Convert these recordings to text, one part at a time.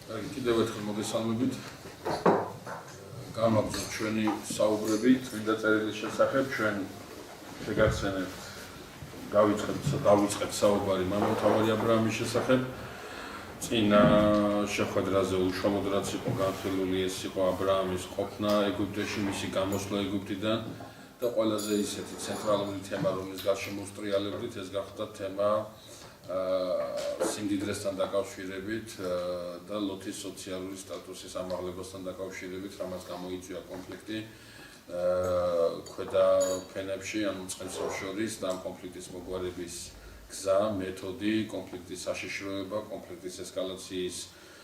კიდევ ერთხელ მოგესალმებით. გამაგზავნეთ ჩვენი საუბრები წმინდა წერილის შესახებ. ჩვენ შეგახსენებთ დავიწყეთ საუბარი მამამთავარი აბრაამის შესახებ. წინა შეხვედრაზე უშუალოდ რაც იყო განხილული, ეს იყო აბრაამის ყოფნა ეგვიპტეში, მისი გამოსვლა ეგვიპტიდან და ყველაზე ისეთი ცენტრალური თემა, რომლის გარშემო ვსტრიალებდით, ეს გახდა თემა სიმდიდრესთან დაკავშირებით და ლოთის სოციალური სტატუსის ამაღლებასთან დაკავშირებით, რამაც გამოიწვია კონფლიქტი ქვედა ფენებში, ანუ წყემსებს შორის და ამ კონფლიქტის მოგვარების გზა, მეთოდი, კონფლიქტის საშიშროება, კონფლიქტის ესკალაციის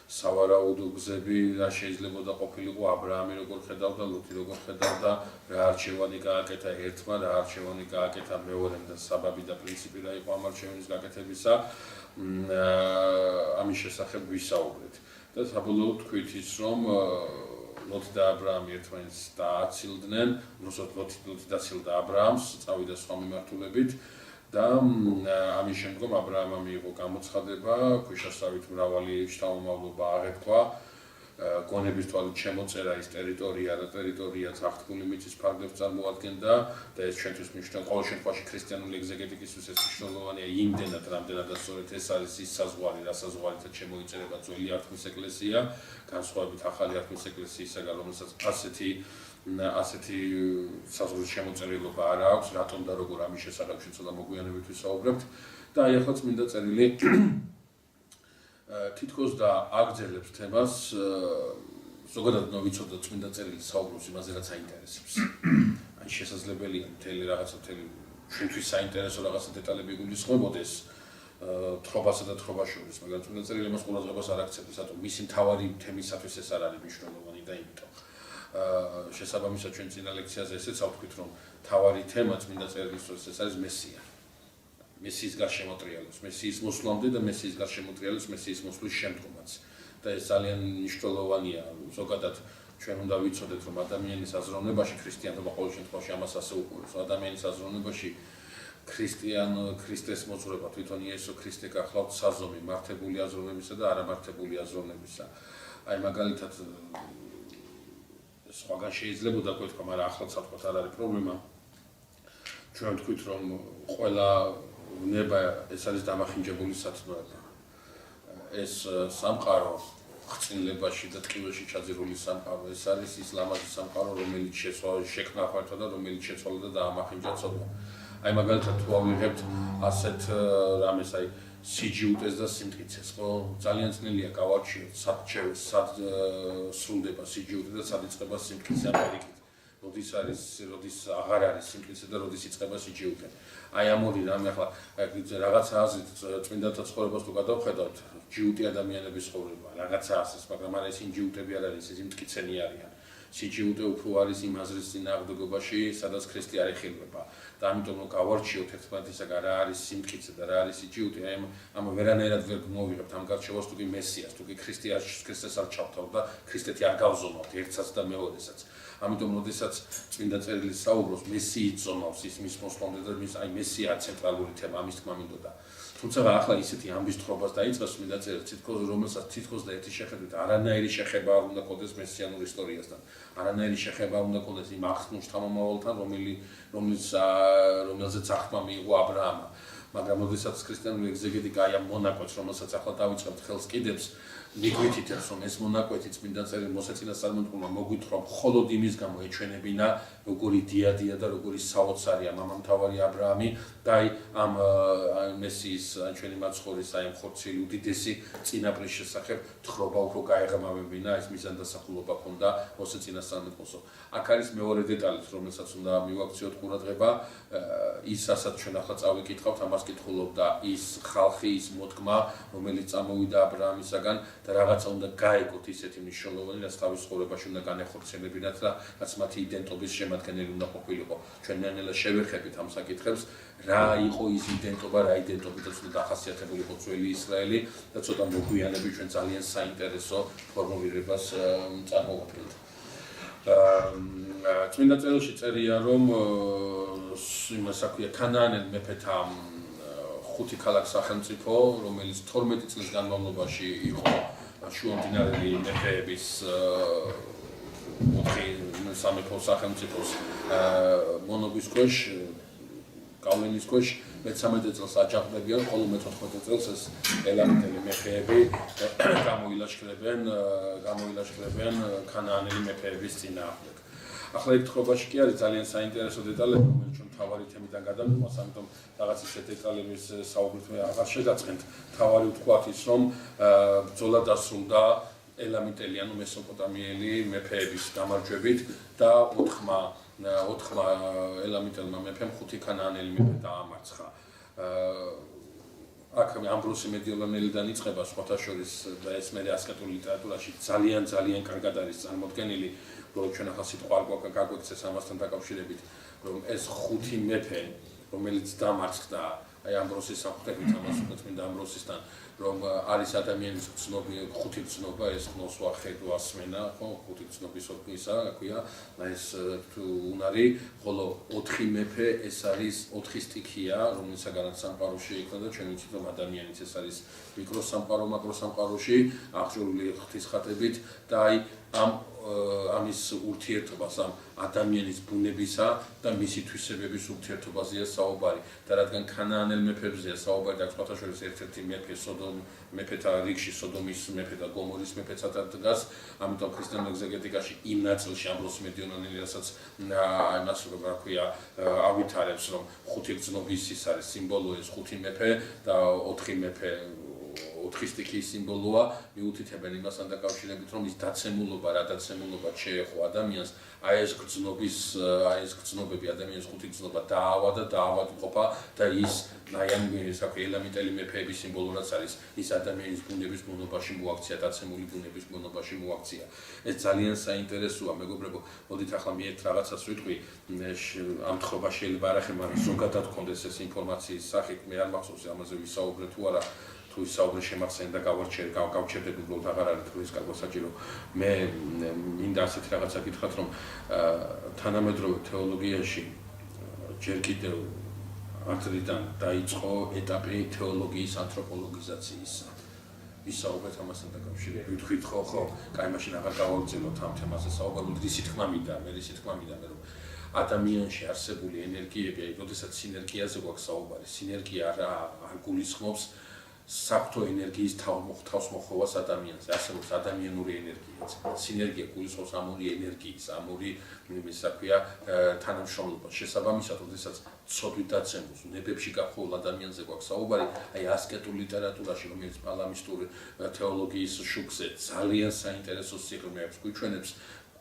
სავარაუდო გზები, რა შეიძლებოდა ყოფილიყო აბრაამი როგორ ხედავდა, ლოთი როგორ ხედავდა, რა არჩევანი გააკეთა ერთმა, რა არჩევანი გააკეთა მეორემ და საბაბი და პრინციპი რა იყო ამ არჩევნის გაკეთებისა, ამის შესახებ ვისაუბრეთ. და საბოლოოდ თქვით ის, რომ ლოთი და აბრაამი ერთმანეთს დააცილდნენ, უბრალოდ ლოთი დაცილდა აბრაამს, წავიდა სხვა მიმართულებით. და ამის შემდგომ აბრაამმა მიიღო გამოცხადება, ქვიშასავით მრავალი შთამომავლობა აღეთქვა, გონების თვალით შემოწერა ის ტერიტორია, რა ტერიტორიაც აღთქმული მიწის ფარგლებს წარმოადგენდა და ეს ჩვენთვის მნიშვნელოვანია, ყოველ შემთხვევაში ქრისტიანული ეგზეგეტიკისთვის ეს მნიშვნელოვანია იმდენად, რამდენადაც სწორედ ეს არის ის საზღვარი, რა საზღვარითაც შემოიწერება ძველი არქმის ეკლესია, განსხვავებით ახალი არქმის ეკლესიისაგან, რომელსაც ასეთი საზღვრის შემოწერილობა არ აქვს, რატომ და როგორ ამის შესახებ ცოტა მოგვიანებით ვისაუბრებთ. და აი ახლა წმინდა წერილი თითქოს და აგრძელებს თემას, ზოგადად ვიცოდოთ წმინდა წერილი საუბრობს იმაზე, რაც აინტერესებს. აი შესაძლებელია მთელი ჩვენთვის საინტერესო რაღაცა დეტალები გულისხმობოდეს თხრობასა და თხრობას შორის, მაგრამ წმინდა წერილი მას ყურადღებას არ აქცევს, რატომ მისი მთავარი თემისათვის ეს არ არის მნიშვნელოვანი და იმიტომ შესაბამისად ჩვენ წინა ლექციაზე ესეც ავთქვით, რომ მთავარი თემა წმინდა წერილისთვის ეს არის მესია. მესიის გარშემოტრიალებს, მესიის მოსვლამდე და მესიის გარშემოტრიალებს, მესიის მოსვლის შემდგომაც. და ეს ძალიან მნიშვნელოვანია. ზოგადად ჩვენ უნდა ვიცოდეთ, რომ ადამიანის აზროვნებაში ქრისტიანობა ყოველ შემთხვევაში ამას ასე უყურებს. ადამიანის აზროვნებაში ქრისტეს მოძღვრება თვითონ იესო ქრისტე გახლავთ საზომი მართებული აზროვნებისა და არამართებული აზროვნებისა. აი მაგალითად სხვაგან შეიძლებოდა თქვა, მაგრამ ახლაც თქვა არ არის პრობლემა. ჩვენ ვთქვით, რომ ყველა ნება ეს არის დამახინჯებული სათნოება. ეს სამყარო ხრწინლებაში და ტყივებში ჩაძირული სამყარო, ეს არის ის ლამაზი სამყარო, რომელიც შექმნა ხართა და რომელიც შეცვალა და დაამახინჯა ცოდვა. აი მაგალითად თუ ავიღებთ ასეთ რამეს, აი სიჯიუტეს და სიმტკიცეს, ხო? ძალიან ძნელია გავარჩიოთ სად სრულდება სიჯიუტე და სად იწყება სიმტკიცე ამერიკით. როდის აღარ არის სიმტკიცე და როდის იწყება სიჯიუტე. აი ამ ორი რამე ახლა რაღაცა აზრით წმინდათა ცხოვრებას თუ გადავხედავთ, ჯიუტი ადამიანების ცხოვრება, რაღაცა ასეც, მაგრამ არა ისინი ჯიუტები არ არის, ისინი მტკიცენი არიან. სიჯიუტე უფრო არის იმ აზრის წინააღმდეგობაში, სადაც ქრისტე არ ეხილვება. და ამიტომ რომ გავარჩიოთ ერთმანეთისაგან რა არის სიმტკიცე და რა არის სიჯიუტე, ამ ვერანაირად ვერ გმოვიღებთ ამ გარჩევას თუ კი მესიას, თუ კი ქრისტეს არ ჩავთავთ და ქრისტეთი არ გავზომავთ ერთსაც და მეორესაც. ამიტომ როდესაც წმინდა წერილი საუბრობს მესიით ზომავს ის მის მოსვლამდე და აი მესია ცენტრალური თემა, ამის თქმა მინდოდა. თუმცა ახლა ისეთი ამბის თხრობას დაიწყოს წმინდა წერილი, რომელსაც თითქოს და ერთი შეხედვით არანაირი შეხება არ უნდა ქონდეს მესიანურ ისტორიასთან. არანაირი შეხება არ უნდა ქონდეს იმ აღთქმულ შთამომავალთან, რომელზეც აღთქმა მიიღო აბრაამმა. მაგრამ როდესაც ქრისტიანული ეგზეგეტიკა აი ამ მონაკვეთს, რომელსაც ახლა დავიწყებთ ხელს კიდებს, მიგვითითებს, რომ ეს მონაკვეთი წმინდა წერილი მოსაწინასწარმეტყველმა მოგვითხრა მხოლოდ იმის გამო ეჩვენებინა, როგორი დიადია და როგორი საოცარია მამამთავარი აბრაამი და აი ამ მესიის ჩვენი მაცხოვრის აი ამ ხორცელი უდიდესი წინაპრის შესახებ თხრობა უფრო გაეღამავებინა, ეს მიზანდასახულობა ქონდა მოსაწინასწარმეტყველსო. აქ არის მეორე დეტალიც, რომელსაც უნდა მივაქციოთ ყურადღება, ის რასაც ჩვენ ახლა წავიკითხავთ, ამას კითხულობდა ის ხალხი, ის მოდგმა, რომელიც წამოვიდა აბრაამისაგან და რაღაცა უნდა გაეგოთ ისეთი მნიშვნელოვანი, რაც თავის ცხოვრებაში უნდა განეხორციელებინათ და რაც მათი იდენტობის შემადგენელი უნდა ყოფილიყო. ჩვენ ნელ-ნელა შევეხებით ამ საკითხებს, რა იყო ის იდენტობა, რა იდენტობითაც უნდა დახასიათებულიყო ძველი ისრაელი და ცოტა მოგვიანებით ჩვენ ძალიან საინტერესო ფორმულირებას წარმოვადგენთ. წმინდა წერილში წერია, რომ იმას აქვია ქანაანელ მეფეთა 5 ქალაქ სახელმწიფო, რომელიც 12 წლის განმავლობაში იყო შუამდინარელი მეფეების ოთხი სამეფო სახელმწიფოს მონობის ქვეშ გავლენის ქვეშ მე-13 წელს აჯანყდებიან, ხოლო მე-14 წელს ეს ელამიტელი მეფეები გამოილაშქრებენ ქანაანელი მეფეების წინააღმდეგ. ახლა ერთ თხრობაში კი არის ძალიან საინტერესო დეტალები, რომელიც ჩვენ თავარი თემიდან გადამიყვანს, ამიტომ რაღაც ისეთ დეტალების საუბრით მე აღარ შეგაწყენთ. თავარი ვთქვათ ის, რომ ბრძოლა დასრულდა ელამიტელი, ანუ მესოპოტამიელი მეფეების გამარჯვებით და ოთხმა ელამიტელმა მეფემ ხუთი ქანაანელი მეფე დაამარცხა. აქ ამბროსი მედიოლანელიდან იწყება სხვათა შორის და ეს მე ასკეტურ ლიტერატურაში ძალიან კარგად არის წარმოდგენილი, რომ ჩვენ ახლა სიტყვა არ გაგვექცეს ამასთან დაკავშირებით, რომ ეს ხუთი მეფე, რომელიც დამარცხდა აი ამბროსის საფუძვლებით ამას უკვე წმინდა ამბროსისთან, რომ არის ადამიანის გრძნობა, ხუთი გრძნობა, ეს ნოსვა, ხედვა, სმენა, ხო, ხუთი გრძნობის ოფისა, აქვია, ეს უნარი, ხოლო ოთხი მეფე, ეს არის ოთხი სტიქია, რომელიცაგანაც სამყაროში იქნა და ჩვენ ვიცით, რომ ადამიანიც ეს არის მიკროსამყარო, მაკროსამყაროში, აღჭურვილი ღვთისხატებით და აი ამის ურთიერთობას ამ ადამიანის ბუნებისა და მისი თვისებების ურთიერთობაზეა საუბარი და რადგან ქანაანელ მეფებზეა საუბარი და სხვათა შორის ერთ-ერთი მეფე მეფეთა რიგში სოდომის მეფე და გომორის მეფეცად დგას, ამიტომ ქრისტიანულ ეგზეგეტიკაში იმ ნაწილში ამბროს მედიოლანელი რასაც იმას რა ქვია ავითარებს, რომ ხუთი გრძნობის ის არის სიმბოლო, ეს ხუთი მეფე და ოთხი მეფე ოთხი სტიქიის სიმბოლოა, მიუთითებენ იმასთან დაკავშირებით, რომ ის დაცემულობა, რა დაცემულობა შეეხო ადამიანს, აი ეს გრძნობები, ადამიანის ხუთი გრძნობა დაავადყოფა და ის აი ამ ელამიტელი მეფეების სიმბოლურად არის ის ადამიანის ბუნების ბუნობაში მოაქცია, დაცემული ბუნების ბუნობაში მოაქცია. ეს ძალიან საინტერესოა, მეგობრებო, მოდით ახლა მე ერთ რაღაცას ვიტყვი, ამ თხრობა შეიძლება არ ახება, ზოგადად გქონდეს ეს ინფორმაციის სახით, მე არ მახსოვს ამაზე ვისაუბრე თუ არა. თუ ისაუბრე შემახსენ და გავჩერდები უბრალოდ აღარ არის თუ ის კარგო საჭირო. მე მინდა ასეთი რაღაცა გითხრათ, რომ თანამედროვე თეოლოგიაში ჯერ კიდევ ადრიდან დაიწყო ეტაპი თეოლოგიის ანთროპოლოგიზაციისა. ვისაუბრეთ ამასთან დაკავშირებით. ვთქვით ხო, კაი მაშინ აღარ გავაგრძელოთ ამ თემაზე საუბარი, რისი თქმა მინდა, რომ ადამიანში არსებული ენერგიები, აი, როდესაც სინერგიაზე გვაქვს საუბარი, სინერგია არ გულისხმობს საფრთხო ენერგიის თავსმოხვევას ადამიანზე, არსებობს ადამიანური ენერგიაც. სინერგია გულისხმობს ამური ენერგიის, ამური მისაქვია თანამშრომლობა. შესაბამისად, როდესაც ცოდვით დაცემულს, ნებებში გახურულ ადამიანზე გვაქვს საუბარი, აი ასკეტურ ლიტერატურაში, რომელიც პალამისტური თეოლოგიის შუქზე ძალიან საინტერესო სიღრმეებს გვიჩვენებს,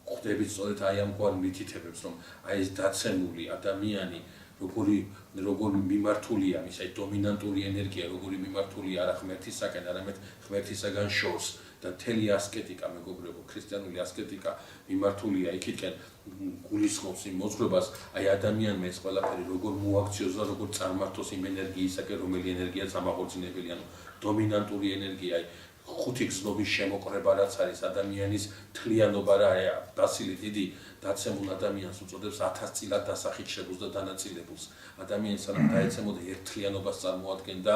ხვდებით სწორედ აი ამგვარ მითითებებს, რომ აი ეს დაცემული ადამიანი როგორი მიმართულია მის აი დომინანტური ენერგია, როგორი მიმართულია არა ღმერთისაკენ, არამედ ღმერთისაგან შორს და მთელი ასკეტიკა, მეგობრებო, ქრისტიანული ასკეტიკა მიმართულია იქითკენ გულისხმობს იმ მოძღვრებას, აი ადამიანმა ეს ყველაფერი როგორ მოაქციოს და როგორ წარმართოს იმ ენერგიისაკენ, რომელი ენერგიაც ამაღორწინებელი, ანუ დომინანტური ენერგია, აი ხუთი გრძნობის შემოყრება რაც არის ადამიანის თლიანობა რა დასილი დიდი დაცემულ ადამიანს უწოდებს 1000 წილად დასახიჩრებულს და დანაწილებულს. ადამიანს სანამ დაეცემოდა ერთთლიანობას წარმოადგენდა,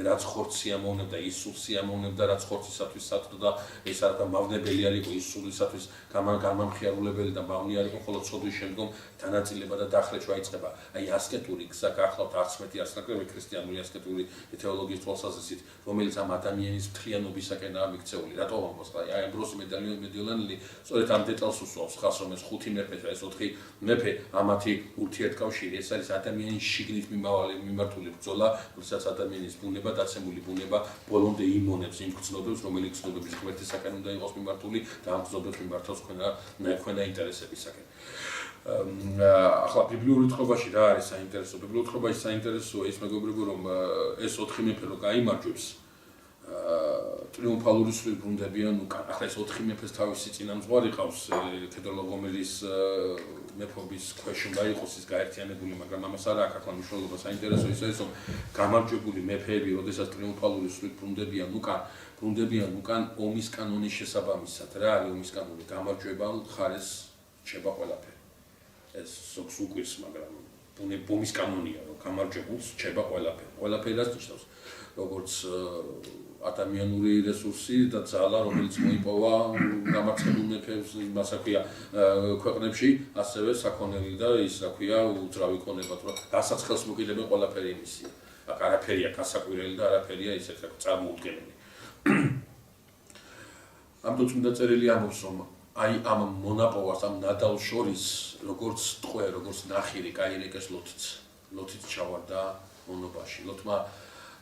რაც ხორცს სიამოვნებდა, ის სულს სიამოვნებდა, რაც ხორცისათვის სათნო და ეს არ გამავნებელი არ იყო, ის სულისათვის გამამხიარულებელი და მავნი არ იყო, ხოლო ცოდვის შემდგომ დანაწილება და დახრეჭვა იწყება. აი ასკეტური გზა გახლავთ 11 ასაკრები ქრისტიანული ასკეტური თეოლოგიის თვალსაზრისით, რომელიც ამ ადამიანის მთლიანობისაკენაა მიქცეული. რატო ამბობს? აი ამბროსი მედიოლანელი სწორედ ამ დეტალს უსვამს ხას, რომ ეს ხუთი მეფე და ეს ოთხი მეფე ამათი ურთიერთკავშირი, ეს არის ადამიანის შიგნით მიმართული ბრძოლა, როდესაც ადამიანის ბუნება, დაცემული ბუნება ბოლომდე იმონებს იმ გრძნობებს, რომელიც გრძნობების ღმერთისაკენ უნდა იყოს მიმართული და ამ გრძნობებს მიმართავს თქვენა ინტერესებისაკენ. ახლა ბიბლიური თხრობაში რა არის საინტერესო? ბიბლიური თხრობაში საინტერესოა ის, მეგობრებო, რომ ეს ოთხი მეფე რო გაიმარჯვებს, ტრიუმფალური სვილი ბრუნდებიან უკან. ახლა ეს ოთხი მეფეს თავისი წინამძღვარი ყავს, ქედროლოგომელის მეფობის ქვეშ უნდა იყოს ის გაერთიანებული, მაგრამ ამას არ აქვს ახლა მნიშვნელობა. საინტერესო ის არის, რომ გამარჯვებული მეფეები, როდესაც ტრიუმფალური სვლით ბრუნდებიან უკან ომის კანონის შესაბამისად. რა არის ომის კანონი? გამარჯვებულ მხარეს რჩება ყველაფერი. ეს ზოგს უკვირს, მაგრამ ომის კანონია, რომ გამარჯვებულს რჩება ყველაფერი. ყველაფერი რაც ნიშნავს. როგორც ადამიანური რესურსი და ძალა, რომელიც მოიპოვა დამარცხებულ მეფეს, ასე ქვია, ქვეყნებში, ასევე საქონელი და ის, რა ქვია, უძრავი ქონება, რომ გასაცხელს მოკიდებენ ყველაფერი იმისია. აქ არაფერია გასაკვირელი და არაფერია ისეთ რა წარმოუდგენელი. ამ თუცმიდა წერილი ამბობს, რომ აი ამ მონაპოვარს, ამ ნადალ შორის, როგორც ტყვე, როგორც ნახირი გაირეკეს ლოთიც ჩავარდა მონობაში. ლოთმა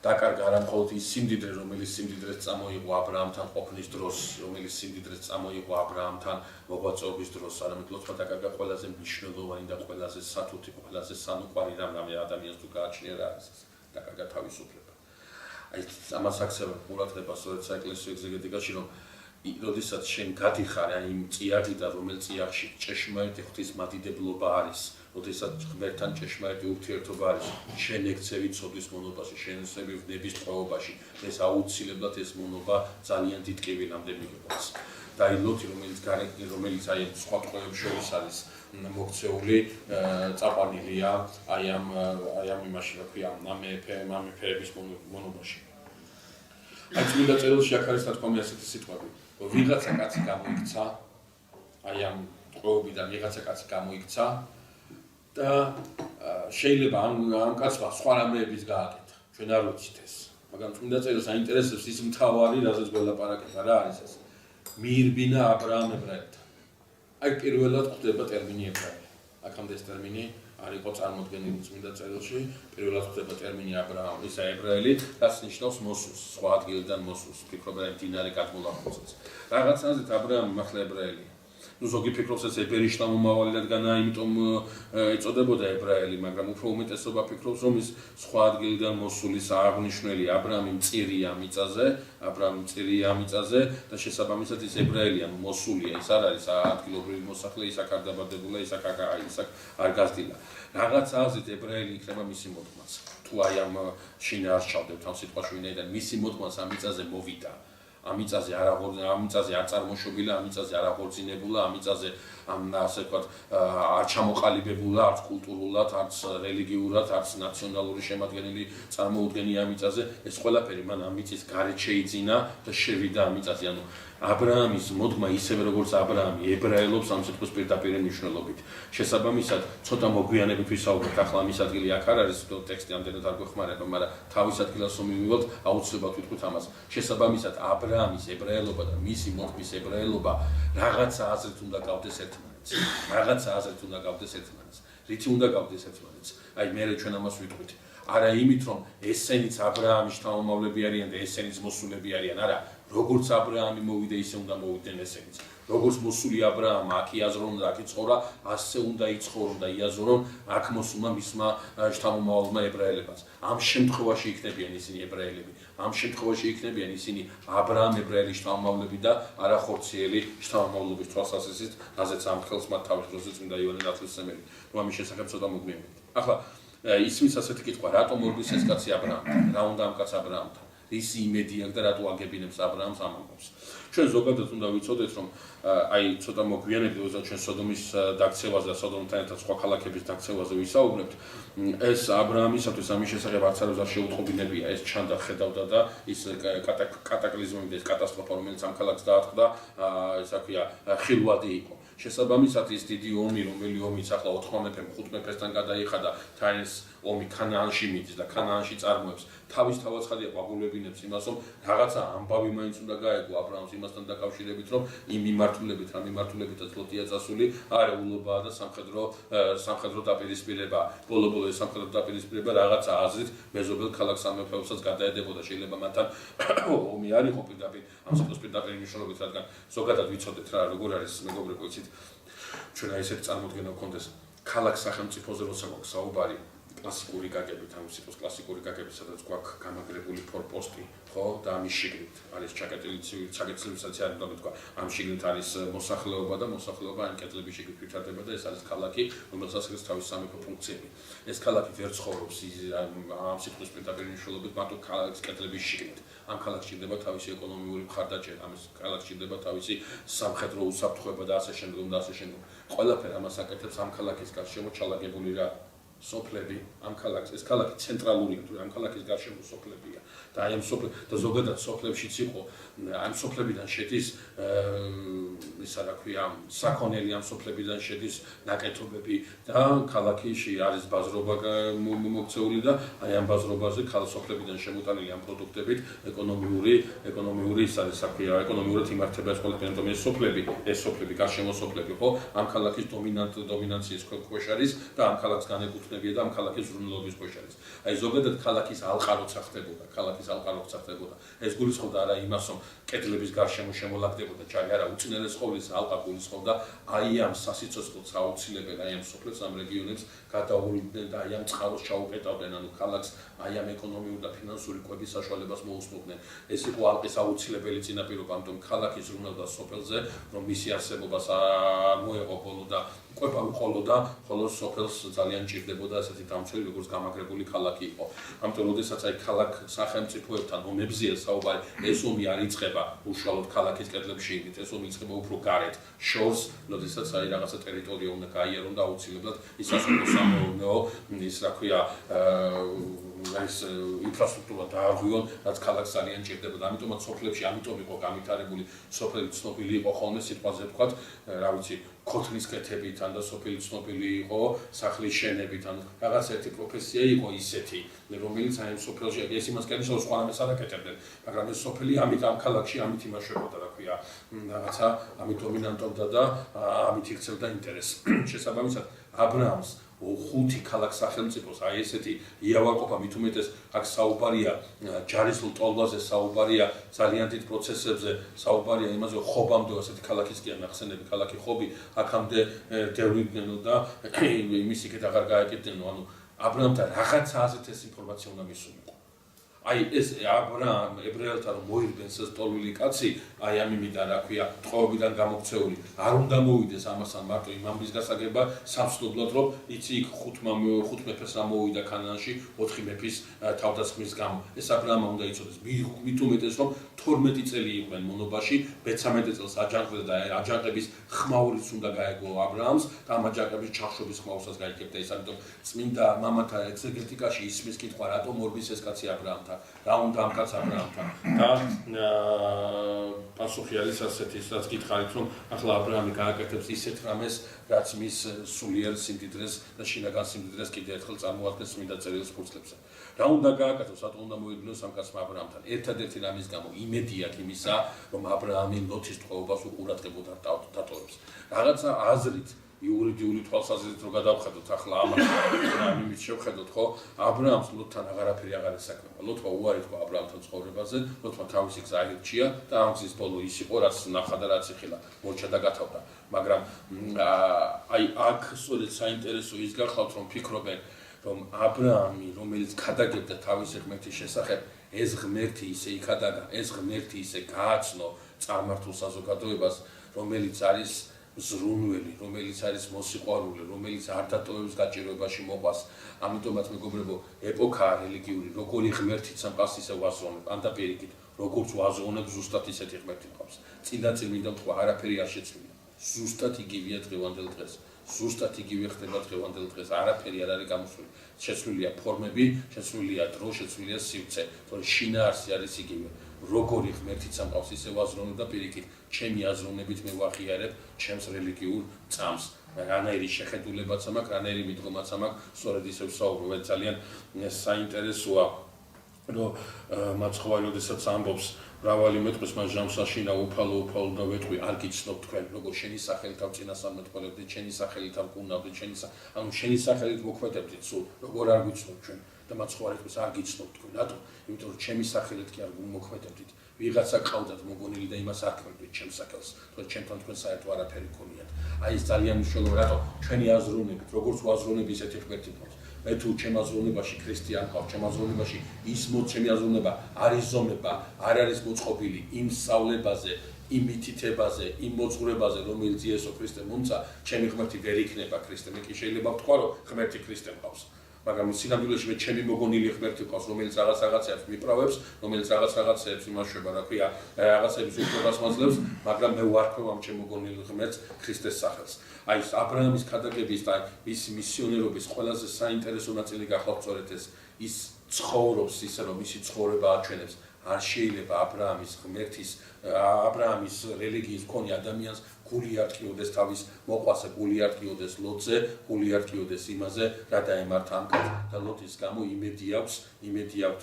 დაკარგა არა მხოლოდ ის სიმდიდრე, რომელიც სიმდიდრეს წამოიღო ა ブラ ამთან ყოფნის დროს, რომელიც სიმდიდრეს წამოიღო ა ブラ ამთან მოღვაწეობის დროს, არამედ ლოთმა დაკარგა ყველაზე მნიშვნელოვანი და ყველაზე სათუთი, ყველაზე სანუკვარი რამე ადამიანს თუ გააჩნია რა არის ეს. დაკარგა თავისუფლება. აი ამას აქცევენ ყურადღებას სწორედ საეკლესიო ეგზეგეტიკაში, რომ როდესაც შენ გადიხარ აი იმ წიაღიდან, რომელიც წიაღში ჭეშმარიტი ღვთისმადიდებლობა არის, როდესაც ღმერთთან ჭეშმარიტი ურთიერთობა არის, შენ ექცევი ცოდვის მონობაში, შენსები ვნების ტყვეობაში, ეს აუცილებლად ეს მონობა ძალიან დიდ კიბინამდე მიიღოს. და აი ლოთი, რომელიც აი სხვა ტყვეებს შორის არის მოქცეული, წაყვანილია აი ამ იმაში, რა ქვია, ამეფეების მონობაში. აი წმინდა წერილში აქ არის თქმული ასეთი სიტყვები, რომ ვიღაცა კაცი გამოიქცა, აი ამ ტყვეობიდან ვიღაცა კაცი გამოიქცა და შეიძლება ამ კაცმა სხვა რამეების გააკეთა. ჩვენ არ ვიცით ეს. მაგრამ წმინდა წერილს აინტერესებს ის მთავარი, რაზეც გველაპარაკება, რა არის ეს? მიირბინა ა ブラ ამ ებრაელთან. აი პირველად ხდება ტერმინი ებრაელი. აქამდე ეს ტერმინი არ იყო წარმოდგენილი წმინდა წერილში, პირველად ხდება ტერმინი ა ブラ ამ, ისა ებრაელი, რაც ნიშნავს მოსულს, სხვა ადგილიდან მოსულს, ფიქრობენ მდინარე გადმოლახვასაც. რაღაცნაირად ა ブラ ამ ახლა ებრაელია. ნუ ზოგი ფიქრობს ეს ებერი შთამომავალი რადგანა, იმიტომ ეწოდებოდა ებრაელი, მაგრამ უფრო უმეტესობა ფიქრობს, რომ ის სხვა ადგილიდან მოსულის აღნიშნული ა ブラ ამი მწირია მიწაზე, ა ブラ ამი მწირია მიწაზე და შესაბამისად ის ებრაელია, მოსულია, ის არ არის ადგილობრივი მოსახლე, ის აქ არ დაბადებულა, ის აქ არ გაზრდილა. რაღაც აზრით ებრაელი იქნება მისი მოდგმაც. თუ აი ამ შინაარს ჩავდებთ ამ სიტყვაში, ვინაიდან მისი მოდგმაც ამ მიწაზე მოვიდა. ამ მიწაზე არ წარმოშობილა, ამ მიწაზე არ აღორძინებულა, ამ მიწაზე ასე ვთქვათ, არ ჩამოყალიბებულა, არც კულტურულად, არც რელიგიურად, არც ნაციონალური შემადგენელი წარმოუდგენია ამ მიწაზე, ეს ყველაფერი მან ამ მიწის გარეთ შეიძინა და შევიდა ამ მიწაზე. ანუ ა ブラ ამის მოდგმა ისევე როგორც ა ブラ ამი ებრაელობს ამ სიტყვის პირდაპირ მნიშვნელობით. შესაბამისად, ცოტა მოგვიანებით ვისაუბრებთ, ახლა ამის ადგილი აქ არ არის, ტექსტი ამდენად არ გვეხმარება, მაგრამ თავის ადგილას რომ მივიღოთ, აუცილებლად ვიტყვით ამას. შესაბამისად, ა ブラ ამის ებრაელობა და მისი მოდგმის ებრაელობა რაღაცა აზრით უნდა გავდეს ერთმანეთს. რაღაცა აზრით უნდა გავდეს ერთმანეთს. რითი უნდა გავდეს ერთმანეთს? აი მე ჩვენ ამას ვიტყვით. არა იმით, რომ ესენიც ა ブラ ამის შთამომავლები არიან და ესენიც მოსულები არიან, არა. როგორც ა ブラ ამი მოვიდა, ისე უნდა მოვიდნენ ესენიც. როგორც მოსული ა ブラ ამ აქ იაზრონ და აქ იცხოვრა, ასე უნდა იცხოვრონ და იაზრონ აქ მოსულმა მისმა შთამომავალმა ებრაელებმაც. ამ შემთხვევაში იქნებიან ისინი ებრაელები. ამ შემთხვევაში იქნებიან ისინი ა ブラ ამ ებრაელის შთამომავლები და არა ხორციელი შთამომავლობის თვალსაზრისით, რაზეც ამ ხელს მათ თავის დროზე წმინდა იოანე ნათლისმცემელი. რომ ამის შესახებ ცოტა მოგვიანებით. ახლა ისმის ასეთი კითხვა, რატომ ორგვის ეს კაცი ა ブラ ამთან? რა უნდა ამ კაცს ა ブラ ამთან? ისი იმედი აქვს და რატო აგებინებს ა ブラ ამს ამ ამბავს. ჩვენ ზოგადად უნდა ვიცოდეთ, რომ აი ცოტა მოგვიანებით, როდესაც ჩვენ სოდომის დაქცევაზე და სოდომთან ერთად სხვა ქალაქების დაქცევაზე ვისაუბრებთ, ეს ა ブラ ამისათვის ამის შესახებ არც არ შეუტყობინებია, ეს ჩანდა, ხედავდა და ის კატაკლიზმი და ეს კატასტროფა, რომელიც ამ ქალაქს დაატყდა, ესა ქვია, ხილვადი იყო. შესაბამისად ის დიდი ომი, რომელი ომიც ახლა 4 მეფემ 5 მეფესთან გადაიხადა, თან ეს ომი ქანაანში მიდის და ქანაანში წარმოებს. თავისთავად ხადია ყვაგულებინებს იმას, რომ რაღაცა ამბავი მაინც უნდა გაეგო ა ブラ ამს იმასთან დაკავშირებით, რომ იმ მიმართულებითაც ლოტია წასული, არეულობაა და სამხედრო დაპირისპირება. ბოლო-ბოლო ეს სამხედრო დაპირისპირება რაღაცა აზრით მეზობელ ქალაქ სამეფოებსაც გადაედებოდა. შეიძლება მათთან ომი არ იყო პირდაპირ ამ სიტყვის პირდაპირ მნიშვნელობით, რადგან ზოგადად ვიცოდეთ რა, როგორ არის მეგობრებო, იცით, ჩვენ აი ესეთი წარმოდგენა გქონდეს ქალაქ სახელმწიფოზე, როცა გვაქვს საუბარი კლასიკური გაგებით, ამ სიტყვის კლასიკური გაგებით, სადაც გვაქვს გამაგრებული ფორპოსტი, ხო, და ამის შიგნით არის ჩაკეტილი ცივilizatsiya არ უნდა ვთქვა, ამ შიგნით არის მოსახლეობა და მოსახლეობა ამ კედლების შიგნით ვითარდება და ეს არის ქალაქი, რომელსაც აქვს თავის სამეფო ფუნქციები. ეს ქალაქი ვერ ცხოვრობს ამ სიტყვის პირდაპირ მნიშვნელობით მარტო ქალაქის კედლების შიგნით. ამ ქალაქში ჩნდება თავისი ეკონომიური მხარდაჭერა, ამ ქალაქში ჩნდება თავისი სამხედრო უსაფრთხოება და ასე შემდეგ და ასე შემდეგ. ყველაფერი ამას აკეთებს ამ ქალაქის გარშემო ჩალაგებული რა. სოფლები ამ ქალაქს ეს ქალაქი ცენტრალურია თუ ამ ქალაქის გარშემო სოფლებია და აი ამ სოფლები და ზოგადად სოფლებშიც იყო ამ სოფლებიდან შედის ისა რა ქვია საქონელი ამ სოფლებიდან შედის ნაკეთობები და ქალაქში არის ბაზრობა მოქცეული და აი ამ ბაზრობაზე სოფლებიდან შემოტანილი ამ პროდუქტებით ეკონომიური ის არის საქმე ეკონომიურად იმართება ეს ყველაფერი ამიტომ ეს სოფლები გარშემო სოფლები ხო ამ ქალაქის დომინანციის ქვეშ არის და ამ ქალაქს განეკუთვნებია და ამ ქალაქის ზრუნველობის ქვეშ არის აი ზოგადად ქალაქის ალყა როცა ხდებოდა ეს გულისხმობდა არა იმას რომ კედლების გარშემო შემოლაგდებოდა ჯარი არა უწინარეს ყოვლისა ალყა გულისხმობდა აი ამ სასიცოცხლოს აუცილებელ აი ამ სოფლებს ამ რეგიონებს გადაუვლიდნენ და აი ამ წყაროს ჩაუკეტავდნენ ანუ ქალაქს აი ამ ეკონომიური და ფინანსური კვების საშუალებას მოусმოდნენ ეს იყო ალყის აუცილებელი წინაპირობა ამიტომ ქალაქი ზრუნავდა სოფელზე რომ მისი არსებობას მოეღო ბოლო და კვება უყოლოდა ხოლო სოფელს ძალიან ჭირდებოდა ასეთი დამცველი როგორც გამაგრებული ქალაქი იყო ამიტომ როდესაც აი ქალაქ სახელმწიფოებთან ომებზეა საუბარი ეს ომი არ იწყება უშუალოდ ქალაქის კედლებში ეს ომი იწყება უფრო გარეთ შორს როდესაც აი რაღაცა ტერიტორია უნდა გაიარონ და აუცილებლად ის სასოფლო ის რა ქვია ეს ინფრასტრუქტურა დაარღვიონ რაც ქალაქს ძალიან ჭირდებოდა ამიტომაც სოფლებში ამიტომ იყო განვითარებული სოფელი ცნობილი იყო ხოლმე სიტყვაზე ვთქვათ რა ვიცი ქოთნის კეთებით ან და სოფელი ცნობილი იყო სახლის შენებით ან რაღაც ერთი პროფესია იყო ისეთი რომელიც აი სოფელში ეს იმას კეთებს სხვა რამეს არ აკეთებდნენ მაგრამ ეს სოფელი ამით ამ ქალაქში ამით იმაშებოდა რა ქვია რაღაცა ამით დომინანტობდა და ამით იქცევდა ინტერესს შესაბამისად აბრაამს ხუთი ქალაქ სახელმწიფოს აი ესეთი იავაყოფა მით უმეტეს აქ საუბარია ჯარისულ ტოლბაზე საუბარია ძალიან დიდ პროცესებზე საუბარია იმაზე ხობამდე ასეთი ქალაქის კი ახსენები ქალაქი ხობი აქამდე დევნიდნენ და იმის იქით აღარ გააკეთდნენ ანუ აბრაამთან რაღაცა ასეთ ეს ინფორმაცია უნდა მისულიყო აი ეს აბრაამ ებრაელთან მოირბენს ეს ტოლვილი კაცი აი ამ იმიდან რა ქვია ტყუებიდან გამოქცეული არ უნდა მოვიდეს ამასთან მარტო იმ ამბის გასაგება სამცდებლად რომ იცი იქ ხუთ მეფეს რა მოვიდა ქანაანში 4 მეფის თავდასხმის გამო ეს აბრაამ უნდა იცოდეს მით უმეტეს რომ 12 წელი იყვნენ მონობაში მე-13 წელს აჯანყდა და აჯანყების ხმაურიც უნდა გაეგო აბრაამს და ამ აჯანყების ჩახშობის ხმაურსაც გაიგებდა ეს ამიტომ წმინდა მამათა ეგზეგეტიკაში ისმის კითხვა რატომ ორბის ეს კაცი აბრაამთან რა უნდა ამ კაც აბრაამთან და პასუხი არის ასეთი რაც გითხარით რომ ახლა აბრაამი გააკეთებს ისეთ რამეს რაც მის სულიერ სიმდიდრეს და შინაგან სიმდიდრეს კიდევ ერთხელ წარმოადგენს წმინდა წერილს ფურცლებზე რა უნდა გააკეთოს რატომ უნდა მოიგნოს ამ კაცმა აბრაამთან ერთადერთი რამის გამო იმედი აქვს იმისა რომ აბრაამი ლოთის ტყვეობას უყურადღებოდა დატოვებს რაღაცა აზრით იურიდიული თვალსაზრისით რომ გადავხედოთ ახლა ამით შევხედოთ ხო აბრაამს ლოთთან აღარაფერი აღარ ესაქმება ლოთმა უარი თქვა აბრაამთან ცხოვრებაზე ლოთმა თავისი გზა აირჩია და ამ გზის ბოლო ის იყო რაც ნახა და რაც იხილა მორჩა და გათავდა მაგრამ აი აქ სწორედ საინტერესო ის გახლავთ რომ ფიქრობენ რომ აბრაამი რომელიც ქადაგებდა თავისი ღმერთის შესახებ ეს ღმერთი ისე იქადაგა ეს ღმერთი ისე გააცნო წარმართულ საზოგადოებას რომელიც არის ზრუნველი, რომელიც არის მოსიყვარული, რომელიც არ დატოვებს გაჭირვებაში მოყვას. ამიტომაც მეგობრებო, ეპოქაა რელიგიური, როგორი ღმერთიც ამყავს ისე ვაზროვნებ, ან და პირიქით, როგორც ვაზროვნებ, ზუსტად ისეთი ღმერთი მყავს. წინა წმინდა თქვა, არაფერი არ შეცვლია. ზუსტად იგივეა დღევანდელ დღეს. ზუსტად იგივე ხდება დღევანდელ დღეს. არაფერი არ არის გამოსული. შეცვლილია ფორმები, შეცვლილია დრო, შეცვლილია სივრცე, თორე შინაარსი არის იგივე. როგორი ღმერთიც ამყავს ისე ვაზროვნებ და პირიქით ჩემი აზროვნებით მე ვაღიარებ ჩემს რელიგიურ წამს რანაირი შეხედულებაც მაქვს რანაირი მიდგომაც მაქვს სწორედ ისე ვსაუბრობ ძალიან საინტერესოა რომ მაცხოვარი როდესაც ამბობს მრავალი მეტყვის მას ჟამსაშინა უფალო და ვეტყვი არ გიცნობ თქვენ როგორ შენი სახელით ამ წინასწარმეტყველებდით შენი სახელით ამ კუნავდით ანუ შენი სახელით მოქმედებდით სულ როგორ არ გიცნობ ჩვენ და მაცხოვარი თქვის არ გიცნობ თქვენ რატო იმიტომ რომ ჩემი სახელით კი არ მოქმედებდით ვიღაცა ყავდათ მოგონილი და იმას არ თქვენდით ჩემს სახელს თორე ჩემთან თქვენ საერთო არაფერი გქონიათ აი ეს ძალიან მნიშვნელოვანია რატო ჩვენი აზროვნებით როგორც ვაზროვნები ისეთი ღმერთი გვაქვს მე თუ ჩემ აზროვნებაში ქრისტიან ყავს ჩემ აზროვნებაში ის ჩემი აზროვნება არ იზომება არ არის მოწყობილი იმ სწავლებაზე იმ მითითებაზე იმ მოძღვრებაზე რომელიც იესო ქრისტე მომცა ჩემი ღმერთი ვერ იქნება ქრისტე მე კი შეიძლება ვთქვა რომ ღმერთი ქრისტე ყავს მაგრამ სინამდვილეში მე ჩემი მოგონილი ღმერთი ყავს, რომელიც რაღაცებს მიპრავებს, რომელიც რაღაცებს იმაშვება, რა ქვია, რაღაცების უფლებას მაძლევს, მაგრამ მე ვარქვევ ამ ჩემ მოგონილ ღმერთს ქრისტეს სახელს. აი ეს ა ブラ ამის ქადაგების და მისი მისიონერობის ყველაზე საინტერესო ნაწილი გახლავთ სწორედ ეს ის ცხოვრობს ისე რომ მისი ცხოვრება აჩვენებს არ შეიძლება ა ブラ ამის ღმერთის ა ブラ ამის რელიგიის მქონე ადამიანს გული არ ტკიოდეს თავის მოყვასე, გული არ ტკიოდეს ლოძზე, გული არ ტკიოდეს იმაზე, რა დაემართა ამ კაცს და ლოთის გამო იმედი აქვს,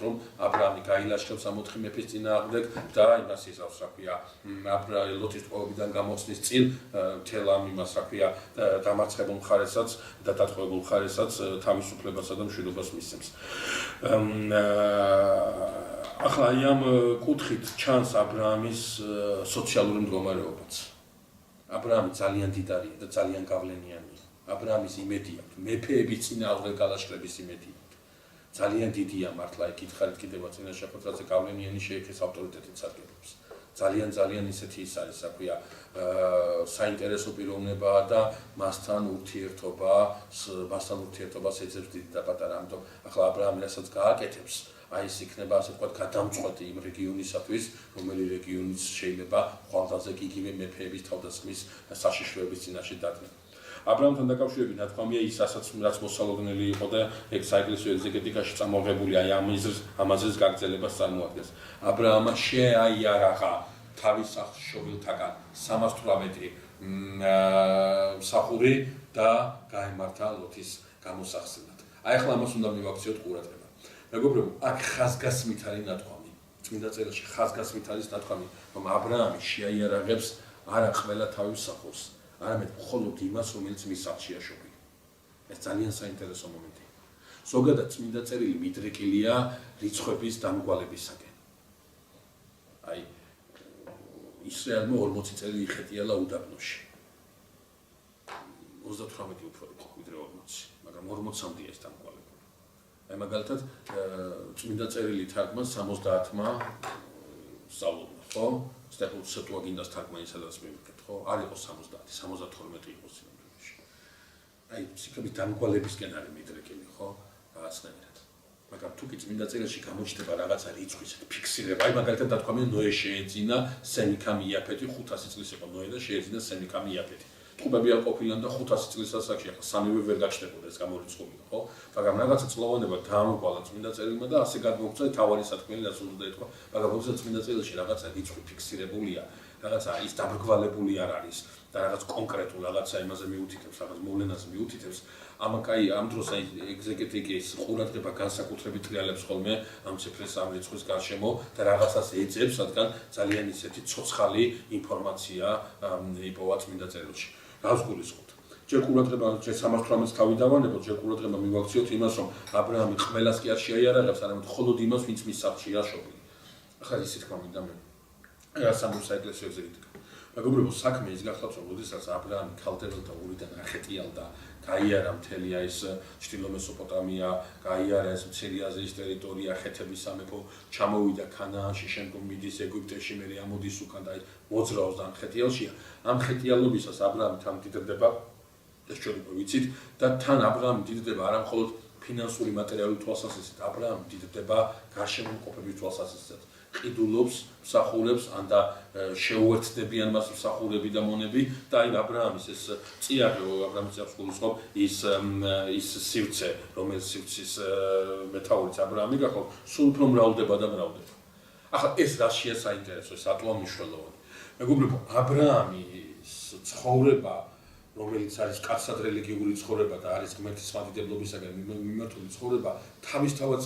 რომ ა ブラ ამი გაილაშქრებს ამ 4 მეფის წინააღმდეგ და იმას იზავს, რა ქვია, ლოთის ტყვეობიდან გამოსვლის წინ მთელ ამ იმას, რა ქვია, დამარცხებულ მხარესაც და დატყვევებულ მხარესაც თავისუფლებასა და მშვიდობას მისცემს. ახლა აი ამ კუთხით ჩანს ა ブラ ამის სოციალური მდგომარეობაც. ა ブラ ამი ძალიან დიდარია და ძალიან გავლენიანია. ა ブラ ამის იმედი აქვს, მეფეების წინააღმდეგ გალაშქრების იმედი აქვს. ძალიან დიდია მართლა ეკითხარით კიდევაც წინაშე ხოთრაძე გავლენიანი შეექეს ავტორიტეტით სარგებლობს. ძალიან ისეთი ის არის, რა ქვია, საინტერესო პიროვნებაა და მასთან ურთიერთობას ეძებს დიდი და პატარა, ამიტომ ახლა ა ブラ ამი რასაც გააკეთებს აი ეს იქნება ასე ვთქვათ გადამწყვეტი იმ რეგიონისათვის, რომელიც რეგიონიც შეიძლება ხვალდაზე კი იგივე მეფეების თავდასხმის საშიშროების წინაშე დადგება. ა ブラ ამთან დაკავშირებით ნათქვამია ის რაც მოსალოდნელი იყო და ეგ საეკლესიო ეგზეგეტიკაში წამოღებული აი ამაზრის გაგრძელებას წარმოადგენს. ა ブラ ამმა შეაიარაღა თავის სახლშობილთაგან 318 მსახური და გაემართა ლოთის გამოსახსნად. აი ახლა ამას უნდა მივაქციოთ ყურადღება. მეგობრებო, აქ ხაზგასმით არის ნათქვამი. წმინდა წერილში ხაზგასმით არის ნათქვამი, რომ ა ブラ ამი შეაიარაღებს არა ყველა თავის სახურს, არამედ მხოლოდ იმას, რომელიც მის სახლშია შობილი. ეს ძალიან საინტერესო მომენტია. ზოგადად წმინდა წერილი მიდრეკილია რიცხვების დამგვალებისაკენ. აი ისრაელმა 40 წელი იხეტიალა უდაბნოში. 38 უფრო იყო ვიდრე 40, მაგრამ 40-მდე ეს დამგვალება. აი მაგალითად წმინდა წერილი თარგმნა 70-მა სწავლულმა, ხო? სტეფან სეტუაგინდას თარგმანი სადაც მივიკეთ, ხო? არ იყო 70, 72 იყო სინამდვილეში. აი ციფრების დამგვალებისკენ არის მიდრეკილი, ხო? რაღაცნაირად. მაგრამ თუ კი წმინდა წერილში გამოჩნდება რაღაცა რიცხვის ფიქსირება, აი მაგალითად დათქვამია ნოე შეეძინა სემი კამი იაფეთი 500 წლის იყო ნოე და შეეძინა სემი კამი იაფეთი. ტყუპები არ ყოფილან და 500 წლის ასაკში ახლა სამივე ვერ გაჩნდებოდა ეს გამორიცხული, ხო? მაგრამ რაღაცა წლოვანება დაამოყვალა წმინდა წერილმა და ასე გადმოგწა თავარი სათქმელი რაც უნდა ეთქვა, მაგრამ როდესაც წმინდა წერილში რაღაცა რიცხვი ფიქსირებულია, რაღაცა ის დაბრგვალებული არ არის და რაღაც კონკრეტულ რაღაცა იმაზე მიუთითებს, რაღაც მოვლენას მიუთითებს, ამ დროს აი ეგზეგეტიკის ყურადღება განსაკუთრებით ტრიალებს ხოლმე ამ ციფრის ამ რიცხვის გარშემო და რაღაცას ეძებს, რადგან ძალიან ისეთი ცოცხალი ინფორმაცია იპოვა წმინდა წერილში. რას გულისხმობთ? ჯერ ყურადღება 318-ს თავი დავანებოთ, ჯერ ყურადღება მივაქციოთ იმას, რომ ა ブラ ამი ყველას კი არ შეაიარაღებს, არამედ მხოლოდ იმას, ვინც მის სახლშია შობილი. ახლა ისე თქვა მინდა მე. რას ამბობს საეკლესიო ეგზეგეტიკა? მეგობრებო, საქმე ის გახლავთ, რომ როდესაც ა ブラ ამი ქალდერელთა ურიდან ახეტიალდა, გაიარა მთელი ეს ჩრდილო მესოპოტამია, გაიარა ეს მცირე აზიის ტერიტორია, ხეთების სამეფო, ჩამოვიდა ქანაანში, შემდგომ მიდის ეგვიპტეში, მერე ამოდის უკან და მოძრაობს და ხეთიალშია. ამ ხეთიალობისას ა ブラ ამი თან დიდდება, ეს ჩვენ უკვე ვიცით და თან ა ブラ ამი დიდდება არა მხოლოდ ფინანსური მატერიალური თვალსაზრისით, ა ブラ ამი დიდდება გარშემოყოფების თვალსაზრისით. ყიდულობს, მსახურებს, ან და შეუერთდებიან მას მსახურები და მონები და აი ა ブラ ამის ეს წიაღი, ა ブラ ამის გულისხმობ ის სივრცე, რომელიც სივრცის მეთაურიც ა ブラ ამი გახავთ, სულ უფრო მრავლდება და მრავლდება. ახლა ეს რაშია საინტერესო, ეს ატოა მნიშვნელოვანი. მეგობრებო, ა ブラ ამის ცხოვრება, რომელიც არის კაცად რელიგიური ცხოვრება და არის ღმერთის მადიდებლობისაგან მიმართული ცხოვრება, თავისთავად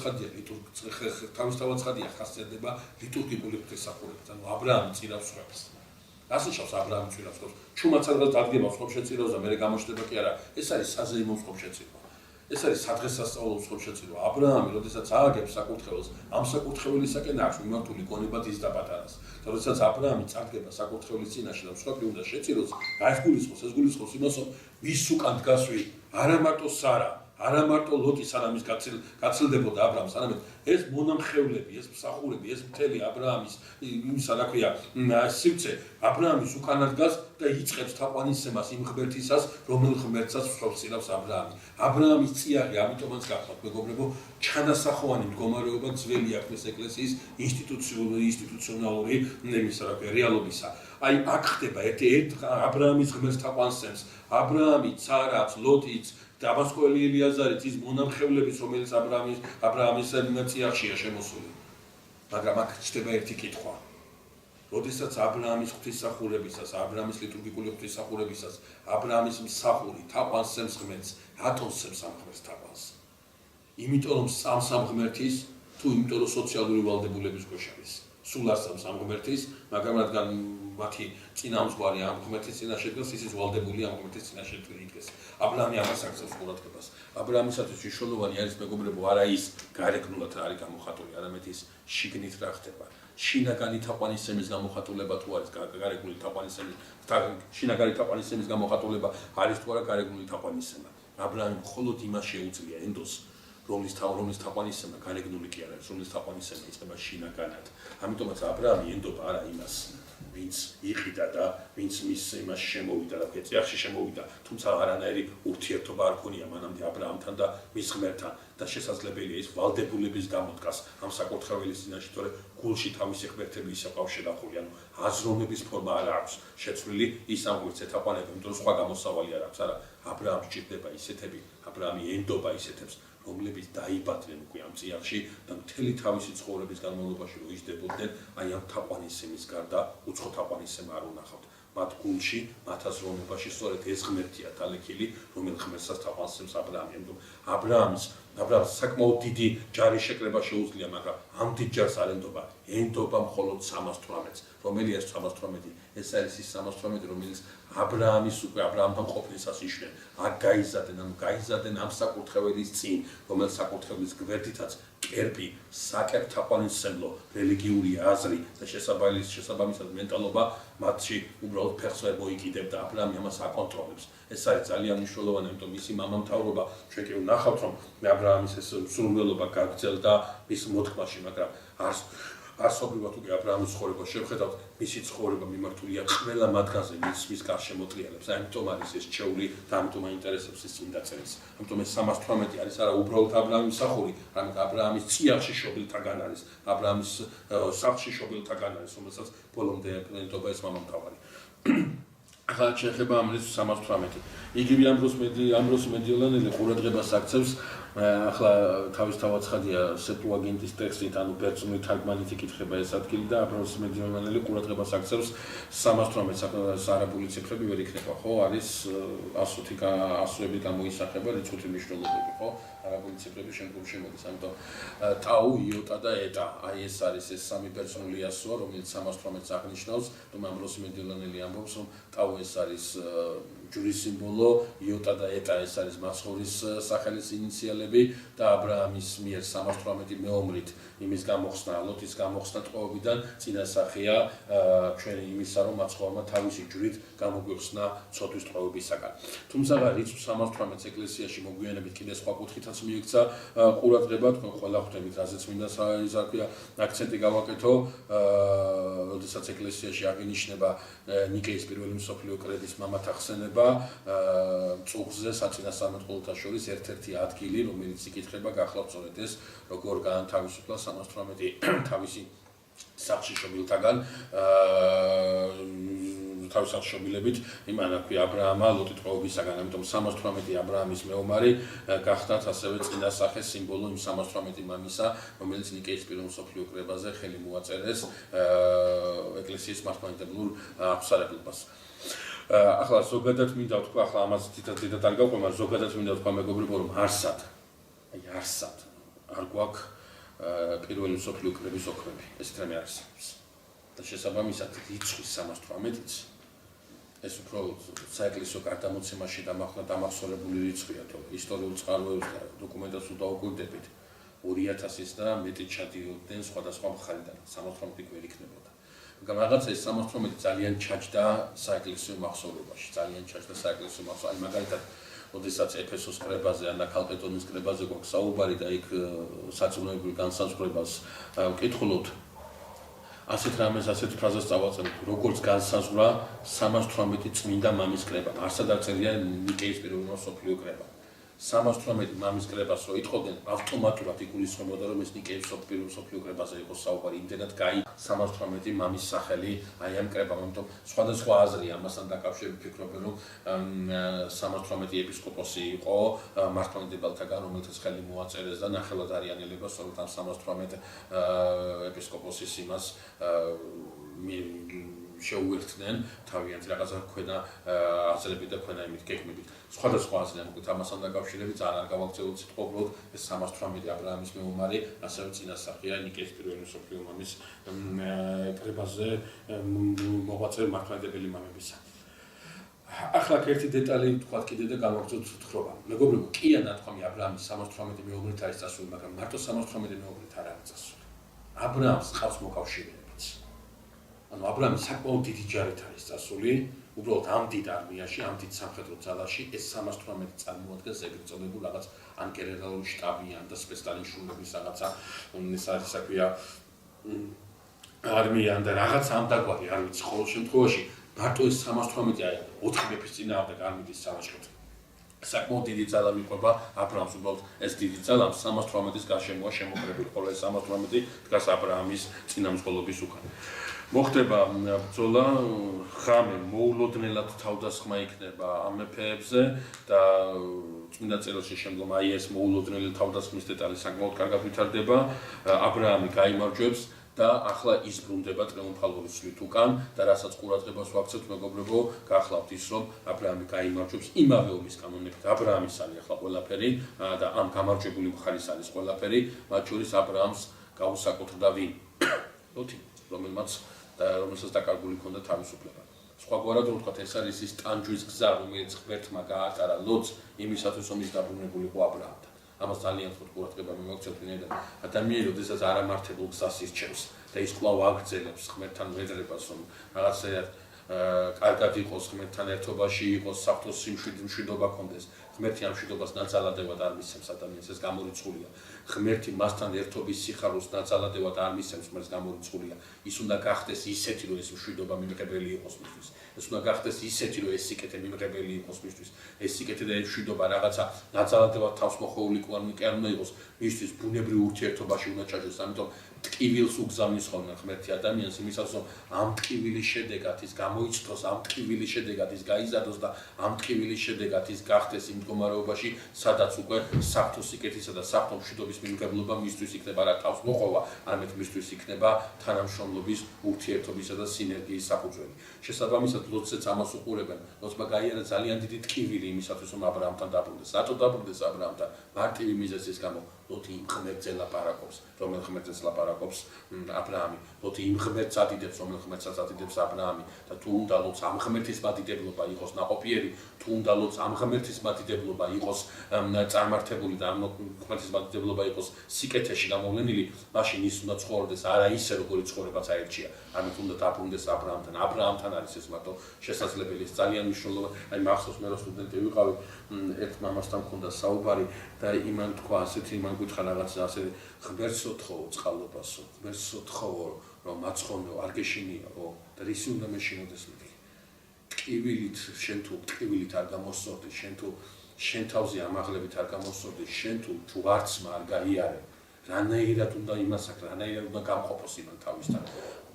ცხადია ხასიათდება ლიტურგიკული ღვთისმსახურებით. ანუ ა ブラ ამი წირავს ხვებს. რას ნიშნავს ა ブラ ამი წირავს ხვებს? ჩუმად სადღაც დადგება ხვებშეწიროს და მერე გამოჩნდება კი არა, ეს არის საზეიმო ხვებშეწირვა. ეს არის სადღესასწაულო ხვებშეწირვა. ა ブラ ამი როდესაც ააგებს საკურთხეველს, ამ საკურთხეველისაკენ აქვს მიმართული გონება დის და პატარას. და როდესაც ა ブラ ამი წარდგება საკურთხევლის წინაშე და მსხვერპლი უნდა შეწიროს, რა ეს გულისხმობს იმას, რომ ვის უკან დგასვი არა მარტო სარა, არა მარტო ლოტი სანამის გაცილდებოდა აბრაამს, არამედ ეს მონამხევლები, ეს მსახურები, ეს მთელი აბრაამის იმისა რა ქვია, სივრცე აბრაამის უკანა დგას და იწყებს თაყვანისცემას იმ ღმერთისას, რომელ ღმერთსაც მსხვერპლავს აბრაამი. აბრაამის წიაღი, ამიტომაც გახლავთ მეგობრებო, ჩანასახოვანი მდგომარეობა ძველი აღთქმის ეკლესიის ინსტიტუციონალური იმისა რა ქვია, რეალობისა. აი აქ ხდება ერთ აბრაამის ღმერთს თაყვანისცემს, აბრაამი, ცარაც, ლოტიც, დამასკოელი ელიაზარიც, ის მონამხევლების, რომელიც აბრაამის წიაღშია შემოსული. მაგრამ აქ ჩდება ერთი კითხვა. როდესაც აბრაამის ღვთისმსახურებისას, აბრაამის ლიტურგიკული ღვთისმსახურებისას, აბრაამის მსახური თაყვანისცემს ღმერთს, რატომ სცემს ამ ღმერთს თაყვანს? იმიტომ რომ ამ ღმერთის, თუ იმიტომ რომ სოციალური ვალდებულების ქვეშ არის. სულ არსებობს ამ ღმერთის, მაგრამ რადგან მათი წინამძღვარი ამ ღმერთის წინაშე დგას, ისიც ვალდებული ამ ღმერთის წინაშე იდგეს. აბრაამი ამას აქცევს ყურადღებას. აბრაამისათვის მნიშვნელოვანი არის მეგობრებო, არა ის გარეგნულად რა არის გამოხატული, არამედ ის შიგნით რა ხდება. შინაგანი თაყვანისცემის გამოხატულება თუ არის გარეგნული თაყვანისცემის, შინაგანი თაყვანისცემის გამოხატულება არის თუ არა გარეგნული თაყვანისცემა. აბრაამი მხოლოდ იმას შეუძლია ენდოს, რომლის თაყვანისცემა გარეგნული კი არ არის, რომლის თაყვანისცემა იწყება შინაგანად. ამიტომაც აბრაამი ენდობა არა იმას, ვინც იყიდა და ვინც მის იმაში შემოვიდა და წიაღში შემოვიდა, თუმცა არანაირი ურთიერთობა არ ქონია მანამდე აბრაამთან და მის ღმერთთან და შესაძლებელია ის ვალდებულების გამოდგას ამ საკურთხეველის წინაშე, თორე გულში თავისი ღმერთები ისე ყავს შედახული, ანუ აზროვნების ფორმა არ აქვს შეცვლილი ის ამ ღმერთს ეთაყვანება, იმიტომ რომ სხვა გამოსავალი არ აქვს, არა, აბრაამს ჭირდება ისეთები, აბრაამი ენდობა ისეთებს, რომლებიც დაიბადნენ უკვე ამ წიაღში და მთელი თავისი ცხოვრების განმავლობაში რო იჯდებოდნენ, აი ამ თაყვანისცემის გარდა უცხო თაყვანისცემა არ უნახავთ. მათ გულში, მათ აზროვნებაში სწორედ ეს ღმერთია დალექილი, რომელ ღმერთსაც თაყვანისცემს აბრაამი. ამიტომ აბრაამს საკმაოდ დიდი ჯარის შეკრება შეუძლია, მაგრამ ამ დიდ ჯარს არ ენდობა მხოლოდ 318-ს. რომელი არის 318? ეს არის ის 318, რომელიც აბრაამის უკვე აბრაამთან ყოფნისას იშვიათ. აქ გაიზარდნენ ამ საკურთხეველის წინ, რომელიც საკურთხეველის გვერდითაც კერპი, საკერპ თაყვანისცემლო, რელიგიური აზრი და შესაბამისად მენტალობა მათში უბრალოდ ფეხს ვერ მოიკიდებდა. აბრაამი ამას აკონტროლებს. ეს არის ძალიან მნიშვნელოვანი, იმიტომ მისი მამამთავრობა ჩვენ კი ვნახავთ, რომ აბრაამის ეს სრულველობა გაგრძელდა მის მოთქმაში, მაგრამ არსობრივად უკვე აბრაამის ცხოვრება შევხედავთ, მისი ცხოვრება მიმართულია ყველა მათგანზე, მის გარშემოტრიალებს. ამიტომ არის ეს ჩეული და ამიტომ აინტერესებს ეს წმინდა წერილს. ამიტომ ეს 318 არის არა უბრალოდ აბრაამის მსახური, არამედ აბრაამის წიაღში შობილთაგან არის, აბრაამის სახლში შობილთაგან არის, რომელსაც ბოლომდე ეკნეიტობა ეს მამამთავარი. ახლა შეეხება ამ 318. იგივე ამბროს მედიოლანელი ყურადღებას აქცევს ახლა თავისთავად ცხადია სეპტუაგინტის ტექსტით, ანუ ბერძნული თარგმანით იკითხება ეს ადგილი და ამბროს მედიოლანელი ყურადღებას აქცევს 318 არაბული ციფრები ვერ იქნება, ხო? არის ასოები გამოისახება, რიცხვი მნიშვნელობები, ხო? არაბული ციფრები შემდგომში მოდის, ამიტომ ტაუ, იოტა და ეტა. აი ეს არის ეს სამი ბერძნული ასოა, რომელიც 318-ს აღნიშნავს, რომ ამბროს მედიოლანელი ამბობს, რომ ტაუ ეს არის ჯვრის სიმბოლო, იოტა და ეტა ეს არის მაცხოვრის სახელის ინიციალები და აბრაამის მიერ 318 მეომრით იმის გამოხსნა, ლოტის გამოხსნა ტყვეობიდან წინასახია ჩვენი იმისა, რომ მაცხოვარმა თავისი ჯვრით გამოგვიხსნა ცოდვის ტყვეობისაგან. თუმცა რიცხვ 318 ეკლესიაში მოგვიანებით კიდე სხვა კუთხითაც მიექცა ყურადღება, თქვენ ყველა ხვდებით, რაზეც მინდა აქცენტი გავაკეთო, როდესაც ეკლესიაში აღინიშნება ნიკეის პირველი მსოფლიო კრების მამათა ხსენება, წუხზე საწინასწარმეტყველთა შორის ერთ-ერთი ადგილი, რომელიც იკითხება, გახლავთ სწორედ ეს, როგორ გაანთავისუფლა 318 თავისი სახლში შობილთაგან, თავის სახლში შობილებით, იმან რა ქვია აბრაამა ლოტი ტყვეობისაგან, ამიტომ 318 აბრაამის მეომარი გახდათ ასევე წინასახე სიმბოლო იმ 318 მამისა, რომელიც ნიკეის პირველ მსოფლიო კრებაზე ხელი მოაწერეს ეკლესიის მართლმადიდებლურ აღმსარებლობას. ახლა ზოგადად მინდა ვთქვა, ახლა ამას დიდად არ გავყვე, მაგრამ ზოგადად მინდა ვთქვა მეგობრებო, რომ არსად არ გვაქვს პირველი მსოფლიო კრების ოქრები, ესეთ რამე არსებობს. და შესაბამისად რიცხვი 318-იც ეს უფრო საეკლესიო გარდამოცემაში დამახსოვრებული რიცხვია, თუ ისტორიულ წყაროებს და დოკუმენტებს დავუკვირდებით 2000-ის და მეტი ჩადიოდნენ სხვადასხვა მხარიდან, 318 ვერ იქნებოდა. მაგრამ რაღაცა ეს 318 ძალიან ჩაჯდა საეკლესიო მახსოვრობაში, აი მაგალითად როდესაც ეფესოს კრებაზე ან ქალკედონის კრებაზე გვაქვს საუბარი და იქ საწუნოებრივ განსაზღვრებას ვკითხულობთ, ასეთ რამეს, ასეთ ფრაზას წავაწერთ, როგორც განსაზღვრა 318 წმინდა მამის კრება. არსად არწერია ნიკეის პირველი მსოფლიო კრება. 318 მამის კრებას რო იტყოდნენ, ავტომატურად იგულისხმებოდა, რომ ეს ნიკეის პირველი მსოფლიო კრებაზე იყოს საუბარი. იმდენად კაი 318 მამის სახელი აი ამ კრებამ, ამიტომ სხვადასხვა აზრია ამასთან დაკავშირებით, ფიქრობენ, რომ 318 ეპისკოპოსი იყო მართლმადიდებელთაგან, რომელთაც ხელი მოაწერეს და ნახევარდარიანელება სწორედ ამ 318 ეპისკოპოსის იმას შეუერთდნენ თავიანთი რაღაცა ქვედა აზრებით და ქვედა იმით გეგმებით. სხვადასხვა აზრია მოკლედ ამასთან დაკავშირებით ძალიან არ გავაგრძელოთ სიტყვობრივად ეს 318 აბრაამის მეომარი, ასევე წინასახია ნიკეის პირველი მსოფლიო მამის კრებაზე მოღვაწე მართლმადიდებელი მამებისა. ახლა ერთი დეტალი ვთქვათ კიდე და გავაგრძელოთ თხრობა. მეგობრებო, კია ნათქვამი აბრაამის 318 მეომრით არის წასული, მაგრამ მარტო 318 მეომრით არ არის წასული. აბრაამს ყავს მოკავშირეებიც. ანუ აბრაამი საკმაოდ დიდი ჯარით არის წასული, უბრალოდ ამ დიდ არმიაში, ამ დიდ სამხედრო ძალაში ეს 318 წარმოადგენს ეგრეთ წოდებულ რაღაც ან გენერალური შტაბი ან და სპეციალური შრომების რაღაცა, ეს არის საქმეა არმია და რაღაც ამ დაგვარი არ ვიცი, ყოველ შემთხვევაში მარტო ეს 318 აი 4 მეფის წინააღმდეგ არ მიდის სავაჭროდ. საკმაოდ დიდი ძალა მიყვება აბრაამს, უბრალოდ ეს დიდი ძალა 318-ის გარშემოა შემოკრებილი, ხოლო ეს 318 დგას აბრაამის წინამძღოლობის უკან. მოხდება ბრძოლა, ხამე მოულოდნელად თავდასხმა იქნება ამ მეფეებზე და წმინდა წერილში შემდგომ აი ეს მოულოდნელი თავდასხმის დეტალი საკმაოდ კარგად ვითარდება. აბრაამი გაიმარჯვებს და ახლა ისბრუნდება ტრიუმფალური სვლით უკან და რასაც ყურადღებას ვაქცევთ, მეგობრებო, გახლავთ ის, რომ აბრაამი გაიმარჯვებს იმავე ომის კანონებით. აბრაამის არის ახლა ყველაფერი და ამ გამარჯვებული მხარის არის ყველაფერი, მათ შორის აბრაამს გაუსაკუთრდა ვინ? ლოთი, რომელსაც დაკარგული ჰქონდა თავისუფლება. სხვაგვარად რომ ვთქვათ, ეს არის ის ტანჯვის გზა, რომელიც ღმერთმა გაატარა ლოთს იმისათვის, რომ ის დაბრუნებულიყო აბრაამთან. ამას ძალიან ხო ყურადღება მივაქცევთ, ვინაიდან ადამიანი, როდესაც არამართებულ გზას ირჩევს და ის კვლავ აგრძელებს ღმერთთან მედრებას, რომ რაღაცა კარგად იყოს ღმერთთან ერთობაში, იყოს საფრთხის მშვიდობა კონდეს. ღმერთი ამ მშვიდობას ნაცალადევად არ მისცემს ადამიანს, ეს გამორიცხულია. ღმერთი მასთან ერთობის სიხარულს ნაცალადევად არ მისცემს, ეს გამორიცხულია. ის უნდა გახდეს ისეთი, რომ ეს მშვიდობა მიმღებელი იყოს მისთვის. ეს უნდა გახდეს ისეთი, რომ ეს სიკეთე მიმღებელი იყოს მისთვის. ეს სიკეთე და ეს მშვიდობა რაღაცა ნაცალადევად თავს მოხოვული კი არ უნდა იყოს, მისთვის ბუნებრივ ურთიერთობაში უნდა ჩაჯდეს. ამიტომ ტკივილს უგზავნის ხოლმე ღმერთი ადამიანს იმისათვის, რომ ამ ტკივილის შედეგად ის გამოიწვოს, ამ ტკივილის შედეგად ის გაიზარდოს და ამ ტკივილის შედეგად ის გახდეს იმ მდგომარეობაში, სადაც უკვე საფრთხო სიკეთისა და საფრთხო მშვიდობის მიმღებლობა მისთვის იქნება რა თავს მოყოლა, არამედ მისთვის იქნება თანამშრომლობის, ურთიერთობისა და სინერგიის საფუძველი. შესაბამისად, ლოცეც ამას უყურებენ. ლოცმა გაიარა ძალიან დიდი ტკივილი იმისათვის, რომ აბრაამთან დაბრუნდეს. რატო დაბრუნდეს აბრაამთან? მარტივი მიზეზის გამო. ლოთი იმ ღმერთზე ლაპარაკობს, რომელ ღმერთზეც ლაპარაკობს აბრაამი. ლოთი იმ ღმერთს ადიდებს, რომელ ღმერთსაც ადიდებს აბრაამი და თუ უნდა ლოთს ამ ღმერთის მადიდებლობა იყოს ნაყოფიერი, თუ უნდა ლოთს ამ ღმერთის მადიდებლობა იყოს წარმართებული და ამ ღმერთის მადიდებლობა იყოს სიკეთეში გამოვლენილი, მაშინ ის უნდა ცხოვრდეს არა ისე, როგორც ცხოვრებაც აერჩია. ამით უნდა დაბრუნდეს აბრაამთან. აბრაამთან არის ეს მარტო შესაძლებელი, ეს ძალიან მნიშვნელოვანი. აი მახსოვს მე რო სტუდენტი ვიყავი, ერთ მამასთან მქონდა საუბარი და იმან თქვა ასეთი იმან გითხრა რაღაცა ასე ღმერთს ოთხოვო წყალობასო, ღმერთს ოთხოვო რომ მაცხოვნო არ გეშინიაო და რისი უნდა მეშინოდეს მეთქი. ტკივილით შენ თუ ტკივილით არ გამოსწორდი, შენ თუ შენ თავზე ამაღლებით არ გამოსწორდი, შენ თუ ჯვარცმა არ გაიარე, რანაირად უნდა იმასაკ, რანაირად უნდა გამყოფოს იმან თავისთან.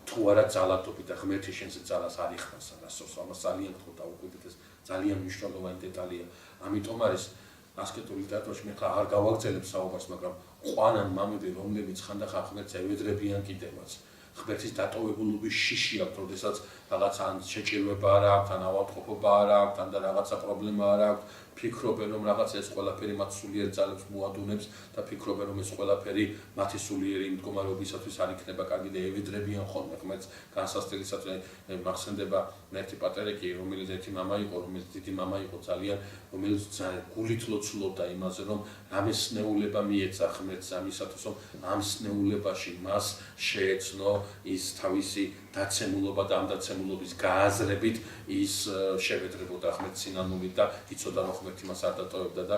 თუ არა ძალადობი და ღმერთი შენზე ძალას არ იხმას, რასოს ამას ძალიან გთხოვ დაუკვირდეთ, ეს ძალიან მნიშვნელოვანი დეტალია. ამიტომ არის ასკეტური ლიტერატურაში მე ხა არ გავაგრძელებ საუბარს, მაგრამ ყვანან მამები, რომლებიც ხანდახან ღმერთს ევედრებიან კიდევაც. ღმერთის დატოვებულობის შიში აქვს, როდესაც რაღაცა ან შეჭირვება არ აქვს, ან ავადმყოფობა არ აქვს, ან და რაღაცა პრობლემა არ აქვს, ფიქრობენ რომ რაღაცა ეს ყველაფერი მათ სულიერ ძალებს მოადუნებს და ფიქრობენ რომ ეს ყველაფერი მათი სულიერი მდგომარეობისათვის არ იქნება კარგი და ევედრებიან ხოლმე ღმერთს განსასწრებისათვის. მახსენდება ერთი პატერიკი, რომელიც ერთი მამა იყო, რომელიც დიდი მამა იყო ძალიან, რომელიც გულით ლოცულობდა იმაზე, რომ რამე სნეულება მიეცა ღმერთს ამისათვის, რომ ამ სნეულებაში მას შეეცნო ის თავისი დაცემულობა და ამ დაცემულობის გააზრებით ის შევედრებოდა ღმერთს სინანულით და იცოდა რომ ღმერთი მას არ დატოვებდა და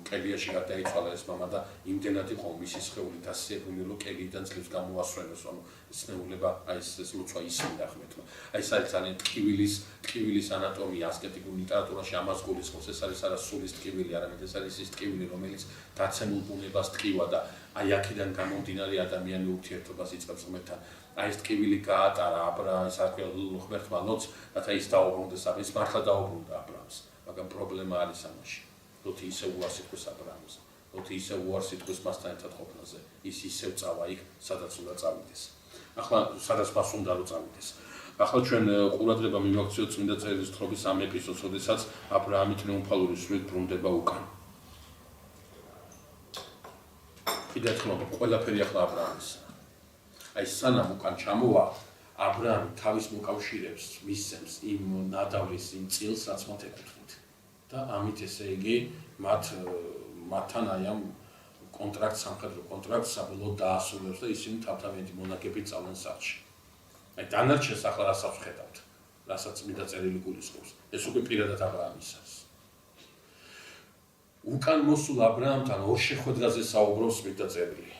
კედიაში გარდაიცვალა ეს მამა და იმდენად იყო მისი სხეული დასიებული რომ კედიდან ძლივს გამოასვენოს ანუ ცნეულება აი ეს ლოცვა ისმინდა ღმერთმა აი ეს არის ძალიან ტკივილის ანატომია ასკეტიკურ ლიტერატურაში ამას გულისხმობს ეს არის არა სულის ტკივილი არამედ ეს არის ის ტკივილი რომელიც დაცემულ ბუნებას ტკივა და აი აქედან გამომდინარე ადამიანი ურთიერთობას იწყებს ღმერთთან აი ეს ტკივილი გაატარა აბრაამს არქეოლოგიურ ღმერთმა ლოცვას რათა ის დაუბრუნდეს ის მართლა დაუბრუნდა აბრაამს მაგრამ პრობლემა არის ამაში როდი ისე უარს იტყვის აბრაამს როდი ისე უარს იტყვის მასთან ერთად ყოფნაზე ის ისევ წავა იქ სადაც უნდა წავიდეს ახლა სადაც მას უნდა რომ წავიდეს ახლა ჩვენ ყურადღება მივაქციოთ წმინდა წერილის თხრობის ამ ეპიზოდს როდესაც აბრაამი ტრიუმფალური სვლით ბრუნდება უკან კიდევ ხომ ყველაფერი ახლა აბრაამის აი სანამ უკან ჩამოვა აბრაამი თავის მოკავშირეებს მისცემს იმ ნადავლის იმ წილს რაც მათ ეკუთვნით და ამით ესე იგი მათთან აი ამ კონტრაქტს სამხედრო კონტრაქტს საბოლოოდ დაასრულებს და ისინი თავთავიანდი მონაგებით წავენ სახლში აი დანარჩენს ახლა რასაც ვხედავთ რასაც წმინდა წერილი გულისხმობს ეს უკვე პირადად აბრაამის არის უკან მოსულ აბრაამთან ორ შეხვედრაზე საუბრობს წმინდა წერილი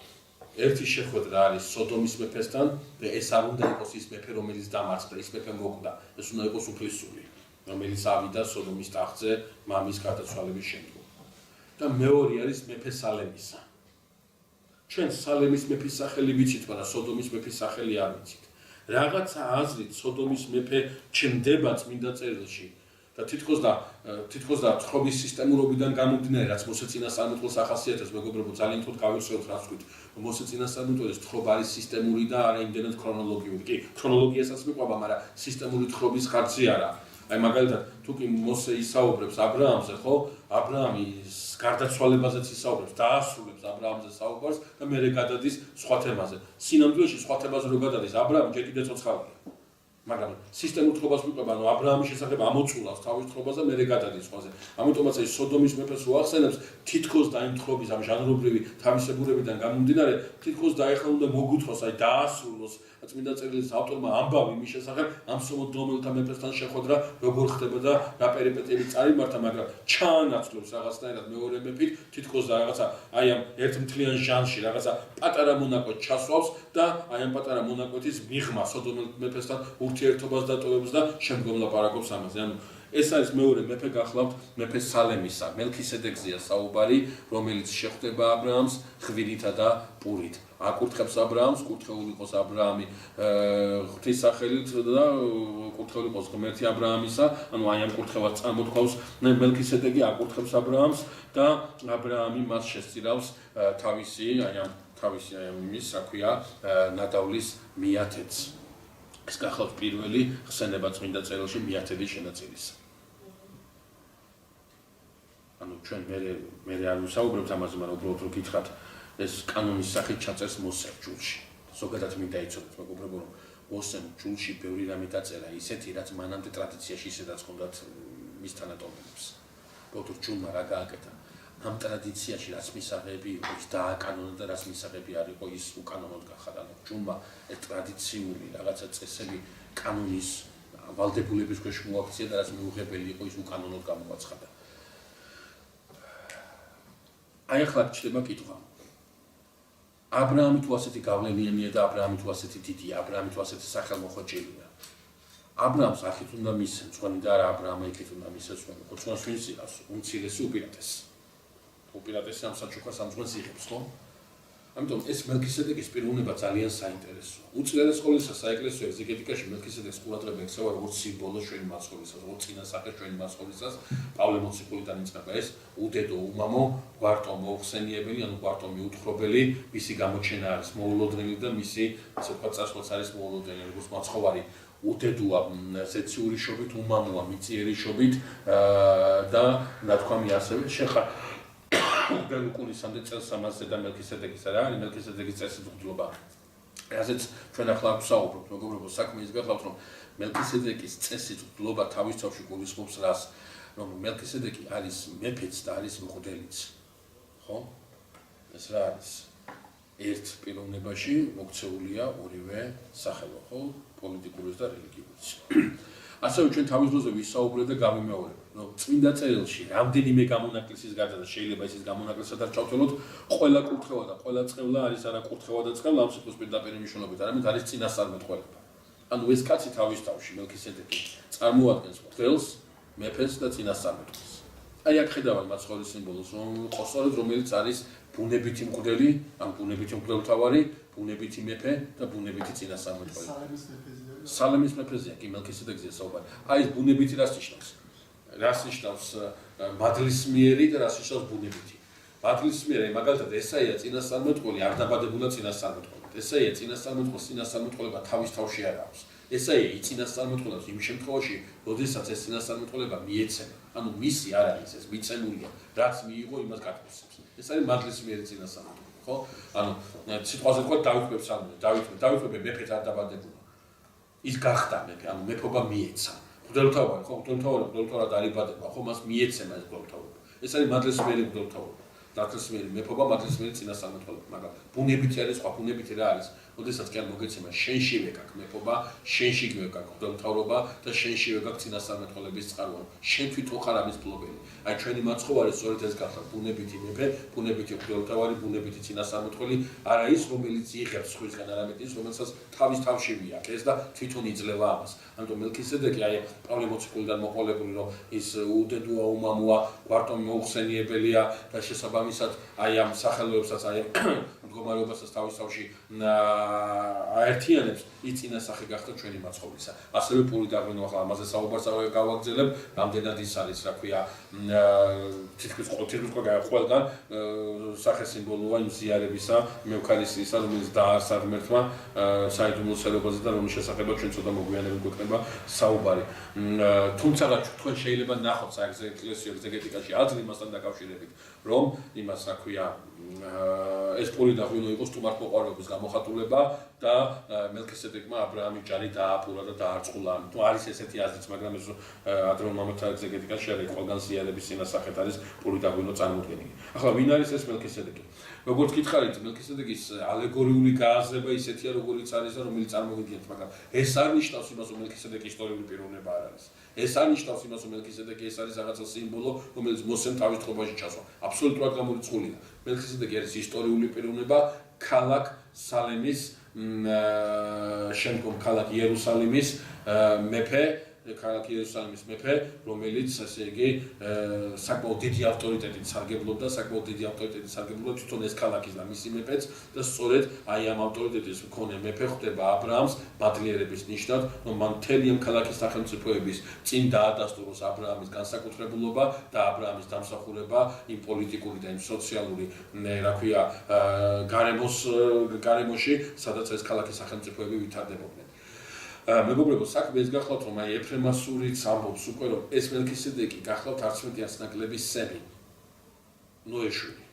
ერთი შეხვედრა არის სოდომის მეფესთან და ეს არ უნდა იყოს ის მეფე რომელიც დამარცხდა ის მეფე მოკვდა ეს უნდა იყოს უფლისწული რომელიც ავიდა სოდომის ტახტზე მამის გარდაცვალების შემდგომ და მეორე არის მეფე სალემისა ჩვენ სალემის მეფის სახელი ვიცით მაგრამ სოდომის მეფის სახელი არ ვიცით რაღაცა აზრით სოდომის მეფე ჩნდება წმინდა წერილში და თითქოს და თხრობის სისტემურობიდან გამომდინარე რაც მოსეწინასწარმეტყველს ახასიათებს მეგობრებო ძალიან თქო გავიხსენოთ რაც ვთქვით მოსეწინასწარმეტყველის თხრობა არის სისტემური და არა იმდენად ქრონოლოგიური კი ქრონოლოგიასაც მიყვება მაგრამ სისტემური თხრობის ხარჯი არა აი მაგალითად თუ კი მოსე ისაუბრებს აბრაამზე ხო აბრაამის გარდაცვალებაზეც ისაუბრებს დაასრულებს აბრაამზე საუბარს და მერე გადადის სხვა თემაზე სინამდვილეში სხვა თემაზე რო გადადის აბრაამი ჯერ კიდევ ცოცხალია მაგრამ სისტემურ თხრობას მიყვება ანუ აბრაამის შესახებ ამოწულავს თავის თხრობას და მერე გადადის სხვაზე ამიტომაც ეს სოდომის მეფეს უახსენებს თითქოს და იმ თხრობის ამ ჟანრობრივი თავისებურებიდან გამომდინარე თითქოს დაეხლა უნდა მოგუთხოვს აი დაასრულოს წმინდა წერილის ავტორმა ამბავი მის შესახებ ამ სოდომელთა მეფესთან შეხვედრა როგორ ხდება და რა პერიპეტიები წარიმართა მაგრამ ჩაანაცვლებს რაღაცნაირად მეორე მეფით თითქოს და რაღაცა აი ამ ერთმთლიან ჟანრში რაღაცა პატარა მონაკვეთ ჩასვავს და აი ამ პატარა მონაკვეთის მიღმა სოდომელ მეფესთან ურთიერთობას დატოვებს და შემდგომ ლაპარაკობს ამაზე ანუ ეს არის მეორე მეფე გახლავთ მეფე სალემისა მელქისედეკზეა საუბარი რომელიც შეხვდება აბრაამს ღვინითა და პურით აკურთხებს აბრაამს კურთხეულ იყოს აბრაამი ღვთის სახელით და კურთხეულ იყოს ღმერთი აბრაამისა ანუ აი ამ კურთხევას წარმოთქვავს მელქისედეკი აკურთხებს აბრაამს და აბრაამი მას შესწირავს თავისი იმის რა ქვია ნადავლის მიათეთს ეს გახლავთ პირველი ხსენება წმინდა წერილში მიათედის შენაწერისა ანუ ჩვენ მე არ ვისაუბრებთ ამაზე მაგრამ უბრალოდ რო გითხრათ ეს კანონის სახით ჩაწერს მოსემ ჯულში ზოგადად მინდა იცოდეთ მეგობრებო რომ მოსემ ჯულში ბევრი რამე დაწერა ისეთი რაც მანამდე ტრადიციაში ისედაც ჰქონდათ მის თანატოლებს უბრალოდ ჯულმა რა გააკეთა ამ ტრადიციაში რაც მისაღები იყო ის დააკანონა და რაც მისაღები არ იყო ის უკანონოდ გახადა ანუ ჯულმა ეს ტრადიციული რაღაცა წესები კანონის ვალდებულების ქვეშ მოაქცია და რაც მიუღებელი იყო ის უკანონოდ გამოაცხადა აი ახლა ჩდება კითხვა აბრაამი თუ ასეთი გავლენიანია და აბრაამი თუ ასეთი დიდია აბრაამი თუ ასეთი სახელმოხვეჭილია აბრაამს ახით უნდა მისცენ წვენი და არა აბრაამი იქით უნდა მისცენ წვენი ხო წვენს ვინც იღავს უმცირესი უპირატესი ამ საჩუქრას ამ წვენს იღებს ხო ამიტომ ეს მელქისედეკის პიროვნება ძალიან საინტერესოა უწლერეს ყოვლისა საეკლესიო ეგზეგეტიკაში მელქისედეკს ყურადღება ექცევა როგორც სიმბოლო ჩვენი მაცხოვრისას როგორც წინასახე ჩვენი მაცხოვრისას პავლე მოციქულიდან იწყება ეს უდედო უმამო გვარტო მოუხსენიებელი ანუ გვარტო მიუთხრობელი მისი გამოჩენა არის მოულოდნელი და მისი ასე ვთქვათ წარსულაც არის მოულოდნელი როგორც მაცხოვარი უდედოა ზეციურიშობით უმამოა მიწიერიშობით და ნათქვამი ასევე შეხარ გულისამდე წელს 300-ზე და მელქისედეკის არა არის მელქისედეკის წესითმღლობა რაზეც ჩვენ ახლა ვსაუბრობთ მეგობრებო საქმე ის გახლავთ რომ მელქისედეკის წესითმღლობა თავის თავში გულისხმობს რას რომ მელქისედეკი არის მეფეც და არის მღვდელიც ხო ეს რა არის ერთ პიროვნებაში მოქცეულია ორივე სახელო, ხო? პოლიტიკურის და რელიგიურის. ასევე ჩვენ თავის დროზე ვისაუბრეთ და გავიმეორებ, რომ წმინდა წერილში რამდენიმე გამონაკლისის გარდა და შეიძლება ისის გამონაკლისსაც ჩავთვალოთ, ყველა კურთხევა და ყველა წყევლა არის არა კურთხევა და წყევლა ამ სიტყვის პირდაპირ მნიშვნელობით, არამედ არის წინასწარმეტყველება. ანუ ეს კაცი თავის თავში მელქისედეკი წარმოადგენს მღვდელს, მეფეს და წინასწარმეტყველს. აი აქ ხედავთ მათ ცხოვრის სიმბოლოს, სწორედ რომელიც არის ბუნებითი მღვდელი, ან ბუნებითი მღვდელმთავარი, ბუნებითი მეფე და ბუნებითი წინასწარმეტყველი. სალემის მეფეზეა კი მელქისედეკზე საუბარი. აი ეს ბუნებითი რას ნიშნავს? რას ნიშნავს მადლისმიერი და რას ნიშნავს ბუნებითი? მადლისმიერი მაგალითად ესაია წინასწარმეტყველი არ დაბადებულა წინასწარმეტყველად. ესაია წინასწარმეტყველს წინასწარმეტყველება თავის თავში არ აქვს. ესაია იწინასწარმეტყველებს იმ შემთხვევაში, როდესაც ეს წინასწარმეტყველება მიეცემა. ანუ მისი არ არის ეს მიცემულია, რაც მიიღო იმას გათხოვს. ეს არის მადლისმიერი წინასწარმეტყველი, ხო? ანუ სიტყვაზე თქვა დავითმე ფსალმუნე, დავითმე მეფეთ არ დაბადებულა. ის გახდა მეფე, ანუ მეფობა მიეცა. მღვდელმთავარი, ხო, მღვდელმთავრად არ იბადება, ხო, მას მიეცემა ეს მღვდელმთავრობა. ეს არის მადლისმიერი მღვდელმთავრობა. მადლისმიერი მეფობა, მადლისმიერი წინასწარმეტყველება, მაგრამ ბუნებითი არის სხვა, ბუნებითი რა არის? როდესაც კი არ მოგეცემა შენშივე გაქვს მეფობა, შენშივე გაქვს მღვდელმთავრობა და შენშივე გაქვს წინასწარმეტყველების წყარო. შენ თვითონ ხარ ამის მფლობელი. აი ჩვენი მაცხოვარი სწორედ ეს გახდა ბუნებითი მეფე, ბუნებითი მღვდელმთავარი, ბუნებითი წინასწარმეტყველი, არა ის, რომელიც იღებს სხვისგან, არამედ ის, რომელსაც თავის თავში მიაკეს და თვითონ იძლევა ამას. ამიტომ მელქისედეკი აი პავლე მოციქულიდან მოყოლებული, რომ ის უდედოა, უმამოა, გვარტო მოუხსენიებელია და შესაბამისად აი ამ სახელოებსაც აი მდგომარეობასაც თავის თავში აერთიანებს, ის წინასახე გახდა ჩვენი მაცხოვრისა. ასევე პური დაგვენო ახლა ამაზე საუბარს გავაგრძელებ, რამდენად ის არის, რა ქვია, თითქმის ყველგან სახე-სიმბოლოა იმ ზიარებისა, მევქარისტიისა, რომელიც დაარსა ღმერთმა საიდუმლო სერობაზე და რომლის შესახებაც ჩვენ ცოტა მოგვიანებით გვექნება საუბარი. თუმცა თქვენ შეიძლება ნახოთ საერთო ეკლესიო ეგზეგეტიკაში აზრი მასთან დაკავშირებით, რომ იმას, რა ქვია, ეს პური დაღვინო იყო სტუმართმოყვარეობის გამოხატულება და მელქისედეკმა აბრაამის ჯარი დააპურა და დაარწყულა. თუ არის ესეთი აზრიც, მაგრამ ეს ადრეულ მამათა ეგზეგეტიკაში არის ყველგან ზიარების წინასახეთ არის პური დაღვინო წარმოდგენილი. ახლა ვინ არის ეს მელქისედეკი? როგორც გითხარით, მელქისედეკის ალეგორიული გააზრება ისეთია, როგორიც არის და რომელიც წარმოგიდგენთ, მაგრამ ეს არ ნიშნავს იმას, რომ მელქისედეკი ისტორიული პიროვნება არ არის. ეს არ ნიშნავს იმას, რომ მელქისედეკი ეს არის რაღაცა სიმბოლო, რომელიც მოსემ თავის თხრობაში ჩასვა. აბსოლუტურად გამორიცხულია. მელქისედეკი არის ისტორიული პიროვნება, ქალაქ სალემის, შემდგომ ქალაქ იერუსალიმის მეფე, ქალაქ იერუსალიმის მეფე, რომელიც ასე იგი საკმაოდ დიდი ავტორიტეტით სარგებლობდა, თვითონ ეს ქალაქის და მისი მეფეც და სწორედ აი ამ ავტორიტეტის მქონე მეფე ხდება აბრაამს ბადლიერების ნიშნად, რომ მან მთელი ამ ქალაქის სახელმწიფოების წინ დაადასტუროს აბრაამის განსაკუთრებულობა და აბრაამის დამსახურება იმ პოლიტიკური და იმ სოციალური, რა ქვია, გარემოში, სადაც ეს ქალაქის სახელმწიფოები ვითარდებოდნენ. მეგობრებო, საქმე ეს გახლავთ, რომ აი ეფრემასურიც ამბობს უკვე, რომ ეს მელქისედეკი გახლავთ არცმეტიანს ნაკლების სემი, ნოეშვილი,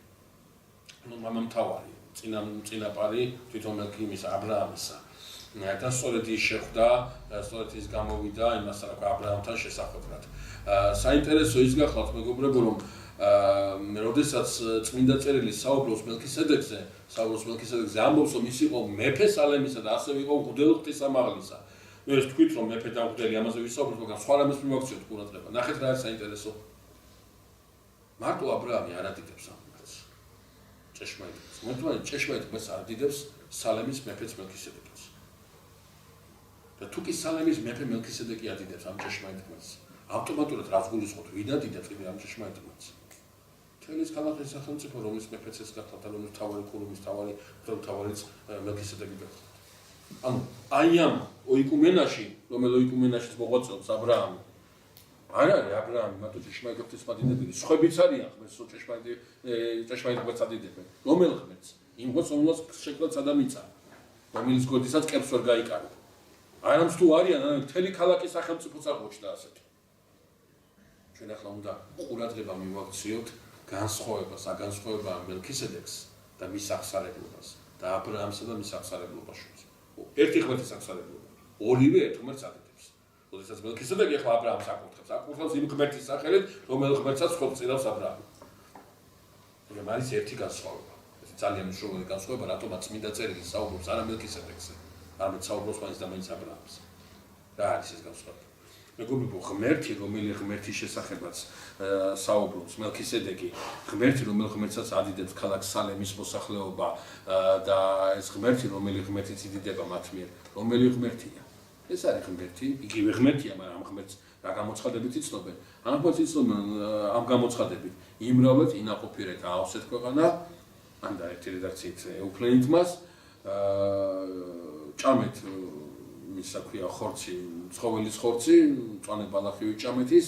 მამამთავარი, წინაპარი თვითონ მელქიმისა, აბრაამისა. და სწორედ ის შეხვდა, სწორედ ის გამოვიდა იმას, რა ქვია, აბრაამთან შესახვედრად. საინტერესო ის გახლავთ, მეგობრებო, რომ როდესაც წმინდა წერილი საუბრობს მელქისედეკზე, ამბობს, რომ ის იყო მეფე სალემისა და ასევე იყო მღვდელი ღვთისამაღლისა. ეს თქვით, რომ მეფე და მღვდელი ამაზე ვისაუბროთ, მაგრამ სხვა რამეს მივაქციოთ ყურადღება. ნახეთ რა არის საინტერესო. მარტო აბრაამი არ ადიდებს ამ ღმერთს. ჭეშმარიტებას. მოგვიყვანეთ, ჭეშმარიტებას არ ადიდებს სალემის მეფეც მელქისედეკს. და თუ კი სალემის მეფე მელქისედეკი ადიდებს ამ ჭეშმარიტ ღმერთს, ავტომატურად რაც გულისხმობთ, ვინ ადიდებს კიდე ამ ჭეშმარიტ ღმერთს? თელის ქალაქის სახელმწიფო, რომლის მეფეც ეს გახლავთ, რომლის თავარი ქურუმის თავარიც მელქისედეკი გახლავთ. ანუ აი ამ ოიკუმენაში, რომელ ოიკუმენაშიც მოღვაწეობს აბრაამი, არ არის აბრაამი მარტო ჭეშმარიტ ღმერთის მადიდებელი, სხვებიც არიან ღმერთს ჭეშმარიტ ღმერთს ადიდებენ. რომელ ღმერთს? იმ ღმერთს, რომელსაც შექმნაც ადამიცა, რომელიც გოდისაც კებს ვერ გაიკარგა. არამც თუ არიან, მთელი ქალაქის სახელმწიფოც აღმოჩნდა ასეთი. ჩვენ ახლა უნდა ყურადღება მივაქციოთ განსხვავება მელქისედეკს და მის აღსარებლობას და აბრაამსა და მის აღსარებლობას შორის. ერთი ღმერთის აღსარებლობა, ორივე ერთ ღმერთს ადიდებს. როდესაც მელქისედეკი ახლა აბრაამს აკურთხავს იმ ღმერთის სახელით, რომელ ღმერთსაც ხოცილავს აბრაამი. მაგრამ არის ერთი განსხვავება, ძალიან მნიშვნელოვანი განსხვავება, რატომაც წმინდა წერილი საუბრობს არა მელქისედეკზე, არამედ საუბრობს მაინც და მაინც აბრაამზე. რა არის ეს განსხვავება? მეგობრებო, ღმერთი, რომელიც ღმერთის შესახებაც საუბრობს, მელქისედეკი, ღმერთი, რომელიც ღმერთსაც ადიდებს ქალაქ სალემის მოსახლეობა და ეს ღმერთი, რომელიც ღმერთიც იდიდება მათ მიერ, რომელი ღმერთია? ეს არის ღმერთი, იგივე ღმერთია, მაგრამ ამ ღმერთს რა გამოცხადებით იცნობენ? ამ გამოცხადებით იმრავლეთ, ინაყოფიერეთ, აავსეთ ქვეყანა, ან და ერთი რედაქციით ეუფლენით მას, ჭამეთ ის აქვია ხორცი, ცხოველის ხორცი, მწვანე ბალახი ვიჭამეთ ის,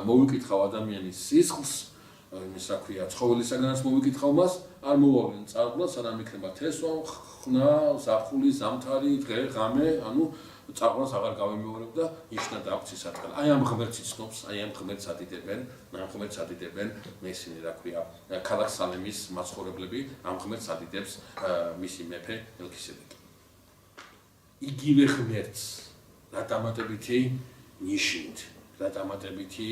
მოვიკითხავ ადამიანის სისხლს, ის აქვია ცხოველისაგანაც მოვიკითხავ მას, არ მოვავლენ წარღვნას, სანამ იქნება თესვა, ხნა, ზაფხული, ზამთარი, დღე, ღამე, ანუ წარღვნას აღარ გავემეორებ და იშნად აქვს ის ადგილი. აი ამ ღმერთს იცნობს, აი ამ ღმერთს ადიდებენ, ისინი რა ქვია, ქალაქ სალემის მაცხოვრებლები, ამ ღმერთს ადიდებს მისი მეფე მელქისედეკი. იგივე ღმერთს რა დამატებითი ნიშნით, რა დამატებითი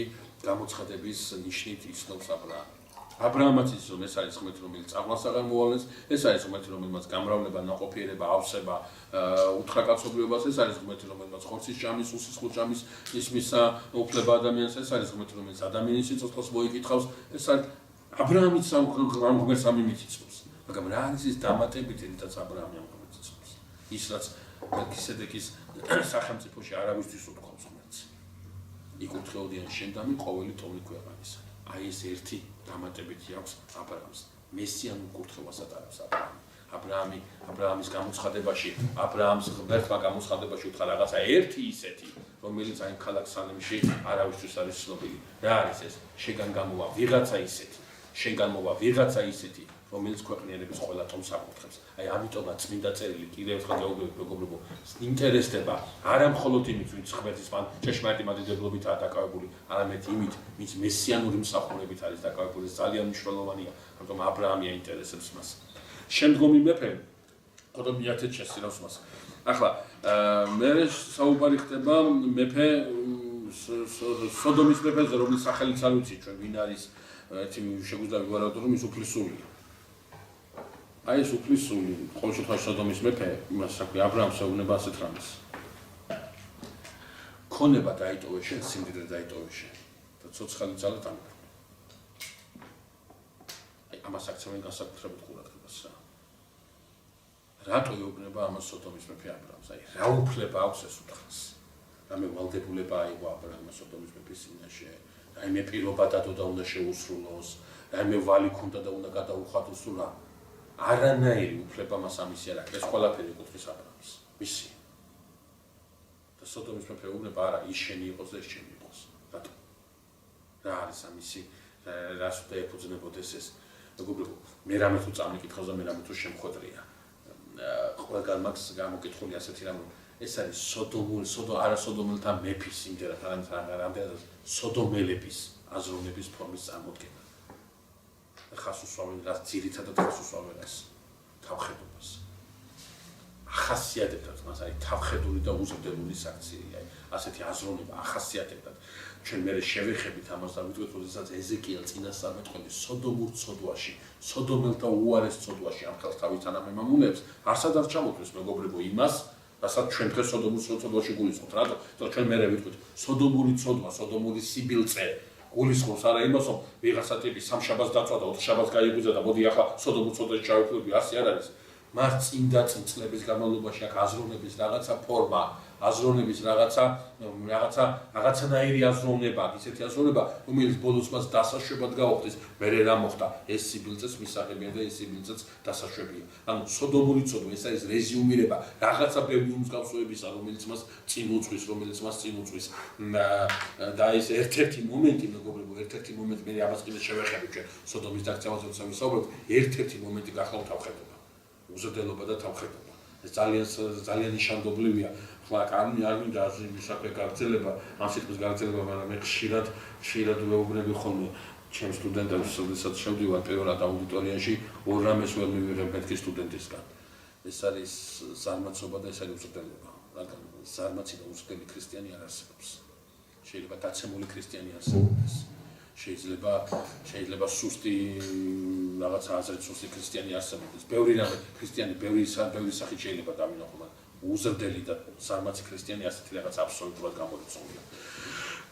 გამოცხადების ნიშნით იცნობს აბრაამი. აბრაამაც იცნობს, ეს არის ღმერთი, რომელიც წარღვნას აღარ მოვალენს, ეს არის ღმერთი, რომელმაც გამრავლება, ნაყოფიერება, ავსება, უთხრაკაცობრიობას, ეს არის ღმერთი, რომელმაც ხორცის ჭამის, უსისხლო ჭამის ისმის უფლება ადამიანს, ეს არის ღმერთი, რომელიც ადამიანის სიცოცხლეს მოიკითხავს, ეს არის აბრაამიც ამ ღმერთს ამ იმით იცნობს. მაგრამ რა არის ის დამატებითი, რითაც აბრაამი ამ ღმერთს იცნობს? ის რაც მელქისედეკის სახელმწიფოში არავისთვის უთქვამს ღმერთს. იკურთხეოდიან შენდამი ყოველი ტომი ქვეყანისა. აი ეს ერთი დამატებითი აქვს აბრაამს. მესიანურ კურთხევას ატარებს აბრაამი. აბრაამის გამოცხადებაში, აბრაამს ღმერთმა გამოცხადებაში უთხრა რაღაცა ერთი ისეთი, რომელიც აი ქალაქ სალემში არავისთვის არის ცნობილი. რა არის ეს? შენგან გამოვა ვიღაცა ისეთი, რომელიც ქვეყნიერების ყველა ტომს აკურთხებს. აი ამიტომაც წმინდა წერილი კიდევ ერთხელ გეუბნებით მეგობრებო, ინტერესდება არა მხოლოდ იმით, ვინც ღმერთის ჭეშმარიტი მადიდებლობითაა დაკავებული, არამედ იმით, ვინც მესიანური მსახურებით არის დაკავებული, ეს ძალიან მნიშვნელოვანია, ამიტომ აბრაამი აინტერესებს მას. შემდგომი მეფე ხოდო მიათეთ შესწირავს მას. ახლა მე საუბარი ხდება მეფე სოდომის მეფეზე, რომლის სახელიც არ ვიცი ჩვენ ვინ არის, ერთი შეგვიძლია ვივარაუდოთ, რომ ის უფლისწულია. აი ეს უფლისწული, ყოველ შემთხვევაში სოდომის მეფე, იმას აქვია აბრაამს ეუბნება ასეთ რამეს. ქონება დაიტოვე შენ, სიმდიდრე დაიტოვე შენ და ცოცხალი ძალა დამკვირვე. აი ამას აქცევენ განსაკუთრებით ყურადღებას რა. რატო ეუბნება ამას სოდომის მეფე აბრაამს? აი რა უფლება აქვს ეს უთხრას? რამე ვალდებულება აიღო აბრაამმა სოდომის მეფის წინაშე? რაიმე პირობა დადო და უნდა შეუსრულოს, რაიმე ვალი ქონდა და უნდა გადაუხადოს თუ რა? არანაირი უფლება მას ამისი არ აქვს. ეს ყველაფერი ეკუთვნის აბრაამს. მისი. და სოდომის მეფე ეუბნება, არა, ის შენი იყოს და ეს შენი იყოს. რატო? რა არის ამისი, რას უნდა ეფუძნებოდეს ეს? მეგობრებო, მე რამე თუ წამიკითხავს და მე რამე თუ შემხვედრია. ყველგან მაქვს გამოკითხული ასეთი რამ, ეს არის არა სოდომელთა მეფის იმდენად, რამდენადაც სოდომელების აზროვნების ფორმის წარმოდგენა. ხას უსვამენ რას ძირითადად ხას უსვამენ ეს თავხედობას. ახასიათებდათ მას არის თავხედური და უზრდელური საქციელი, აი ასეთი აზროვნება ახასიათებდათ. ჩვენ მე შევეხებით ამას და ვიტყვით, როდესაც ეზეკიელ წინასწარმეტყველი სოდომურ ცოდვაში, სოდომელთა უარეს ცოდვაში ამ ხელს თავის თანამემამულეებს, არსად არ ჩამოთვლის მეგობრებო იმას, რასაც ჩვენ დღეს სოდომურ ცოდვაში გულისხმობთ. რატო? ჩვენ მე ვიტყვით, სოდომური ცოდვა, სოდომური სიბილწე გულისხმობს არა იმას, რომ ვიღაცა ტიპი სამშაბათს დაწვა და 4 შაბათს გაიგვიძა და მოდი ახლა სოდომურ ცოდვაში ჩავიფლები, ასე არ არის. მას წინდა წლების განმავლობაში აქ აზროვნების რაღაცა ფორმა, აზროვნების რაღაცანაირი აზროვნება, ისეთი აზროვნება, რომელიც ბოლოს მას დასაშვებად გაუხდის. მერე რა მოხდა? ეს სიბილწეც მისაღებია და ეს სიბილწეც დასაშვებია. ანუ სოდომური ცოდვა, ეს არის რეზიუმირება რაღაცა ბევრი უმსგავსოებისა, რომელიც მას წინ უძღვის, და ეს ერთ-ერთი მომენტი, მეგობრებო, ერთ-ერთი მომენტი, მე ამას კიდე შევეხები ჩვენ სოდომის დაქცევაზე როცა ვისაუბრებთ, ერთ-ერთი მომენტი გახლავთ თავხედობა. უზრდელობა და თავხედობა. ეს ძალიან ნიშანდობლივია. ხლა არ მინდა საქმე გაგრძელება, ამ სიტყვის გაგრძელება, მაგრამ მე ხშირად ვეუბნები ხოლმე ჩემს სტუდენტებს, როდესაც შევდივარ პირველად აუდიტორიაში, ორ რამეს ვერ მივიღებ მეთქი სტუდენტისგან. ეს არის ზარმაცობა და ეს არის უზრდელობა. რადგან ზარმაცი და უზრდელი ქრისტიანი არ არსებობს. შეიძლება დაცემული ქრისტიანი არსებობდეს. შეიძლება სუსტი რაღაცა აზრით სუსტი ქრისტიანი არსებობდეს. ბევრი რამე ქრისტიანი ბევრი სახით შეიძლება დავინახო, მაგრამ უზრდელი და სარმაცი ქრისტიანი ასეთი რაღაც აბსოლუტურად გამორიცხულია.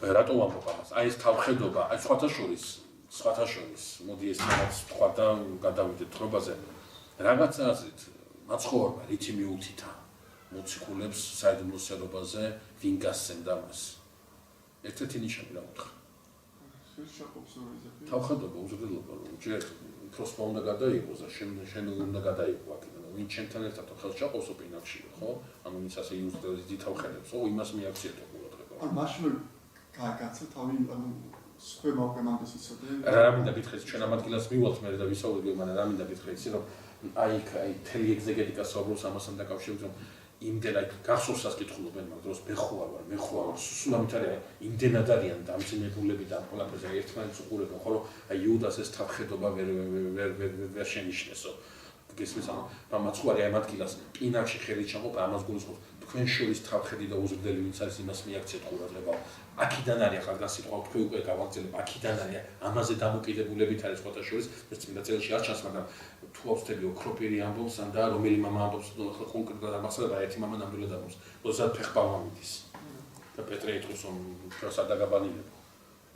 რატო ვამბობ ამას? აი ეს თავხედობა, აი სხვათა შორის, მოდი ეს რაღაც თქვა და გადავიდეთ თხრობაზე. რაღაც აზრით მაცხოვარმა რითი მიუთითა მოციქულებს საიდუმლო სერობაზე ვინ გასცემდა მას. ერთ-ერთი ნიშანი რა უთხრა. თავხედობა, უზრდელობა, რომ ჯერ პროსპა უნდა გადაიღოს და შენ უნდა გადაიღო აქედან. ვინ ჩემთან ერთად ხელს ჩაყოსო პინაკშიო, ხო? ანუ ის ასე იუსტელის დითავხედებს, ხო? იმას მიაქციეთო ყურადღება. ან მაშინ გააკაცა თავი, ანუ სხვა მოგემანდეს ისოდე. რა მინდა გითხრით, ჩვენ ამ ადგილას მივალთ მე და ვისაუბრებ, მაგრამ რა მინდა გითხრით, რომ აი თელი ეგზეგეტიკა საუბრობს ამასთან დაკავშირებით, რომ იმდენად გახსოვსაც კითხულობენ მაგ დროს მე ხوار სულ ამით არის იმდენად არიან დამძიმებულები და ყველაფერზე ერთმანეთს უყურებენ, ხოლო აი იუდას ეს თავხედობა ვერ შენიშნესო. გესმის ამ მაცხოვარი ამ ადგილას პინაკში ხელი ჩაყობა ამას გულისხმობს თქვენ შორის თავხედი და უზრდელი ვინც არის იმას მიაქციეთ ყურადღება. აქედან არის ახლა სიტყვა თქვი უკვე გავაგრძელებ, აქედან არის ამაზე დამოკიდებულებით არის სხვათა შორის ეს წმინდა წერილში არ ჩანს, მაგრამ თუ ავსწრები ოქროპირი ამბობს ან და რომელი მამა ამბობს კონკრეტულად ამასა ერთი მამა ნამდვილად ამბობს, როდესაც ფეხბავმა მიდის და პეტრე იტყვის რომ ფეხსა დაგაბანილებო.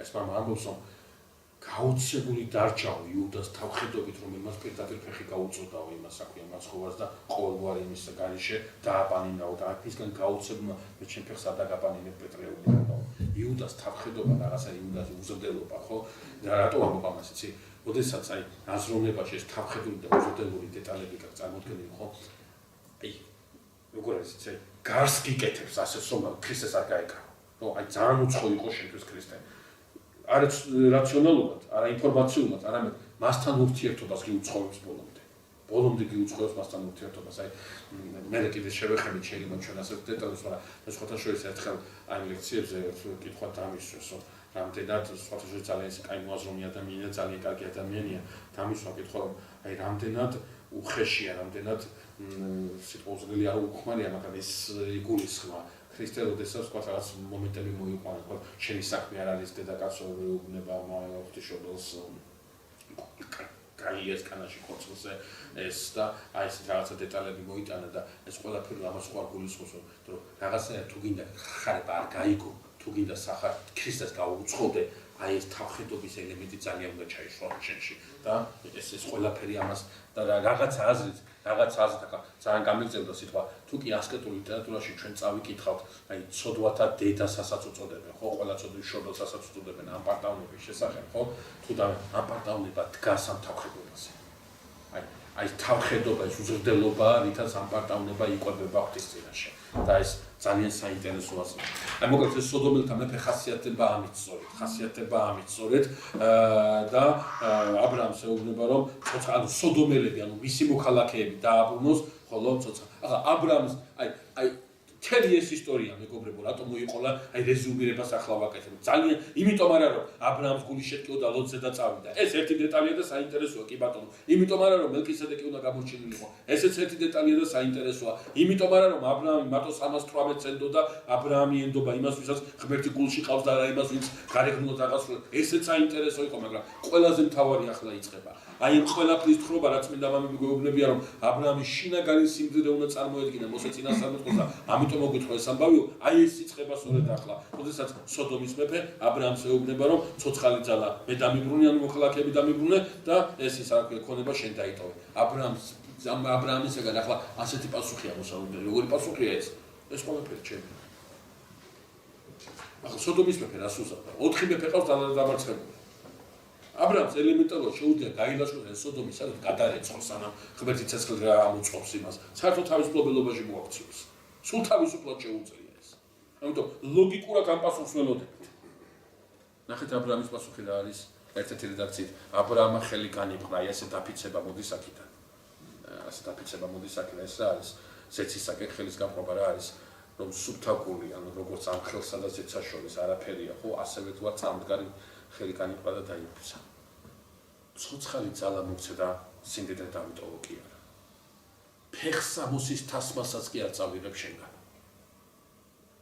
ეს მამა ამბობს რომ გაუცებული დარჩაო იუდას თავხედობით, რომ იმას პირდაპირ ფეხი გაუწოდაო იმას საქმე მაცხოვარს და ყოველგვარი იმის გარეშე დააპანინაო და აქისგან გაუცებულმა მე ჩემ ფეხს არ დაგაპანინებ პეტრეულიდაო. იუდას თავხედობა რაღაცა იუდას უზრდელობა, ხო? და რატო ამბობ ამას, იცი? როდესაც აი აზროვნებაში ეს თავხედული და უზრდელური დეტალები გაქვს წარმოქმნილი, ხო? აი როგორ არის იცი? გარს გიკეთებს ასე რომ ქრისტეს არ გაეკრა. ნუ აი ძალიან უცხო იყო შენთვის ქრისტე. არა რაციონალურად, არა ინფორმაციულად, არამედ მასთან ურთიერთობას გიუძღვევს ბოლომდე. ბოლომდე გიუძღვევს მასთან ურთიერთობას. აი მე კიდე შევეხებით შეიძლება ჩვენ ასე დეტალებს, მაგრამ სხვათა შორის ერთხელ აი ლექციებზე კითხვა დამისვეს, რომ რამდენად სხვათა შორის ძალიან კაი მოაზროვნე ადამიანია, ძალიან კარგი ადამიანია. დამისვა კითხვა, რომ აი რამდენად უხეშია, რამდენად სიტყვაზე არ უხმარია, მაგრამ ეს იგულისხმა ქრისტე როდესაც თქვა რაღაც მომენტები მოიყვანა, თქვა შენი საქმე არ არის დედაკაცო უნება ღვთისმშობელს კაიეს კანაში ხოცზე ეს და აი ეს რაღაცა დეტალები მოიტანა და ეს ყველაფერი ამას ხო არ გულისხმობს, რომ რაღაცა თუ გინდა ხარება არ გაიგო, თუ გინდა სახარ ქრისტეს გაუუწყობდე, აი ეს თავხედობის ელემენტი ძალიან უნდა ჩაიშვა შენში და ეს ყველაფერი ამას და რაღაცა აზრით ახლა ძალიან გამიგზავნა სიტყვა თუ კი ასკეტური ლიტერატურაში ჩვენ წავიკითხავთ აი ცოდვათა დედასაც უწოდებენ ხო ყველა ცოდვის შობელსაც უწოდებენ ამ პარტავნების შესახებ ხო თუ და ამ პარტავნება დგას ამ თავხედობაზე აი თავხედობა ეს უზრდელობა რითაც ამ პარტავნება იყვება ღვთის წინაშე და ეს ძალიან საინტერესო ასეა. აი მოკლედ ეს სოდომელთა მეფე ხასიათდება ამით სწორედ და აბრაამს ეუბნება რომ ცოცხალ ანუ სოდომელები ანუ მისი მოქალაქეები დააბრუნოს, ხოლო ცოცხალ. ახლა აბრაამს აი მთელი ეს ისტორია მეგობრებო რატო მოიყოლა აი რეზუმირებას ახლა ვაკეთებ ძალიან იმიტომ არა რომ აბრაამს გული შეტკიოდა ლოცზე და წავიდა ეს ერთი დეტალია და საინტერესოა კი ბატონო იმიტომ არა რომ მელქისედეკი უნდა გამოჩენილიყო ესეც ერთი დეტალია და საინტერესოა იმიტომ არა რომ აბრაამი მარტო 318 წენდო და აბრაამი ენდობა იმას ვისაც ღმერთი გულში ყავს და არა იმას ვინც გარეგნულად აღასრულებს ესეც საინტერესო იყო მაგრამ ყველაზე მთავარი ახლა იწყება აი ამ ყველაფრის თხრობა რაც მინდა მამები გვეუბნებია რომ აბრაამი შინაგანი სიმდიდრე უნდა წარმოედგინა მოსე წინასწარმეტყველს და ამიტომ მოგვითხრა ეს ამბავი აი ეს იწყება სწორედ ახლა როდესაც სოდომის მეფე აბრაამს ეუბნება რომ ცოცხალი ძალა მე დამიბრუნე ანუ მოქალაქეები დამიბრუნე და ეს ის არ ქონება შენ დაიტოვე აბრაამისგან ახლა ასეთი პასუხია მოსალოდნელი როგორი პასუხია ეს ყველაფერი ჩემი ახლა სოდომის მეფე რას უსწავდა 4 მეფე ყავს დამარცხებული აბრაამს ელემენტარულად შეუძლია გაილაშქროს ეს სოდომი სადაც გადარეცხოს სანამ ღმერთი ცეცხლით რა ამოწყობს იმას საერთოდ თავისუფლებელობაში მოაქციოს სულ თავისუფლად შეუძლია ეს ამიტომ ლოგიკურად ამ პასუხს ველოდებით ნახეთ აბრაამის პასუხი რა არის ერთ-ერთი რედაქციით აბრაამა ხელი განიბრა ესე დაფიცება მოდის აქედან ეს რა არის ზეცისაკენ ხელის გამყობა რა არის რომ სუბთაგური ანუ როგორც ამ ხელსა და ზეცას შორის არაფერია ხო ასევე თუ არ წამდგარი ხელი განიბრა და დაიფიცა ცოცხალი ძალა მოგცე და სიმდიდრე დამიტოვო კი არა ფეხსამოსის თასმასაც კი არ წავიღებ შენგან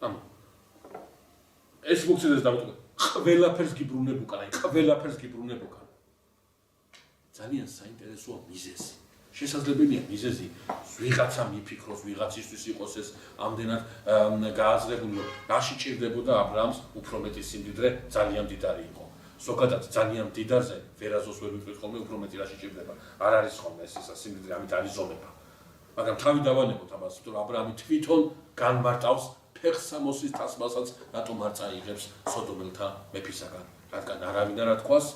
ანუ ეს მოგცეს დამიტოვე ყველაფერს გიბრუნებ უკან, აი ყველაფერს გიბრუნებ უკან. ძალიან საინტერესოა მიზეზი. შესაძლებელია მიზეზი ვიღაცა მიფიქროს, ვიღაცისთვის იყოს ეს ამდენად გააზრებული, რომ რაში ჭირდებოდა აბრაამს უფრო მეტი სიმდიდრე ძალიან მდიდარი იყო. ზოგადად ძალიან მდიდარზე ვერაზოს ვერ ვიტყვით ხოლმე უფრო მეტი რაში ჭირდება. არ არის ხოლმე ეს სიმდიდრე, ამით არის ზომება. მაგრამ თავი დავანებოთ ამას, რომ აბრაამი თვითონ განმარტავს ფეხსამოსის თასმასაც, რატომ არ წაიღებს სოდომელთა მეფისაგან, რადგან არავინ არ თქვას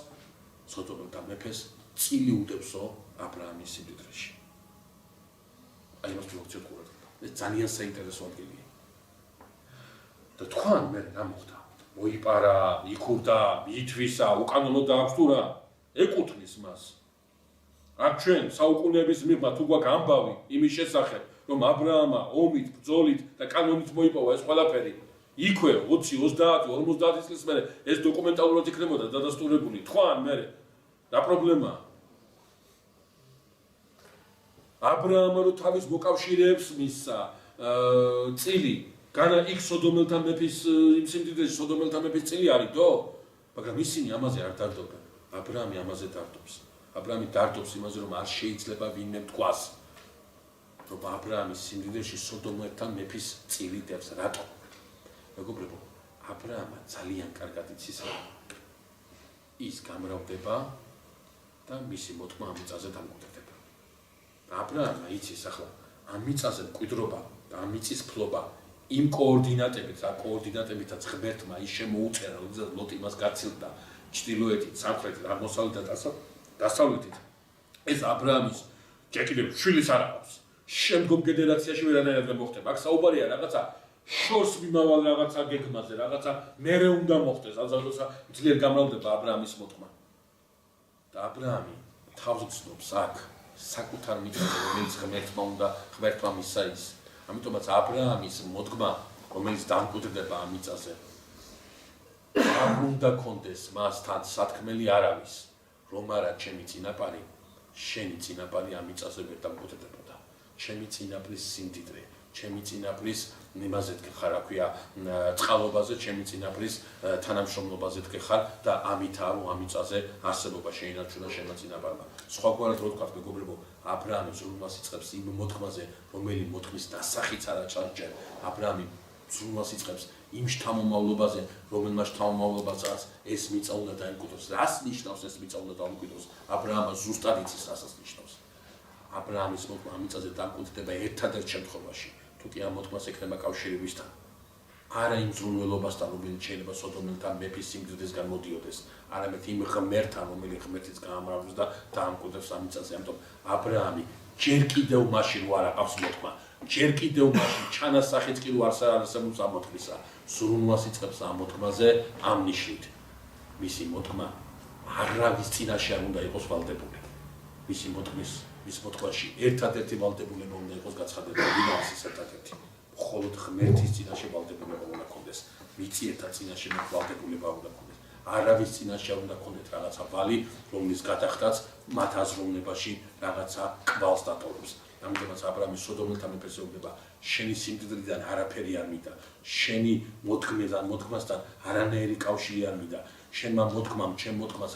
სოდომელთა მეფეს წილი უდებსო აბრაამის სიმდიდრეში. აი მას ვიქცევთ ყურადღება. ეს ძალიან საინტერესო ადგილია. და თქვენ მე რა მოხდა? მოიპარა, იქურდა, ითვისა, უკანონო დააქვს თუ რა? ეკუთვნის მას. აქ ჩვენ საუკუნეების მიღმა თუ გვაქვს ამბავი იმის შესახებ, რომ აბრაამა ომით, ბრძოლით და კანონით მოიპოვა ეს ყველაფერი. იქვე 20, 30, 50 წლის მერე ეს დოკუმენტალურად იქნებოდა დადასტურებული. თქვენ მე რა პრობლემაა? აბრაამა რო თავის მოკავშირეებს მისცა წილი, განა იქ სოდომელთა მეფის იმ სიმდიდრეში სოდომელთა მეფის წილი არის დო? მაგრამ ისინი ამაზე არ დარდობენ. აბრაამი ამაზე დარდობს. აბრაამი დარდობს იმაზე, რომ არ შეიძლება ვინმე თქვას, რომ აბრაამის სიმდიდრეში სოდომელთა მეფის წილი დევს. რატო? მეგობრებო, აბრაამა ძალიან კარგად იცის, რომ ის გამრავდება და მისი მოთქმა ამ მიწაზე დამკვიდრდება. აბრაამა იცის ახლა ამ მიწაზე მკვიდრობა და ამ მიწის ფლობა იმ კოორდინატებით, რა კოორდინატებითაც ღმერთმა ის შემოუწერა, როდესაც ლოტი მას გაცილდა ჩრდილოეთით, სამხრეთით, აღმოსავლეთით და დასავლეთით. ეს აბრაამის ჯერ კიდევ შვილის არ აქვს. შემდგომ გენერაციაში ვერანაირად ვერ მოხდება. აქ საუბარია რაღაცა შორს მიმავალ რაღაცა გეგმაზე, რაღაცა მერე უნდა მოხდეს, როცა ძლიერ გამრავლდება აბრაამის მოთქმა. და აბრაამი თავს გრძნობს აქ საკუთარ მიწაზე, რომელიც ღმერთმა მისცა ის. ამიტომაც აბრაამის მოთქმა, რომელიც დამკვიდრდება ამ მიწაზე, არ უნდა კონდეს მასთან სათქმელი არავის, რომ არა ჩემი წინაპარი, შენი წინაპარი ამ მიწაზე ვერ დამკვიდრდებოდა. ჩემი წინაპრის სიმდიდრე, ჩემი წინაპრის იმაზე დგეხარ, რა ქვია, წყალობაზე, ჩემი წინაპრის თანამშრომლობაზე დგეხარ და ამითაა, რომ ამ მიწაზე არსებობა შეინარჩუნა შენმა წინაპარმა. სხვაგვარად რო ვთქვათ, მეგობრებო, აბრაამი ზრუნვას იწყებს იმ მოთქმაზე, რომელი მოთქმის დასახიც არ აჭარჯერ. აბრაამი ზრუნვას იწყებს იმ შთამომავლობაზე, რომელმა შთამომავლობასაც ეს მიწა უნდა დაიმკვიდროს. რას ნიშნავს ეს მიწა უნდა დაიმკვიდროს? აბრაამა ზუსტად იცის, რასაც ნიშნავს. აბრაამის მოთქმა ამ მიწაზე დამკვიდრდება ერთადერთ შემთხვევაში, თუ კი ამ მოთქმას ექნება კავშირი ვისთან. არა იმ ზრუნველობასთან, რომელიც შეიძლება სოდომელთა მეფის სიმდიდრესგან მოდიოდეს, არამედ იმ ღმერთთან, რომელიც ღმერთიც გაამრავლებს და დაამკვიდრებს ამ მიწაზე. ამიტომ აბრაამი ჯერ კიდევ მაშინ რო არ აყავს მოთქმა, ჯერ კიდევ მაშინ ჩანასახიც კი რო არ არსებობს ამ მოთქმისა, ზრუნვას იწყებს ამ მოთქმაზე ამ ნიშნით. მისი მოთქმა არავის წინაშე არ უნდა იყოს ვალდებული. მისი მოთქმის მის მოთქვაში ერთადერთი ვალდებულება უნდა იყოს გაცხადებული, ვინაც ის ერთადერთი. მხოლოდ ღმერთის წინაშე ვალდებულება უნდა კონდეს, მიწიერთა წინაშე ვალდებულება უნდა კონდეს. არავის წინაშე არ უნდა კონდეთ რაღაცა ვალი, რომლის გადახდაც მათ აზროვნებაში რაღაცა კვალს დატოვებს. ამიტომაც აბრაამის სოდომელთა მეფეს ეუბნება, შენი სიმდიდრიდან არაფერი არ მიდა, შენი მოთქმასთან არანაირი კავშირი არ მიდა. შენმა მოთქმამ, ჩემ მოთქმას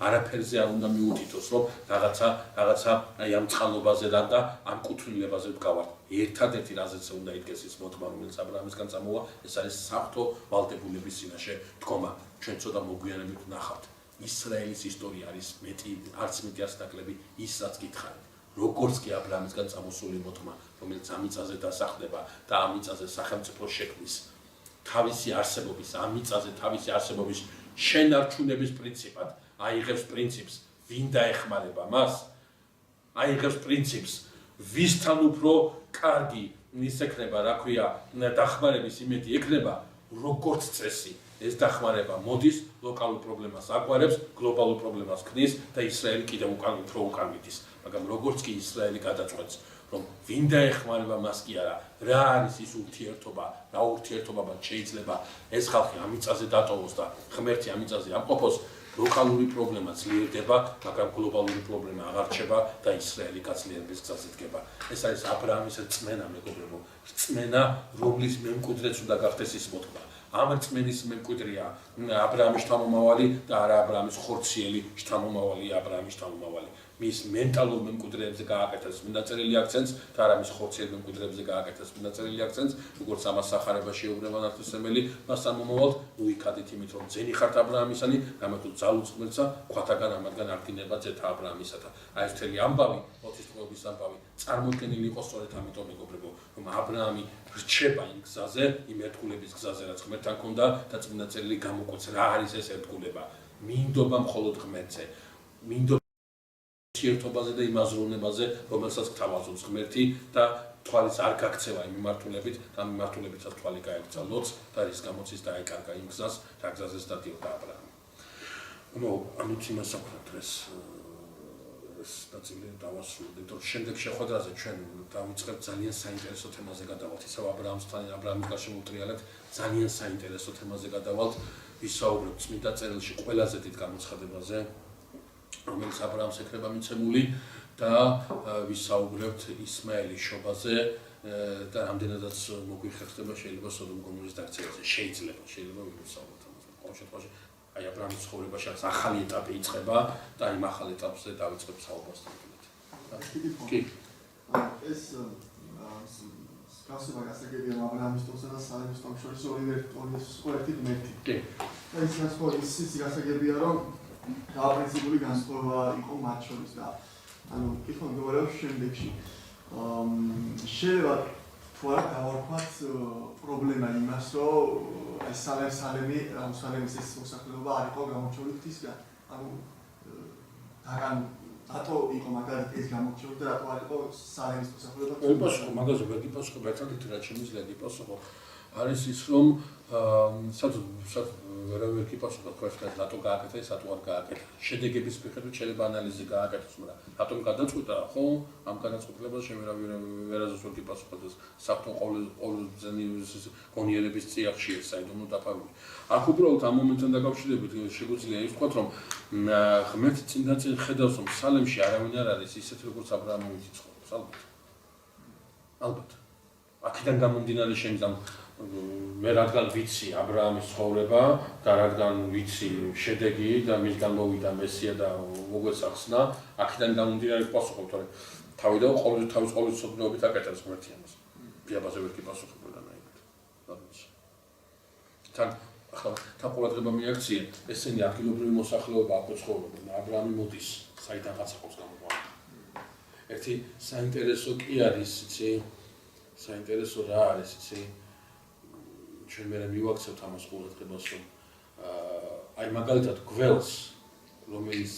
არაფერზე არ უნდა მიუთითოს, რომ რაღაცა აი ამ წყალობაზე და ამ კუთვნილებაზე ვდგავართ. ერთადერთი რაზეც უნდა იდგეს ის მოთქმა, რომელიც აბრაამისგან წამოვა, ეს არის საფრთხო ვალდებულების წინაშე დგომა. ჩვენ ცოტა მოგვიანებით ვნახავთ. ისრაელის ისტორია არის არც მეტი არც ნაკლები ისაც გითხარით. როგორც კი აბრაამისგან წამოსული მოთქმა, რომელიც ამ მიწაზე დასახლდება და ამ მიწაზე სახელმწიფო შექმნის თავისი არსებობის, ამ მიწაზე თავისი არსებობის შენარჩუნების პრინციპად აიღებს პრინციპს, ვინ დაეხმარება მას, აიღებს პრინციპს, ვისთან უფრო კარგი ის ექნება, რა ქვია, დახმარების იმედი ექნება, როგორც წესი. ეს დახმარება მოდის, ლოკალურ პრობლემას აგვარებს, გლობალურ პრობლემას ქმნის და ისრაელი კიდევ უფრო უკან მიდის. მაგრამ როგორც კი ისრაელი გადაწყვეტს, რომ ვინ დაეხმარება მას კი არა, რა არის ის ურთიერთობა, რა ურთიერთობა მათ შეიძლება ეს ხალხი ამ მიწაზე დატოვოს და ღმერთი ამ მიწაზე ამყოფოს, ლოკალური პრობლემა ძლიერდება, მაგრამ გლობალური პრობლემა აღარ რჩება და ისრაელი გაცლიერების გზაზე დგება. ეს არის აბრაამის რწმენა, მეგობრებო, რწმენა, რომლის მემკვიდრეც უნდა გახდეს ის მოთქმა. ამ რწმენის მემკვიდრეა აბრაამის შთამომავალი და არა აბრაამის ხორციელი შთამომავალი აბრაამის შთამომავალი. მის მენტალურ მემკვიდრეებზე გააკეთეს მინაწერილი აქცენტს და არა მის ხორციელ მემკვიდრეებზე გააკეთეს მინაწერილი აქცენტს, როგორც ამას სახარებაში ეუბნება ნათლისმცემელი, მას ამომავალ უიქადით იმით, რომ ძენი ხართ აბრაამისანი, რამეთუ ძალუც ღმერთსა, ქვათაგან ამათგან აღდინება ძეთა აბრაამისათა. აი ეს მთელი ამბავი, ღვთის ტყვეობის ამბავი, წარმოქმნილი იყო სწორედ ამიტომ, მეგობრებო, რომ აბრაამი რჩება იმ გზაზე, იმ ერთგულების გზაზე, რაც ღმერთთან ჰქონდა და წმინდა წერილი გამოკვეთს, რა არის ეს ერთგულება. მინდობა მხოლოდ ღმერთზე. მინდობა ერთობაზე და იმ აზროვნებაზე, რომელსაც გთავაზობს ღმერთი და თვალის არ გაქცევა იმ მიმართულებით და ამ მიმართულებითაც თვალი გაეკრძა ლოტს და რის გამოც ის დაეკარგა იმ გზას, რა გზაზეც დადიოდა აბრაამი. ამით იმას აქვთ ეს ნაწილი დავასრულებთ, რომ შემდეგ შეხვედრაზე ჩვენ დავიწყებთ ძალიან საინტერესო თემაზე გადავალთ, ისევ აბრაამსთან, აბრაამის გარშემო ვტრიალეთ, ძალიან საინტერესო თემაზე გადავალთ, ვისაუბრებთ წმინდა წერილში ყველაზე დიდ გამოცხადებაზე, რომელიც აბრაამს ექნება მიცემული და ვისაუბრებთ ისმაელის შობაზე და რამდენადაც მოგვიხერხდება შეიძლება სოდომ გომორის დაქცევაზე. შეიძლება ვისაუბროთ ამაზე. ყოველ შემთხვევაში აი აბრაამის ცხოვრებაში ახალი ეტაპი იწყება და იმ ახალ ეტაპზე დავიწყებ საუბარს თამბილად. კი. ეს გასება გასაგებია აბრაამის თომსა და სალემის თომს შორის ორი ღმერთი. კი. და ის გასაგებია რომ პრინციპული განსხვავება იყო მათ შორის და ანუ კითხვა მდგომარეობს შემდეგში. შეიძლება თუ არა დავარქვათ პრობლემა იმას, რომ ეს სალემის ეს მოსახლეობა არ იყო გამორჩეული ღვთისგან. ანუ რატო იყო მაგალითად ეს გამორჩეული და რატო არ იყო სალემის მოსახლეობა? იპასუხო, მაგაზე ვერ გიპასუხებ, ერთადერთი რაც შემიძლია გიპასუხო არის ის, რომ ვერავინ გიპასუხა თქვენთან რატო გააკეთა ეს, რატო არ გააკეთა. შედეგების მიხედვით შეიძლება ანალიზი გააკეთოს, მაგრამ რატომ გადაწყვიტა, ხო? ამ გადაწყვეტილებას ვერავინ ვერ გიპასუხოთ ეს საფრთხო ყოველდღიური გონიერების წიაღში ეს საიდუმლო დაფარული. აქ უბრალოდ ამ მომენტთან დაკავშირებით შეგვიძლია ის ვთქვათ, რომ ღმერთი წინ ხედავს, რომ სალემში არავინ არ არის ისეთ როგორც აბრაამი იცხოვრობს, ალბათ. აქედან გამომდინარე შემიძლია მე რადგან ვიცი აბრაამის ცხოვრება და რადგან ვიცი შედეგი და მისგან მოვიდა მესია და მოგვეცახსნა, აქედან გამომდინარე ვპასუხობ, თორემ თავიდან თავის ყოვლისმცოდნეობით აკეთებს ღმერთი ამას. დიაბაზე ვერ გიპასუხებოდა ნაირად. თან ყურადღება მიაქცია, ესენი ადგილობრივი მოსახლეობა აქ ცხოვრობენ, აბრაამი მოდის, საიდანღაც აქვს გამოყვანა. ერთი საინტერესო კი არის, იცი, საინტერესო რა არის, იცი, ჩვენ მე მივაქცევთ ამას ყურადღებას, რომ აი მაგალითად გველს, რომელიც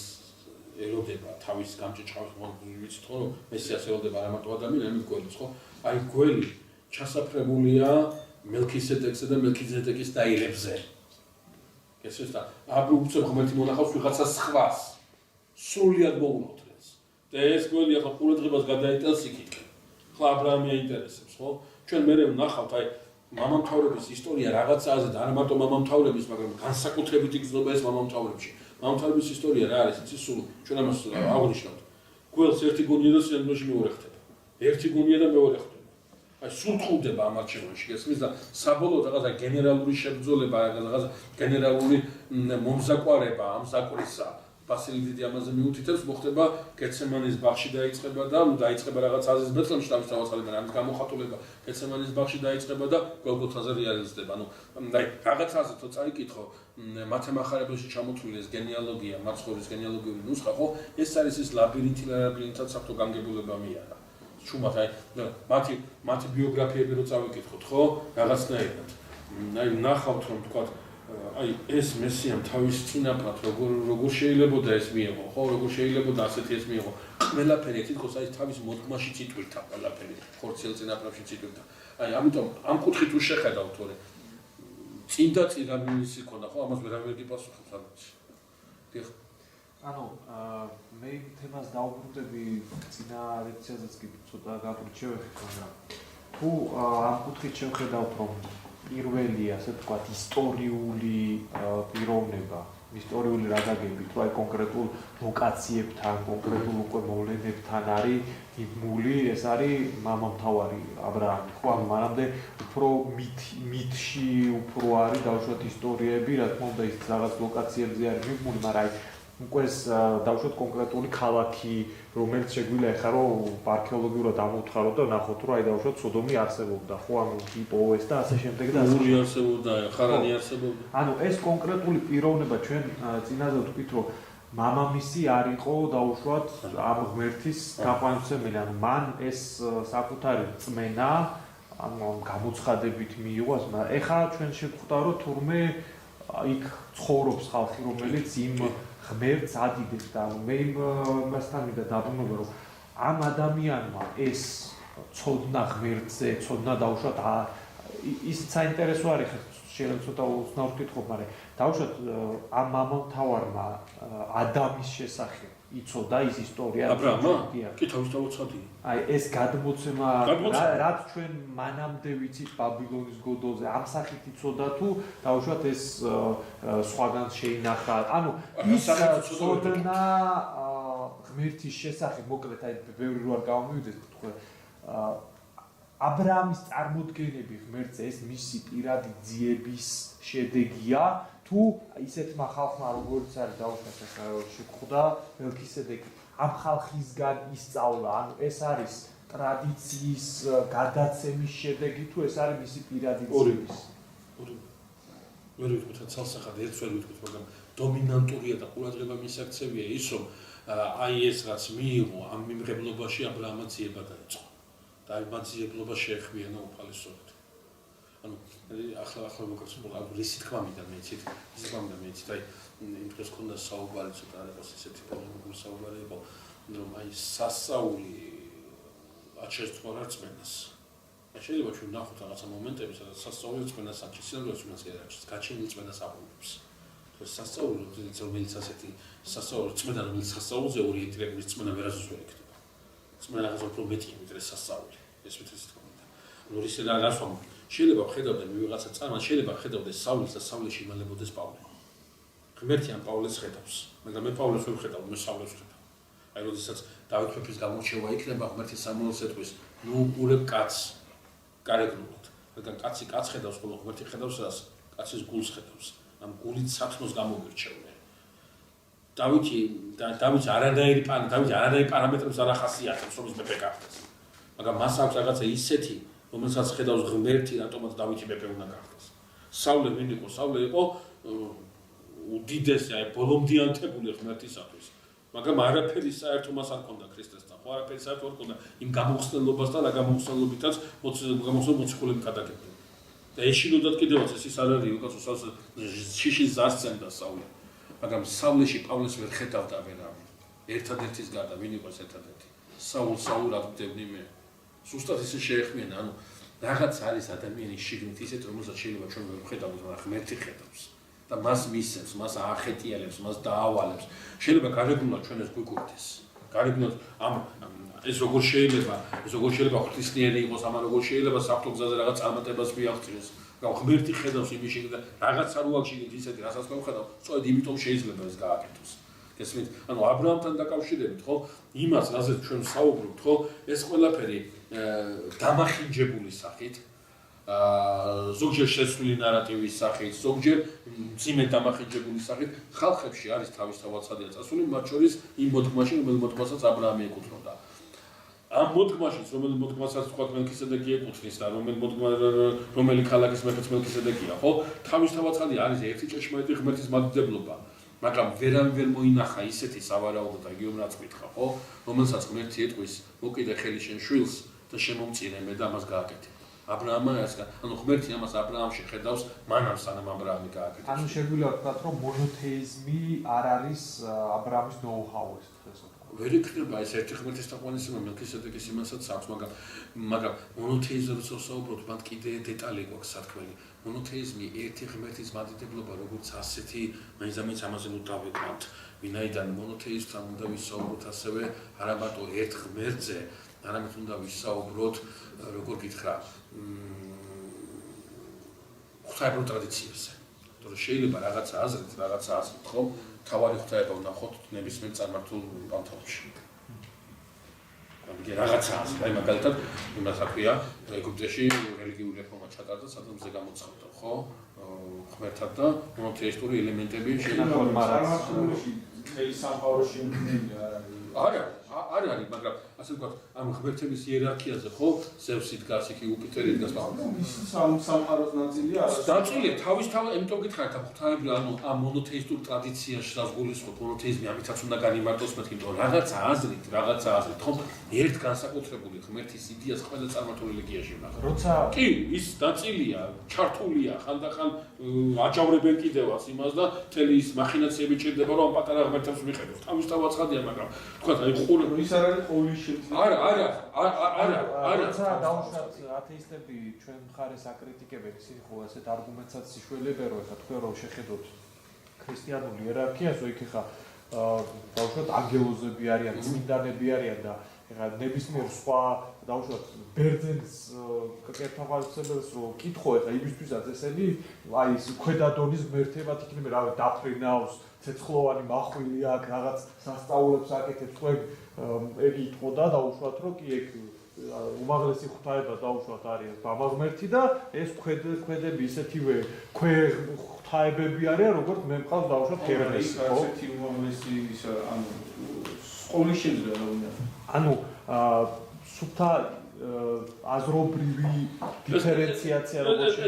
ელოდება თავის გამჭირჭავას ვიცით ხო, რომ მესიას ელოდება არა მარტო ადამიანი, გველიც ხო? აი გველი ჩასაფრებულია მელქისედეკსა და მელქისედეკის დაირებზე. გესმის და უცებ ღმერთი მონახავს ვიღაცას სხვას. სრულიად მოულოდნელს. და ეს გველი ახლა ყურადღებას გადაეტანს იქით. ხო აბრაამი აინტერესებს, ხო? ჩვენ მე ვნახავთ აი მამამთავრების ისტორია რაღაცაზე და არა მარტო მამამთავრების, მაგრამ განსაკუთრებით იგრძნობა ეს მამამთავრებში. მამამთავრების ისტორია რა არის, იცი სულ ჩვენ ამას აღვნიშნავთ. გველს ერთი გონია და სინამდვილეში მეორე ხდება. ერთი გონია და მეორე ხდება. აი სულ თხულდება ამ არჩევანში, გესმის და საბოლოოდ რაღაცა გენერალური შებრძოლება, რაღაცა გენერალური მომზაკვარება ამ საკვრისა. ბასილი დიდი ამაზე მიუთითებს, მოხდება გეცემანის ბაღში დაიწყება და დაიწყება რაღაც აზრის ბეთლემში თავის დავაწყალება, ამის გამოხატულება გეცემანის ბაღში დაიწყება და გოლგოთაზე რეალიზდება. ანუ აი რაღაც აზრით თუ წაიკითხო, მათე მახარებელში ჩამოთვლილი ეს გენეალოგია, მაცხოვრის გენეალოგიური ნუსხა, ხო, ეს არის ის ლაბირინთად საფრთხო განგებულება მიარა. ჩუმად აი მათი ბიოგრაფიები რო წავიკითხოთ, ხო, რაღაცნაირად. აი ნახავთ რომ თქვა აი ეს მესიამ თავის წინაპრად როგორ შეიძლებოდა ეს მიიღო, ხო, როგორ შეიძლებოდა ასეთი ეს მიიღო. ყველაფერი თითქოს აი თავის მოდგმაში წიტვირთა ყველაფერი, ხორციელ წინაპრებში წიტვირთა. აი ამიტომ ამ კუთხით თუ შეხედავთ, თორე წინ და წინ რამისი ქონდა, ხო, ამას ვერავინ გიპასუხებს ალბათ. დიახ. ანუ მე თემას დავუბრუნდები წინა ლექციაზეც კი ცოტა გაბრჩევეხით, მაგრამ თუ ამ კუთხით შევხედავთ, რომ პირველი, ასე ვთქვათ, ისტორიული პიროვნება ეყრდნობა ისტორიული რადაგებით, თუ აი კონკრეტულ ლოკაციებთან, კონკრეტულ უკვე მოვლენებთან არის იმული, ეს არის მამამთავარი აბრაამი, ხო, ანუ მანამდე უფრო მითში უფრო არის დავუშვათ ისტორიები, რა თქმა უნდა ის რაღაც ლოკაციებზე არის მიღმული, მაგრამ აი უკვე ეს დავუშვათ კონკრეტული ქალაქი, რომელიც შეგვიძლია ეხლა რომ არქეოლოგიურად ამოვთხაროთ და ნახოთ რომ აი დავუშვათ სოდომი არსებობდა, ხო, ანუ ჰიპოეს და ასე შემდეგ და ასე ური არსებობდა, ხარანი არსებობდა. ანუ ეს კონკრეტული პიროვნება ჩვენ წინაზე ვთქვით რომ მამამისი არ იყო დავუშვათ ამ ღმერთის გაყვანისმცემელი, ანუ მან ეს საკუთარი რწმენა ანუ გამოცხადებით მიიღო, მაგრამ ეხლა ჩვენ შევხვდა რომ თურმე იქ ცხოვრობს ხალხი, რომელიც იმ ღმერთს ადიდებს და მე იმასთან მინდა დაბრუნება რომ ამ ადამიანმა ეს ცოდნა ღმერთზე, ცოდნა დავუშვათ ის საინტერესო არის შეიძლება ცოტა უცნაურ ვკითხო, მაგრამ დავუშვათ ამ მამამთავარმა ადამის შესახებ იცოდა ის ისტორია აბრაამმა? კი, თავისთავად. აი ეს გადმოცემა რაც ჩვენ მანამდე ვიცით ბაბილონის გოდოზე ამ სახით იცოდა თუ დავუშვათ ეს სხვაგან შეინახა ანუ ის ცოდნა ღმერთის შესახებ მოკლედ აი ბევრი რო არ გამომივიდეს თქვა აბრაამის წარმოდგენები ღმერთზე ეს მისი პირადი ძიების შედეგია თუ ისეთმა ხალხმა როგორც არის დავუშვათ ახლა შეგვხვდა მელქისედეკი ამ ხალხისგან ისწავლა ანუ ეს არის ტრადიციის გადაცემის შედეგი თუ ეს არის მისი პირადი ძიების ვერ ვიტყვით ცალსახად ერთს ვერ ვიტყვით მაგრამ დომინანტურია და ყურადღება მისაქცევია ის რომ აი ეს რაც მიიღო ამ მიმღებლობაში აბრაამა ძიება დაიწყო და ამ ძიებლობა შეეხმიანა უფალისწორად ანუ ახლა მოგახსოვდა რისი თქმა მინდა მეცით ის თქმა მინდა მეცით აი იმ დროს ქონდა საუბარი ცოტა არის ესეთი პოლემიკური საუბარი იყო რომ აი სასწაული აჩესწყო რწმენას შეიძლება ჩვენ ნახოთ რაღაცა მომენტები სადაც სასწაული რწმენას აჩესს და რწმენას ერაჩეს გაჩენილ რწმენას აღვნიშნებს ეს სასწაული რომელიც ასეთი სასწაული რწმენა რომელიც სასწაულზე ორიენტირებული რწმენა ვერასდროს ვერ იქნება რწმენა რაღაცა უფრო მეტია ვიდრე სასწაული ეს ვიცით თქმა მინდა ანუ ის რას ვამბობ შეიძლება ხედავდე მე ვიღაცა წარმატებას შეიძლება ხედავდე საულს და საულში იმალებოდეს პავლე ღმერთი ამ პავლეს ხედავს მაგრამ მე პავლეს ვერ ხედავ მე საულს ხედავ აი როდესაც დავით მეფის გამორჩევა იქნება ღმერთის სამოელს ეთქვის ნუ უყურებ კაცს გარეგნულად მაგრამ კაცი კაცს ხედავს ხოლო ღმერთი ხედავს რას კაცის გულს ხედავს ამ გულით საქმოს გამოგირჩევნე დავითი არანაირი პარამეტრებს არ ახასიათებს რომ ის მეფე გახდეს მაგრამ მას აქვს რაღაცა ისეთი რომელსაც ხედავს ღმერთი რატომაც დავითი მეფე უნდა გახდეს საულე ვინ იყო საულე იყო უდიდესი აი ბოლომდიანთებული ღმერთისათვის მაგრამ არაფერი საერთო მას არ ჰქონდა ქრისტესთან ხო არაფერი საერთო არ ჰქონდა იმ გამოხსნელობასთან რა გამოხსნელობითაც მოციქულები გადაგებდნენ და ეშინოდათ კიდევაც ეს არ არის უკაცოს შიშის ზასცემდა საულე მაგრამ საულეში პავლეს ვერ ხედავდა ვერავინ ერთადერთის გარდა ვინ იყო ერთადერთი საულ რა ვდებნი მე სუსტად ისე შეეხმიან ანუ რაღაც არის ადამიანის შიგნით ისეთ რომელსაც შეიძლება ჩვენ ვერ ვხედავთ მაგრამ ღმერთი ხედავს და მას მისცემს მას აახეტიალებს მას დაავალებს შეიძლება გარეგნულად ჩვენ ეს გვიკვირდეს გარეგნულად ეს როგორ შეიძლება ღვთისმიერი იყოს ამა როგორ შეიძლება საფრთხო გზაზე რაღაც წარმატებას მიაღწიოს მაგრამ ღმერთი ხედავს იმის შიგნით და რაღაც არ უაღშიგით ისეთი რასაც მე ვხედავ სწორედ იმიტომ შეიძლება ეს გააკეთოს ესმით ანუ აბრაამთან დაკავშირებით ხო იმას რაზეც ჩვენ საუბრობთ ხო ეს ყველაფერი დამახინჯებული სახით ზოგჯერ შეცვლილი ნარატივის სახით ზოგჯერ მძიმე დამახინჯებული სახით ხალხებში არის თავისთავადსადია წასული მათ შორის იმ მოდგმაში რომელიც მოდგმასაც აბრაამი ეკუთვნოდა ამ მოდგმაშიც რომელი მოდგმასაც თქვა მელქისედეკი ეკუთვნის და რომელი ქალაქის მეფეც მელქისედეკია ხო თავისთავადსადია არის ერთი ჭეშმარიტი ღმერთის მადიდებლობა მაგრამ ვერავინ ვერ მოინახა ისეთი სავარაუდო და გიომ რაც მითხრა ხო რომელსაც ღმერთი ეტყვის მოკიდე ხელი შენ შვილს და შემომწირე მე და მას გააკეთე აბრაამმა ანუ ღმერთი ამას აბრაამში ხედავს მანამ სანამ აბრაამი გააკეთებს ანუ შეგვიძლია ვთქვათ რომ მონოთეიზმი არ არის აბრაამის ნოუ-ჰაუ ეს დღეს ვერ იქნება ეს ერთი ღმერთის თაყვანისმცემა მელქისედეკის იმასაც აქვს მაგრამ მონოთეიზმზე როცა საუბრობთ მათ კიდე დეტალი გვაქვს სათქმელი მონოთეიზმი ერთი ღმერთის მადიდებლობა როგორც ასეთი მაინც ამაზე ნუ დავეკავთ ვინაიდან მონოთეიზმთან უნდა ვისაუბროთ ასევე არა მარტო ერთ ღმერთზე არამედ უნდა ვისაუბროთ როგორ გითხრა ღვთაებრივ ტრადიციებზე იმიტომ რომ შეიძლება რაღაცა აზრით ხომ თავარი ღვთაება ვნახოთ ნებისმიერ წარმართულ პანთეონში. ამიტომ რაღაცა აი მაგალითად იმას აქვია ეგვიპტეში რელიგიური რეფორმა ჩატარდა სადაც ზე გამოცხადდა ხო ღმერთად და მონოთეისტური ელემენტები შეიძლება ხელი სამყაროში არა არის მაგრამ ასე ვთქვათ ამ ღმერთების იერარქიაზე ხო ზევსი დგას იქ იუპიტერი დგას ის სამყაროს ნაწილია ნაწილია თავისთავად იმიტომ გითხარით ამ ღვთაები ამ მონოთეისტურ ტრადიციაში გულისხმობ მონოთეიზმი ამითაც უნდა განიმარტოს მეთქი რომ რაღაცა აზრით ხო ერთ განსაკუთრებული ღმერთის იდეას ყველა წარმართულ რელიგიაში ვნახავთ როცა კი ის ნაწილია ჩართულია ხანდახან აჭავრებენ კიდევაც იმას და მთელი ის მახინაციები ჭირდება რომ პატარა ღმერთებს მიხედოს თავისთავად ცხადია მაგრამ თქვათ აი ხურ ის არ არის ყოველი არა როცა დაუშვათ ათეისტები ჩვენ მხარეს აკრიტიკებენ ისინი ხო ასეთ არგუმენტსაც იშველებენ რომ ეხა თქვენ რომ შეხედოთ ქრისტიანული იერარქიას იქ ეხა დაუშვათ ანგელოზები არიან წმინდანები არიან და ეხა ნებისმიერ სხვა დაუშვათ ბერძენს კეთაღალისებელს რო კითხო ეხა იმისთვისაც ესენი აი ეს ქვედა დონის ღმერთებად იქნება რავი დაფრინავს ცეცხლოვანი მახვილი აქ რაღაც სასწაულებს აკეთებს თქვენ ეგ იტყო და დაუშვათ რომ კი ეგ უმაღლესი ღვთაება დაუშვათ არის ბაბაღმერთი და ეს ქვედები ისეთივე ღვთაებები არიან როგორც მე მყავს დაუშვათ ჰერმესი ხო ესეთი უმაღლესი ის ანუ სკოლის შეძრება უნდა ანუ სუფთა აზრობრივი დიფერენციაცია როგორც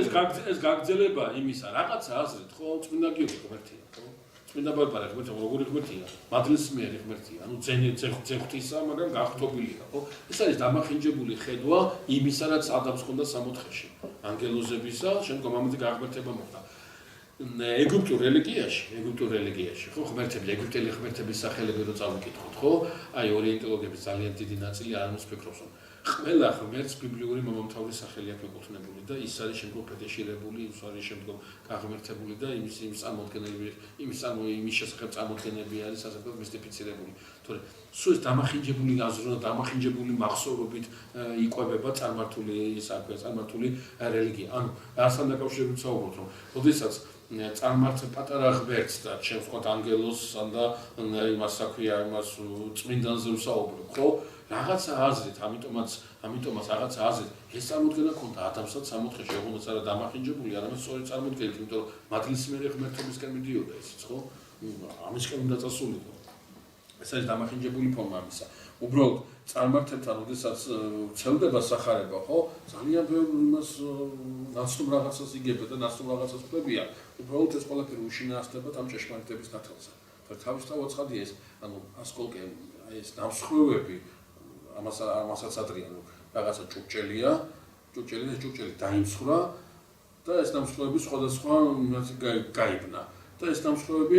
ეს გაგრძელება იმისა რაღაცა აზრით ხო წმინდა გიორგი ღმერთია ხო წმინდა ბარბარა ღმერთია როგორი ღმერთია მადლისმიერი ღმერთია ანუ ძეღვთისა მაგრამ გახტობილია ხო ეს არის დამახინჯებული ხედვა იმისა რაც ადამს ხონდა სამოთხეში ანგელოზებისა შემდგომ ამაზე გაღმერთება მოხდა ეგვიპტურ რელიგიაში ხო ღმერთები ეგვიპტელი ღმერთების სახელები რო წავიკითხოთ ხო აი ორიენტოლოგების ძალიან დიდი ნაწილი არ მოსფიქრობს რომ ყველა ღმერთს ბიბლიური მომავთაურის სახელი აქვს ეკუთვნებული და ის არის შემდგომ პედეშირებული ის არის შემდგომ გაღმერთებული და იმის შესახებ წარმოდგენები არის სასწაულად მისტიფიცირებული თორე სულ ეს დამახინჯებული აზრო და დამახინჯებული მახსოვრობით იყვებება წარმართული რელიგია ანუ ასთან დაკავშირებით საუბრობთ რომ ოდესაც წარმართ პატარა ღმერთს და ჩემს ვთქვათ ანგელოზსა და იმას აქვია იმას წმინდანზე ვსაუბრობ ხო რაღაცა აზრით ამიტომაც რაღაცა აზრით ეს წარმოდგენა ქონდა ადამიანსაც სამოთხეში ოღონდ არა დამახინჯებული არამედ სწორი წარმოდგენით იმიტომ რომ მადლისმიერი ღმერთებისკენ მიდიოდა ისიც ხო ამისკენ უნდა წასულიყო ეს არის დამახინჯებული ფორმა ამისა უბრალოდ წარმართებთან როდესაც ცელდება სახარება ხო ძალიან ბევრ იმას ნაცნობ რაღაცას იგებდა და ნაცნობ რაღაცას ხვდებია უბრალოდ ეს ყველაფერი უშინაარსდება ამ ჭეშმარიტების ნათელზე თავისთავად ცხადია ეს ანუ ასკოლკე ეს დამსხვრევები ამასაც ადრიან რომ რაღაცა ჭურჭელი დაიმსხვრა და ეს დამსხვრევები სხვადასხვა გაიბნა და ეს დამსხვრევები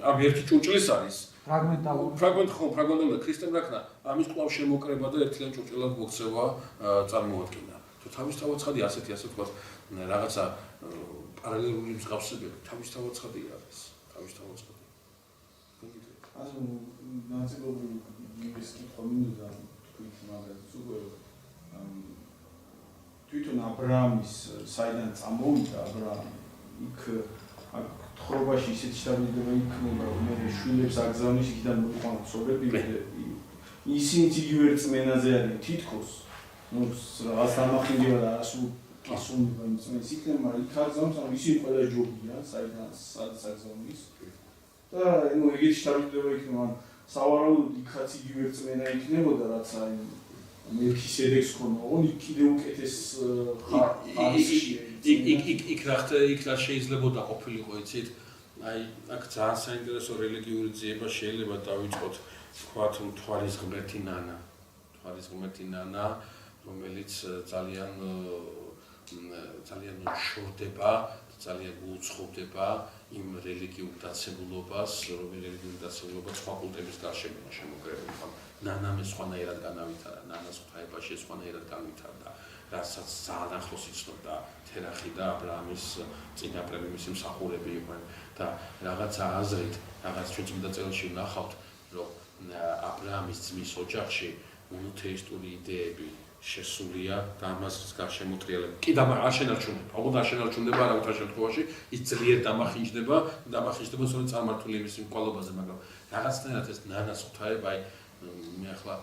ამ ერთი ჭურჭლის არის ფრაგმენტული ქრისტემ რაკნა ამის კვლავ შემოკრება და ერთიან ჭურჭელად მოქცევა წარმოადგენა თუ თავისთავად ცხადია ასე ვთქვათ რაღაცა პარალელური მსგავსებები თავისთავად ცხადია არის თავისთავად ცხადია ანუ ნაწილობრივ ის კითხვა მინდა თქვით მაგას უკვე თვითონ აბრაამის საიდან წამოვიდა აბრაამი იქ თხრობაში ისეთი შთაბეჭდილება იქნება რომ მე შვილებს აგზავნის იქიდან მოიყვანა ცოლები ისინი იგივე რწმენაზე არიან თითქოს ნუ რაღაც დამახინჯება და ასუნება იმ წმენს იქნება მაგრამ იქ აგზავნის ანუ ისინი ყველა ჯობია სადაც აგზავნის და ნუ ეგეთი შთაბეჭდილება იქნება სავარაუდოდ იქაც იგივე რწმენა იქნებოდა რაც აი მელქისედეკს ქონა ოღონდ იქ კიდევ უკეთეს იქ რა შეიძლებოდა ყოფილიყო იცით აი აქ ძალიან საინტერესო რელიგიური ძიება შეიძლება დავიწყოთ თქვათ მთვარის ღმერთი ნანა რომელიც ძალიან შორდება ძალიან უცხობდება იმ რელიგიურ დაცემულობას სხვა კულტების გარშემო შემოგრებული ხომ ნანამე სხვანაირად განავითარა ნანას ღვთაებაში სხვანაირად განვითარდა რასაც ძალიან ახლოს იცნობდა თერახი და აბრაამის წინაპრები მისი მსახურები იყვნენ და რაღაცა აზრით რაღაც ჩვენ წმინდა წერილში ვნახავთ რომ აბრაამის ძმის ოჯახში მონოთეისტური იდეები შესულია და ამას გარშემოტრიალება. კი და არ შენარჩუნდება. ოღონდ არ შენარჩუნდება არავითარ შემთხვევაში, ის ძლიერ დამახინჯდება სწორედ წარმართული იმის მკვალობაზე, მაგრამ რაღაცნაირად ეს ნანას ღვთაება, მე ახლა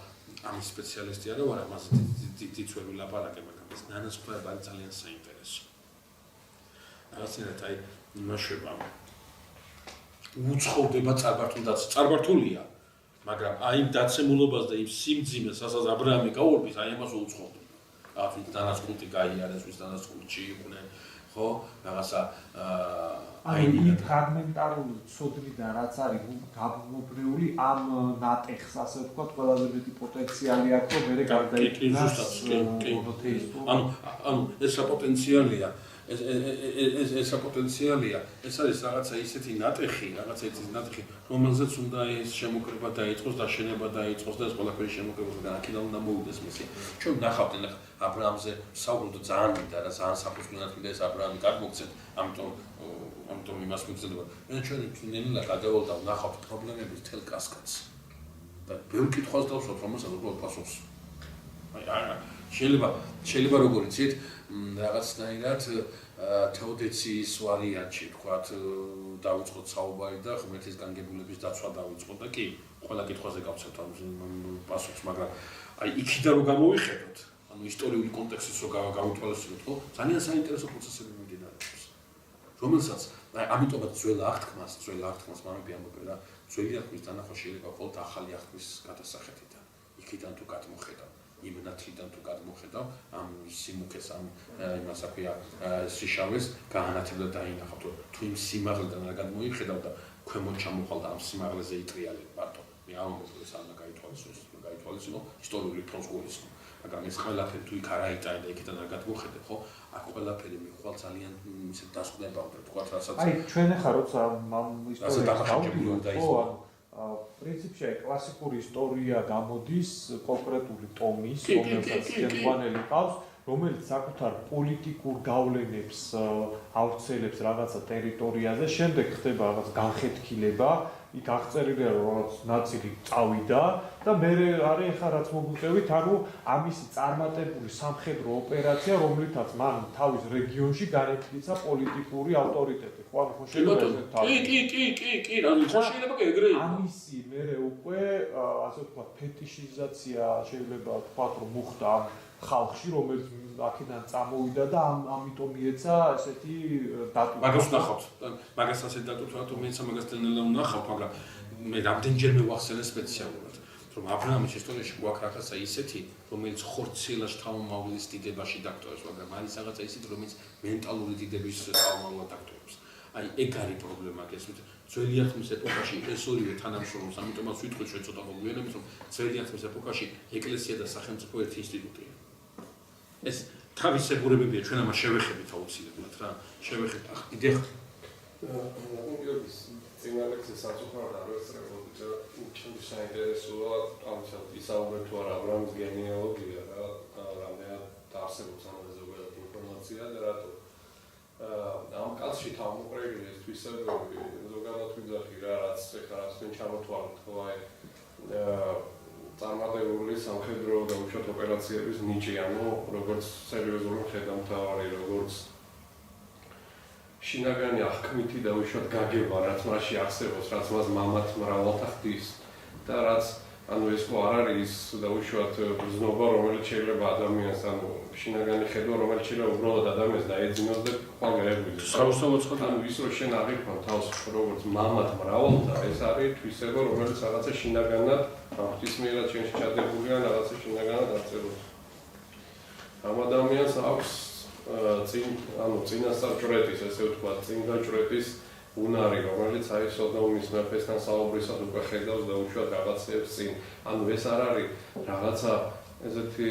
ამის სპეციალისტი არა ვარ, ამაზე დიდ ვერ ვილაპარაკე, მაგრამ ეს ნანას ღვთაება არის ძალიან საინტერესო. რაღაცნაირად იმაშება უცხოვდება წარმართულია, მაგრამ აი იმ დაცემულობას და იმ სიმძიმეს, რასაც ა ブラ ამი გაუარბის, აი ამას უცხოვდება. ვის დანაც კულტი გაიარეს, ვის დანაც კულტში იყვნენ, ხო? რაღაცა აი იმ ფრაგმენტარული ცოდნიდან რაც არის გაბმობრეული ამ ნატეხს, ასე ვთქვათ, ყველაზე მეტი პოტენციალი აქვს, რომ მე გარდაიქმნას ანუ ეს რა პოტენციალია? ეს რა პოტენციალია? ეს არის რაღაცა ისეთი ნატეხი, რომელზეც უნდა ეს შემოკრება დაიწყოს, დაშენება დაიწყოს და ეს ყველაფერი შემოკრება აქედან უნდა მოვიდეს მისი. ჩვენ ნახავთ ახლა ა ブラ ამზე საუბრობთ ძალიან მინდა რა ძალიან საფუძვლად მინდა ეს ა ブラ ამი გადმოგცეთ, ამიტომ იმას მიგზელდება. მე ჩვენი ფინელა გადავალდა ნახავთ პრობლემების თელ კასკადს. და ბევრ კითხვას დავსვათ, რომელსაც უბრალოდ პასუხს. შეიძლება როგორ იცით, რაღაცნაირად თეოდეციის ვარიანტში ვთქვათ, დავიწყოთ საუბარი და ღმერთის განგებულების დაცვა დავიწყოთ და კი, ყველა კითხვაზე გავცეთ პასუხს, მაგრამ აი იქიდან რო გამოვიხედოთ, ანუ ისტორიული კონტექსტის რო გავითვალისწინოთ, ხო, ძალიან საინტერესო პროცესები მიმდინარეობს. რომელსაც ამიტომაც ძველ აღთქმას მამები ამბობენ რა, ძველი აღთქმის დანახვა შეიძლება მხოლოდ ახალი აღთქმის გადასახადიდან, იქიდან თუ გადმოხედავ. იმ ნათლიდან თუ გადმოხედავ ამ სიმუქეს ამ იმას აქვია სიშავეს გაანათებდა დაინახავ თუ იმ სიმაღლედან რა გადმოიხედავ და ქვემოთ ჩამოხვალ და ამ სიმაღლეზე იტრიალებ მარტო მე ამბობ ეს არ გაითვალისწინო ისტორიული პროზგულისმო მაგრამ ეს ყველაფერი თუ იქ არ აიტანა და იქიდან არ გადმოხედე ხო აქ ყველაფერი მიხვალ ძალიან ისე დასკვნება და თქვა რასაც აი ჩვენ ახლა როცა ისტორიას ხო პრინციპში კლასიკური ისტორია გამოდის კონკრეტული ტომის, რომელსაც შემოგვანელი ყავს, რომელიც საკუთარ პოლიტიკურ გავლენებს ავრცელებს რაღაცა ტერიტორიაზე, შემდეგ ხდება რაღაც განხეთქილება, იქ აღწერილია რომ რაღაც ნაწილი წავიდა და მე არის ახლა რაც მოგვიწევით, ანუ ამისი წარმატებული სამხედრო ოპერაცია, რომლითაც მან თავის რეგიონში განეცდიცა პოლიტიკური ავტორიტეტი. ხო, ანუ ხო შეიძლება ეს თავი. კი, ანუ ხო შეიძლება კი ეგრე იყოს. ამისი მე უკვე ასე ვთქვათ, ფეტიშიზაცია შეიძლება ვთქვათ, რომ მოხდა ხალხში, რომელიც აქედან წამოვიდა და ამიტომ მიეცა ესეთი დატვირთვა. მაგას ნახავთ. მაგას ასე დატვირთვა, თუ მეც მაგას დენელა ვნახავ, მაგრამ მე რამდენჯერმე ვახსენე სპეციალურად, რომ ა ブラ ამის ისტორიაში გვაქვს რაღაცა ისეთი, რომელიც ხორციელას თავმომავლის დიდებაში დაკტოებს, მაგრამ არის რაღაცა ისეთი, რომელიც მენტალური დიდების თავმოვლად დაკტოებს. აი ეგ არის პრობლემა გესმით. ძველი აღთქმის ეპოქაში ეს ორივე თანამშრომლობს, ამიტომაც ვიტყვით ჩვენ ცოტა მოგვიანებით, რომ ძველი აღთქმის ეპოქაში ეკლესია და სახელმწიფო ერთი ინსტიტუტია. ეს თავის ეგურებებია, ჩვენ ამას შევეხებით აუცილებლად რა. შევეხეთ. კიდე გიორგის წინა ლექსის საწყობად არ ვესწრებოდი და ჩემთვის საინტერესოა ამცალ ისაუბრეთ თუ არა ა ブラ ამის გენეალოგია რა, რამდენად დაარსებობს ამაზე ზოგადად ინფორმაცია და რატო ამ კაცში თავმოყრილი ეს თვისებები ზოგადად ვიძახი რა, რაც ეხლა რაც თქვენ ჩამოთვალეთ, ხო აი წარმატებული სამხედრო და უშუალოდ ოპერაციების ნიჭი, ანუ როგორც სერიოზული მხედართმთავარი, როგორც შინაგანი აღქმითი და უშუალოდ გაგება, რაც მასში არსებობს, რაც მას მამად მრავალთა ხდის და რაც ანუ ეს ხო არ არის და უშუალოდ გზნობა, რომელიც შეიძლება ადამიანს, ანუ შინაგანი ხედვა, რომელიც შეიძლება უბრალოდ ადამიანს დაეძინოს და ხვალ გაეღვიძოს. საოცრად ანუ ის რომ შენ აღიქვამთ თავს როგორც მამად მრავალთა, ეს არის თვისება, რომელიც რაღაცა შინაგანად ღვთისმიერად შენში ჩადებულია, რაღაცა შინაგანად აღწეროს. ამ ადამიანს აქვს წინასწარჭვრეთის, ესე ვთქვათ, წინგაჭვრეთის უნარი, რომელიც აი სოდომის მეფესთან საუბრისას უკვე ხედავს და უშუალოდ რაღაცებს წინ. ანუ ეს არ არის რაღაცა ესეთი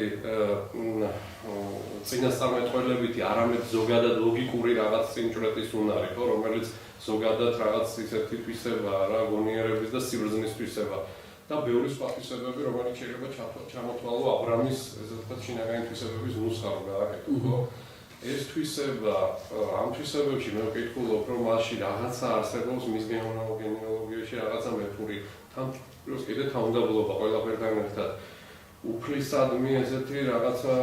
წინასწარმეტყველებითი, არამედ ზოგადად ლოგიკური რაღაც წინჭვრეთის უნარი, ხო, რომელიც ზოგადად რაღაც ისეთი თვისებაა რა, გონიერების და სიბრძნის თვისება. და ბევრი სხვა თვისებები, რომელიც შეიძლება ჩამოთვალო ა ブラ ამის ესე ვთქვათ შინაგანი თვისებების ნუსხა რომ გააკეთო, ხო? ეს თვისება, ამ თვისებებში მე ვკითხულობ, რომ მასში რაღაცა არსებობს მის გენეალოგიაში, რაღაცა მეფური თან პლუს კიდე თავმდაბლობა ყველაფერთან ერთად. უფლისადმი ესეთი რაღაცა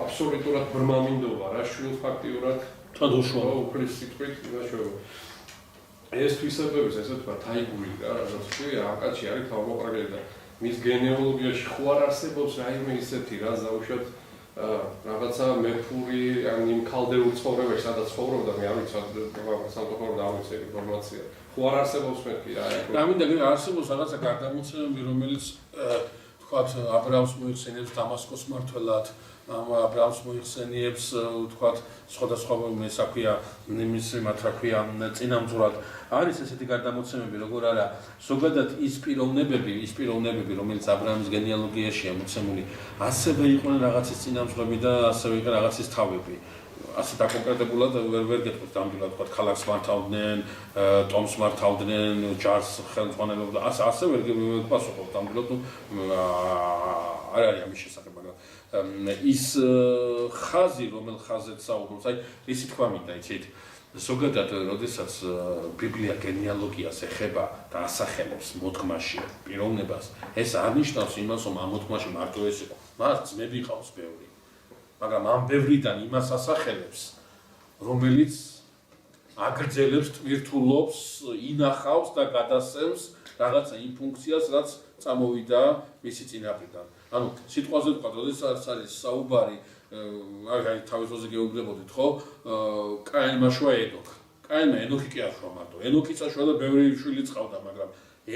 აბსოლუტურად ბრმამინდობა რა შვილს ფაქტიურად თქვა უშუალო უფლის სიტყვით ნაშრომი. ეს თვისებების ესე თქვა თაიგური რა რაღაც ქვია აკაჩი არის თავმოყრაგელი და მის გენეალოგიაში ხო არ არსებობს რაიმე ისეთი რა ზავშოთ რაღაცა მეფური ან იმ ქალდეულ ცხოვრებაში სადაც ცხოვრობდა მე არ ვიცი სამწუხაროდ არ ვიცი ინფორმაცია ხო არ არსებობს მეთქი რა გამინდა არსებობს რაღაცა გარდამოცემები რომელიც თქვა აბრაამს მოიხსენიებს დამასკოს მმართველად აბრაამს მოიხსენიებს თქვა სხვადასხვა მესაქვია იმის მათ რა ქვია წინამძღვრად არის ესეთი გარდამოცემები როგორ არა ზოგადად ის პიროვნებები რომელიც აბრაამის გენეალოგიაშია მოცემული ასევე იყვნენ რაღაცის წინამძღვრები და ასევე იყო რაღაცის თავები ასე დაკონკრეტებულად ვერ გეტყვით ნამდვილად თქვა ქალაქს მართავდნენ ტომს მართავდნენ ჯარს ხელმძღვანელობდა ასე ვერ გპასუხობთ ნამდვილად არ არის ამის შესახებ მაგრამ ის ხაზი რომელ ხაზეც საუბრობს აი ისი თქვა მინდა იცით ზოგადად როდესაც ბიბლია გენეალოგიას ეხება და ასახელებს მოდგმაში პიროვნებას ეს არ ნიშნავს იმას რომ ამ მოდგმაში მარტო ეს იყო მას ძმები ყავს ბევრი მაგრამ ამ ბევრიდან იმას ასახელებს რომელიც აგრძელებს ტვირთულობს ინახავს და გადასცემს რაღაცა იმ ფუნქციას რაც წამოვიდა მისი წინაპრიდან ანუ სიტყვაზე ვთქვათ როდესაც არის საუბარი აი თავის დროზე გეუბნებოდით ხო კაინმა შვა კაინმა ენოქი კი აღშვა მარტო ენოქი წაშვა და ბევრი შვილი წავდა მაგრამ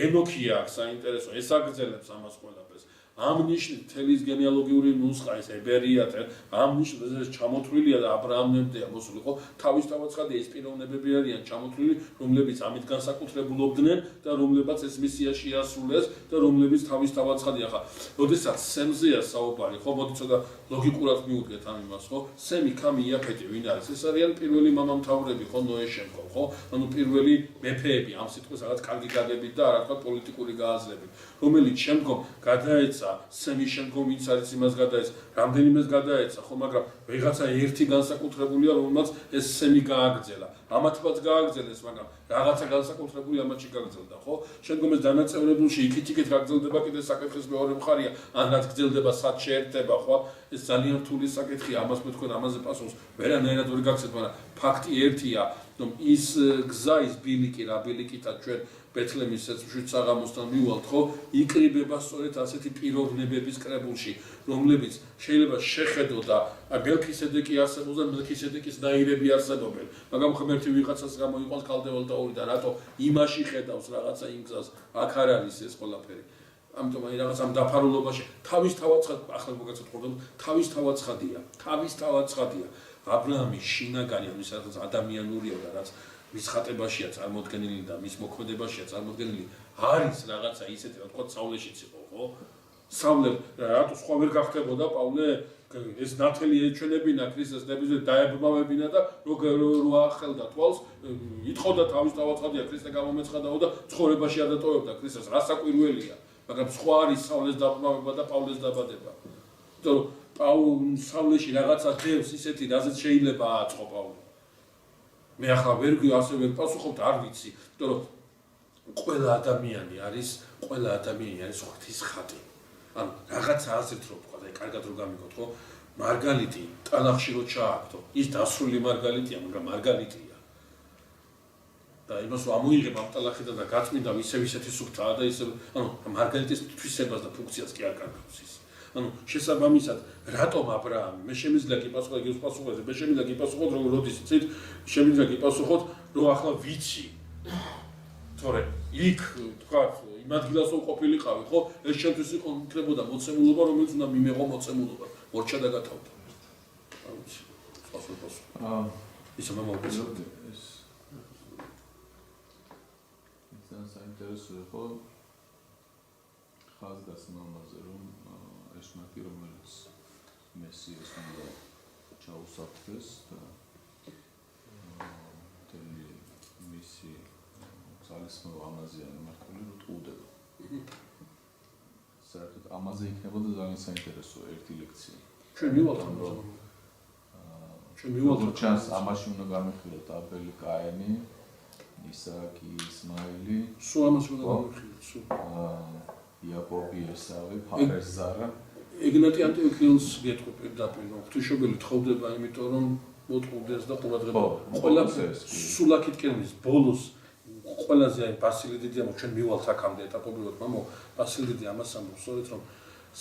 ენოქი აქვს საინტერესო ეს აგრძელებს ამას ყველაფერს ამ ნიშნით თელის გენეალოგიური ნუსხა ეს ებერიათე ამ ნიშნით ეს ჩამოთვლილია და აბრაამემდეა მოსული ხო თავისთავად ხადი ეს პიროვნებები არიან ჩამოთვლილი რომლებიც ამით განსაკუთრებულობდნენ და რომლებაც ეს მისიაში ასრულეს და რომლებიც თავისთავად ხადი ახლა როდესაც სემზეა საუბარი ხო მოდი ცოტა ლოგიკურად მიუდგეთ ამ იმას ხო სემი კამი იაფეტი ვინ არის ეს არიან პირველი მამამთავრები ხო ნოეს შემდგომ ხო ანუ პირველი მეფეები ამ სიტყვის რაღაც კარგი გაგებით და არა თქვა პოლიტიკური გააზრებით რომელიც შემდგომ გადაეცა სემის შემდგომ ვინც არის იმას გადაეცა რამდენიმეს გადაეცა ხო მაგრამ ვიღაცა ერთი განსაკუთრებულია რომელმაც ეს სემი გააგრძელა ამათაც გააგრძელეს მაგრამ რაღაცა განსაკუთრებული ამათში გაგრძელდა ხო შემდგომ ეს დანაწევრებულში იქით გაგრძელდება კიდე საკითხის მეორე მხარია ან რაც გრძელდება სად შეერთდება ხო ეს ძალიან რთული საკითხია ამას მეთქვა ამაზე პასუხს ვერანაირად ვერ გაგცეთ მაგრამ ფაქტი ერთია რომ ის გზა ის ბილიკი რა ბილიკითაც ჩვენ ბეთლემის ცეცხლშიც საღამოსთან მივალთ ხო იკრიბება სწორედ ასეთი პიროვნებების კრებულში რომლებიც შეიძლება შეხედო და მელქისედეკი არსებობს და მელქისედეკის ნაირები არსებობენ მაგრამ ღმერთი ვიღაცას გამოიყვანს ქალდეველთაური და რატო იმაში ხედავს რაღაცა იმ გზას აქ არ არის ეს ყველაფერი ამიტომ აი რაღაც ამ დაფარულობაში თავისთავად ახლა მოგაცეთ ხოლმე თავისთავად ცხადია აბრაამის შინაგანი ამის რაღაც ადამიანურია და რაც მის ხატებაშია წარმოდგენილი და მის მოქმედებაშია წარმოდგენილი არის რაღაცა ისეთი რა თქვა საულეშიც იყო ხო საულე რატო სხვა ვერ გახდებოდა პავლე ეს ნათელი ეჩვენებინა ქრისტეს ნებისმიერ დაებმავებინა და რო ახელდა თვალს ითხოვდა თავისთავად ხადია ქრისტე გამომეცხადაო და ცხოვრებაში ადატოვებდა ქრისტეს რასაკვირველია მაგრამ სხვა არის საულეს დაბმავება და პავლეს დაბადება იმიტომ საულეში რაღაცა დევს ისეთი რაზეც შეიძლება ააწყო პავლე მე ახლა ვერ პასუხობთ არ ვიცი იმიტომ რომ ყველა ადამიანი არის ღვთის ხატი ან რაღაცა ასეთ რო თქვა და კარგად რო გამიგოთ ხო მარგალიტი ტალახში რო ჩააგდო ის დასრული მარგალიტია მაგრამ მარგალიტია და იმას რომ ამოიღებ ამ ტალახიდან და გაწმინდა ისეთი სუფთაა და ისე ანუ მარგალიტის თვისებას და ფუნქციას კი არ კარგავს ის ანუ შესაბამისად რატომ აბრაამი მე შემიძლია კი პასუხო იგივე პასუხოზე მე შემიძლია კი პასუხოთ რომ როდის იცით შემიძლია კი პასუხოთ რომ ახლა ვიცი თორე იქ თქვა იმ ადგილას რომ ყოფილიყავი ხო ეს ჩემთვის იყო იქნებოდა მოცემულობა რომელიც უნდა მიმეღო მოცემულობა მორჩა და გათავდა არ ვიცი ისე მომავალ ეს საინტერესოა ხო ხაზგასმა ამაზე რომ ეს მათი რომელიც მესიას უნდა ჩაუსაფრდეს და თელი მისი ძალისხმევა ამაზე არ მართული რომ ტყუდება. საერთოდ ამაზე იქნებოდა ძალიან საინტერესო ერთი ლექცია. ჩვენ მივალთ ჩანს ამაში უნდა გამიხილოთ აბელი კაენი ისააკი ისმაილი სულ ამას უნდა გამიხილოთ სულ იაკობი ესავი, ფარეს ზარა. ეგნატი ანტიოქიელს გეტყვი პირდაპირ, რომ ღვთისმშობელი თხოვდება, იმიტომ რომ მოწყობდეს და ყურადღება ყველა სულ აქეთ კერმის ბოლოს ყველაზე აი ბასილი დიდი ამბობს ჩვენ მივალთ აქამდე ეტაპობრივად მამო ბასილი დიდი ამას ამბობს სწორედ რომ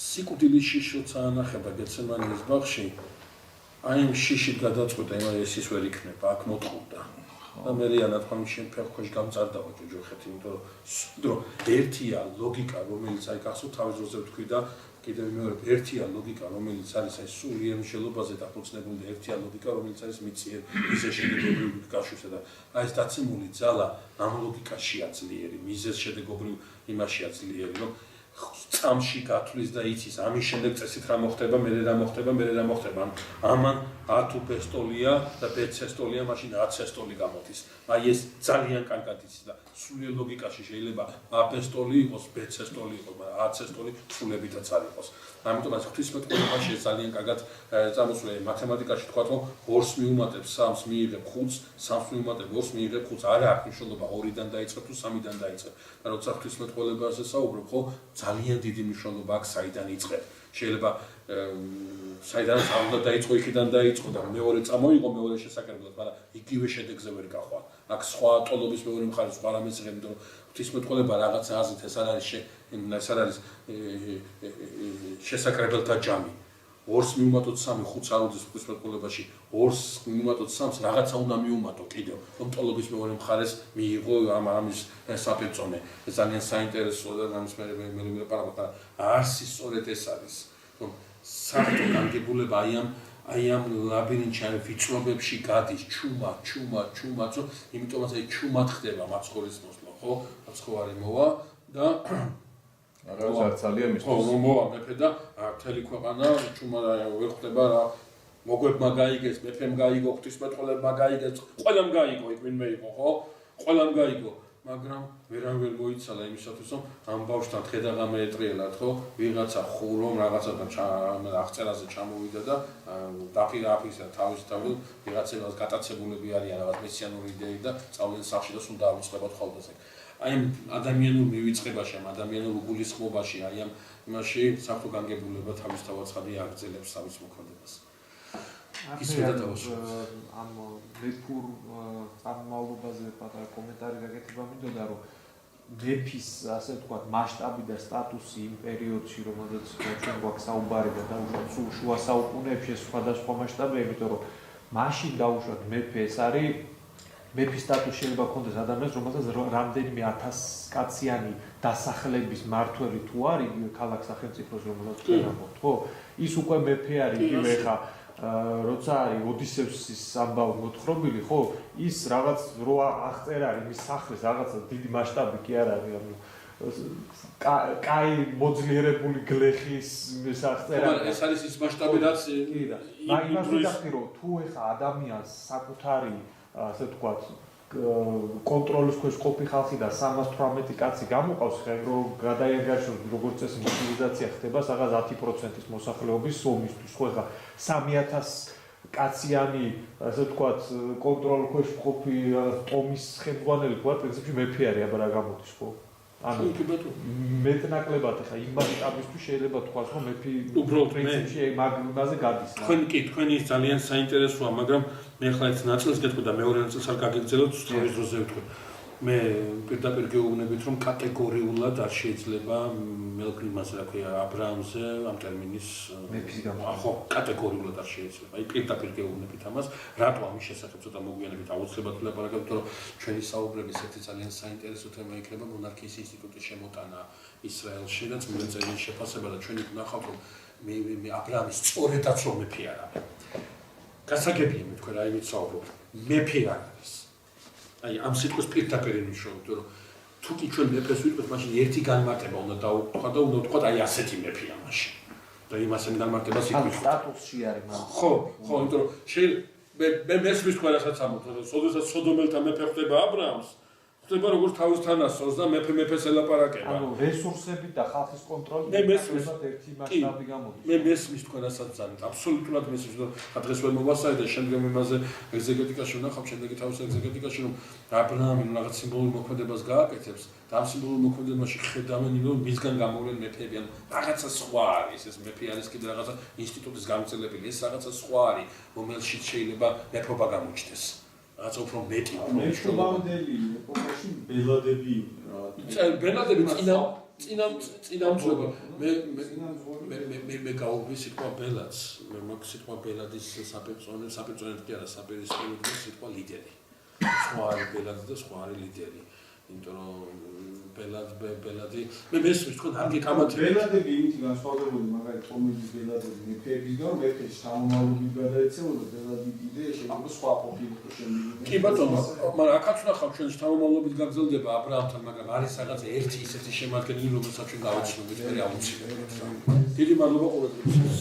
სიკვდილის შიშოც აანახება გეცემანიის ბაღში აი ამ შიშით გადაწყვეტა იმაი ეს ის ვერ იქნება აქ მოწყობდა და მე რიანად ხომ შენ ფეხქვეშ გამწარდაო ჯოჯოხეთი იმიტომ რომ ერთია ლოგიკა რომელიც აი გასულ თავის დროზე ვთქვი და კიდევ მეორე ერთია ლოგიკა რომელიც არის აი სულიერ მშელობაზე დაფუძნებული და ერთია ლოგიკა რომელიც არის მიწიერ მიზეს შედეგობრივ კავშირსა და აი ეს დაცემული ძალა ამ ლოგიკაშია ძლიერი მიზეს შედეგობრივ იმაშია ძლიერი რომ წამში გათვლის და იცის ამის შემდეგ წესით რა მოხდება მე რა მოხდება ამან A2 პესტოლია და B ცესტოლია მაშინ A ცესტოლი გამოდის აი ეს ძალიან კარგად იცის და სულიერ ლოგიკაში შეიძლება A პესტოლი იყოს B ცესტოლი იყოს მაგრამ A ცესტოლი სულებითაც არ იყოს ამიტომ ასე ღვთისმეტყველებაში ძალიან კარგად წამოსული მათემატიკაში თქვა რომ 2-ს მიუმატებ 3-ს მიიღებ 5-ს 3-ს მიუმატებ 2-ს მიიღებ 5-ს არა აქვს მნიშვნელობა 2-დან დაიწყებ თუ 3-დან დაიწყებ და როცა ღვთისმეტყველებაზე საუბრობ ხო ძალიან დიდი მნიშვნელობა აქვს საიდან იწყებ შეიძლება საიდანაც არ უნდა დაიწყო იქიდან დაიწყო და მეორე წამოიღო მეორე შესაძლებლად მაგრამ იგივე შედეგზე ვერ გაყვა აქ სხვა ტოლობის მეორე მხარე სხვა რამეს იღებ იმიტომ რომ ღვთისმეტყველება რაღაცა აზრით ეს არ არის შესაძლებლთა ჯამი 2-ს მიუმატოთ 3 5-ს არ უძის ღვთისმეტყველებაში 2-ს მიუმატოთ 3-ს რაღაცა უნდა მიუმატო კიდევ რომ ტოლობის მეორე მხარეს მიიღო ამის საპეწონე ეს ძალიან საინტერესო და ამის მე ვილაპარაკო არსი სწორედ ეს არის რომ საფრთხე განგებულება აი ამ ლაბირინთში აი ვიწრობებში გადის ჩუმად იმიტომაც აი ჩუმად ხდება მაცხოვრის მოსვლა ხო მაცხოვარი მოვა და აღარ ძალიან მის ხო რომ მოვა მეფე და მთელი ქვეყანა ჩუმად ვერ ხდება რა მოგვებმა გაიგეს მეფემ გაიგო ღვთისმეტყველებმა გაიგეს ყველამ გაიგო იქ ვინმე იყო ხო ყველამ გაიგო მაგრამ ვერავინ მოიცალა იმისათვის რომ ამ ბავშვთან ხედაღამე ეტრიელად ხო ვიღაცა ხურომ რაღაცა აღწერაზე ჩამოვიდა და დაფირაფისა თავის ვიღაცებას გატაცებულები არიან რაღაც მესიანური idei და სწავლენ სახში და სულ დაამწყებად ხოლმე აი ამ ადამიანურ მივიწყებაში ამ ადამიანურ გულისხმობაში აი ამ იმაში საფრთხე განგებულება თავისთავად ხადი აგრძელებს სამის მოქმედებას ამ მეფურ წარმომავლობაზე პატარა კომენტარი გაკეთება მინდოდა რომ მეფის ასე ვთქვათ მასშტაბი და სტატუსი იმ პერიოდში რომელზეც ჩვენ გვაქვს საუბარი და დაუშვათ სულ შუა საუკუნეებში სხვადასხვა მასშტაბი იმიტომ რომ მაშინ დაუშვათ მეფე ეს არის მეფის სტატუსი შეიძლება ქონდეს ადამიანს რომელსაც რამდენიმე 1000 კაციანი დასახლების მართველი თუ არის ქალაქ სახელმწიფოს რომელსაც ჩვენ ამბობთ ხო ის უკვე მეფე არის იგივე ხა როცა არის ოდისევსის ამბავი მოთხრობილი ხო ის რაღაც რო აღწერა იმის სახლის რაღაცა დიდი მასშტაბი კი არ არის ანუ კაი მოძლიერებული გლეხის აღწერა ეს არის ის მასშტაბი რაც კი და მაგას ვიტყვი რომ თუ ეხა ადამიანს საკუთარი ასე ვთქვათ კონტროლის ქვეშ ყოფი ხალხი და 318 კაცი გამოყავს ხე რომ გადაიარგაშოს როგორც წესი მობილიზაცია ხდება რაღაც 10%-ის მოსახლეობის სომისთვის ხო ხა 3000 კაციანი ასე ვთქვათ კონტროლის ქვეშ ყოფი ტომის ხელმძღვანელი ხო პრინციპში მეფე არის აბა რა გამოდის ხო ანუ მეტნაკლებად ხა იმ მასშტაბისთვის შეიძლება თქვას რომ მეფე უბრალოდ პრინციპში მაგაზე გადის თქვენი ძალიან საინტერესოა მაგრამ მე ხლა ეს ნაწილს გეტყვი და მეორე ნაწილს არ გაგეგრძელოთ თავის დროზე ვთქვი მე პირდაპირ გეუბნებით რომ კატეგორიულად არ შეიძლება მელგრიმაზე რა ქვია ა ブラ ამზე ამ ტერმინის მეფის გამო ხო კატეგორიულად არ შეიძლება აი პირდაპირ გეუბნებით ამას რატო ამის შესახებ ცოტა მოგვიანებით აუცილებლად ვილაპარაკებთ რომ ჩვენი საუბრების ერთი ძალიან საინტერესო თემა იქნება მონარქიის ინსტიტუტის შემოტანა ისრაელში და წმინდა წერილის შეფასება და ჩვენი ვნახავთ რომ მე ა ブラ ამის სწორედაც რომ მეფე არ არის გასაგებია მე თქვენ რა იმით საუბრობთ მეფე არ არის აი ამ სიტყვის პირდაპირ ნიშნავთ რომ თუ კი ჩვენ მეფეს ვიტყვით მაშინ ერთი განმარტება უნდა დავუთხოთ და უნდა ვთქვათ აი ასეთი მეფეა მაშინ და იმას ამ განმარტებას იკვით სტატუსში არის მაგრამ ხო იმიტომ რომ მე მესმის თქვენ რასაც ამბობთ რომ სოდესაც სოდომელთა მეფე ხდება ა ブラ ამს ხდება როგორც თავის თანასწორს და მეფეს ელაპარაკება. ანუ რესურსები და ხალხის კონტროლი მე მესმის. ერთი მასშტაბი გამოდის. მე მესმის თქვენასაც ძალიან აბსოლუტურად მესმის რომ დღეს ვერ მოვასწრე და შემდგომ იმაზე ეგზეგეტიკაში ვნახავ შემდეგი თავის ეგზეგეტიკაში რომ აბრაამი რაღაც სიმბოლურ მოქმედებას გააკეთებს და ამ სიმბოლურ მოქმედებაში ხედავენ რომ მისგან გამოვლენ მეფეები ან რაღაცა სხვა არის ეს მეფე არის კიდე რაღაცა ინსტიტუტის გამწელებელი ეს რაღაცა სხვა არის რომელშიც შეიძლება მეფობა გამოჩნდეს რაღაცა უფრო მეტი მეფობამდელი ეპოქაში ბელადები ბელადები წინამძღვრება მე გავუვი სიტყვა ბელადს მე მაგ სიტყვა ბელადის საპერწონეთ კი არა საპერისპიროდი სიტყვა ლიდერი სხვა არის ბელადი და სხვა არის ლიდერი იმიტომ რომ ბელადი მე მესმის თქვენ არ გეკამათებთ ბელადები იმით განსხვავებული მაგალითად კომედის ბელადები მეფეებისგან მეფეს სამომავლობით გადაეცემოდა ბელადი კიდე შეიძლება სხვა ყოფილიყო შემდგომში კი ბატონო მაგრამ აქაც ვნახავ ჩვენ სამომავლობით გაგრძელდება აბრაამთან მაგრამ არის რაღაცა ერთი ისეთი შემადგენელი რომელსაც ჩვენ გავაცნობთ მე აუცილებლად დიდი მადლობა ყურადღებისთვის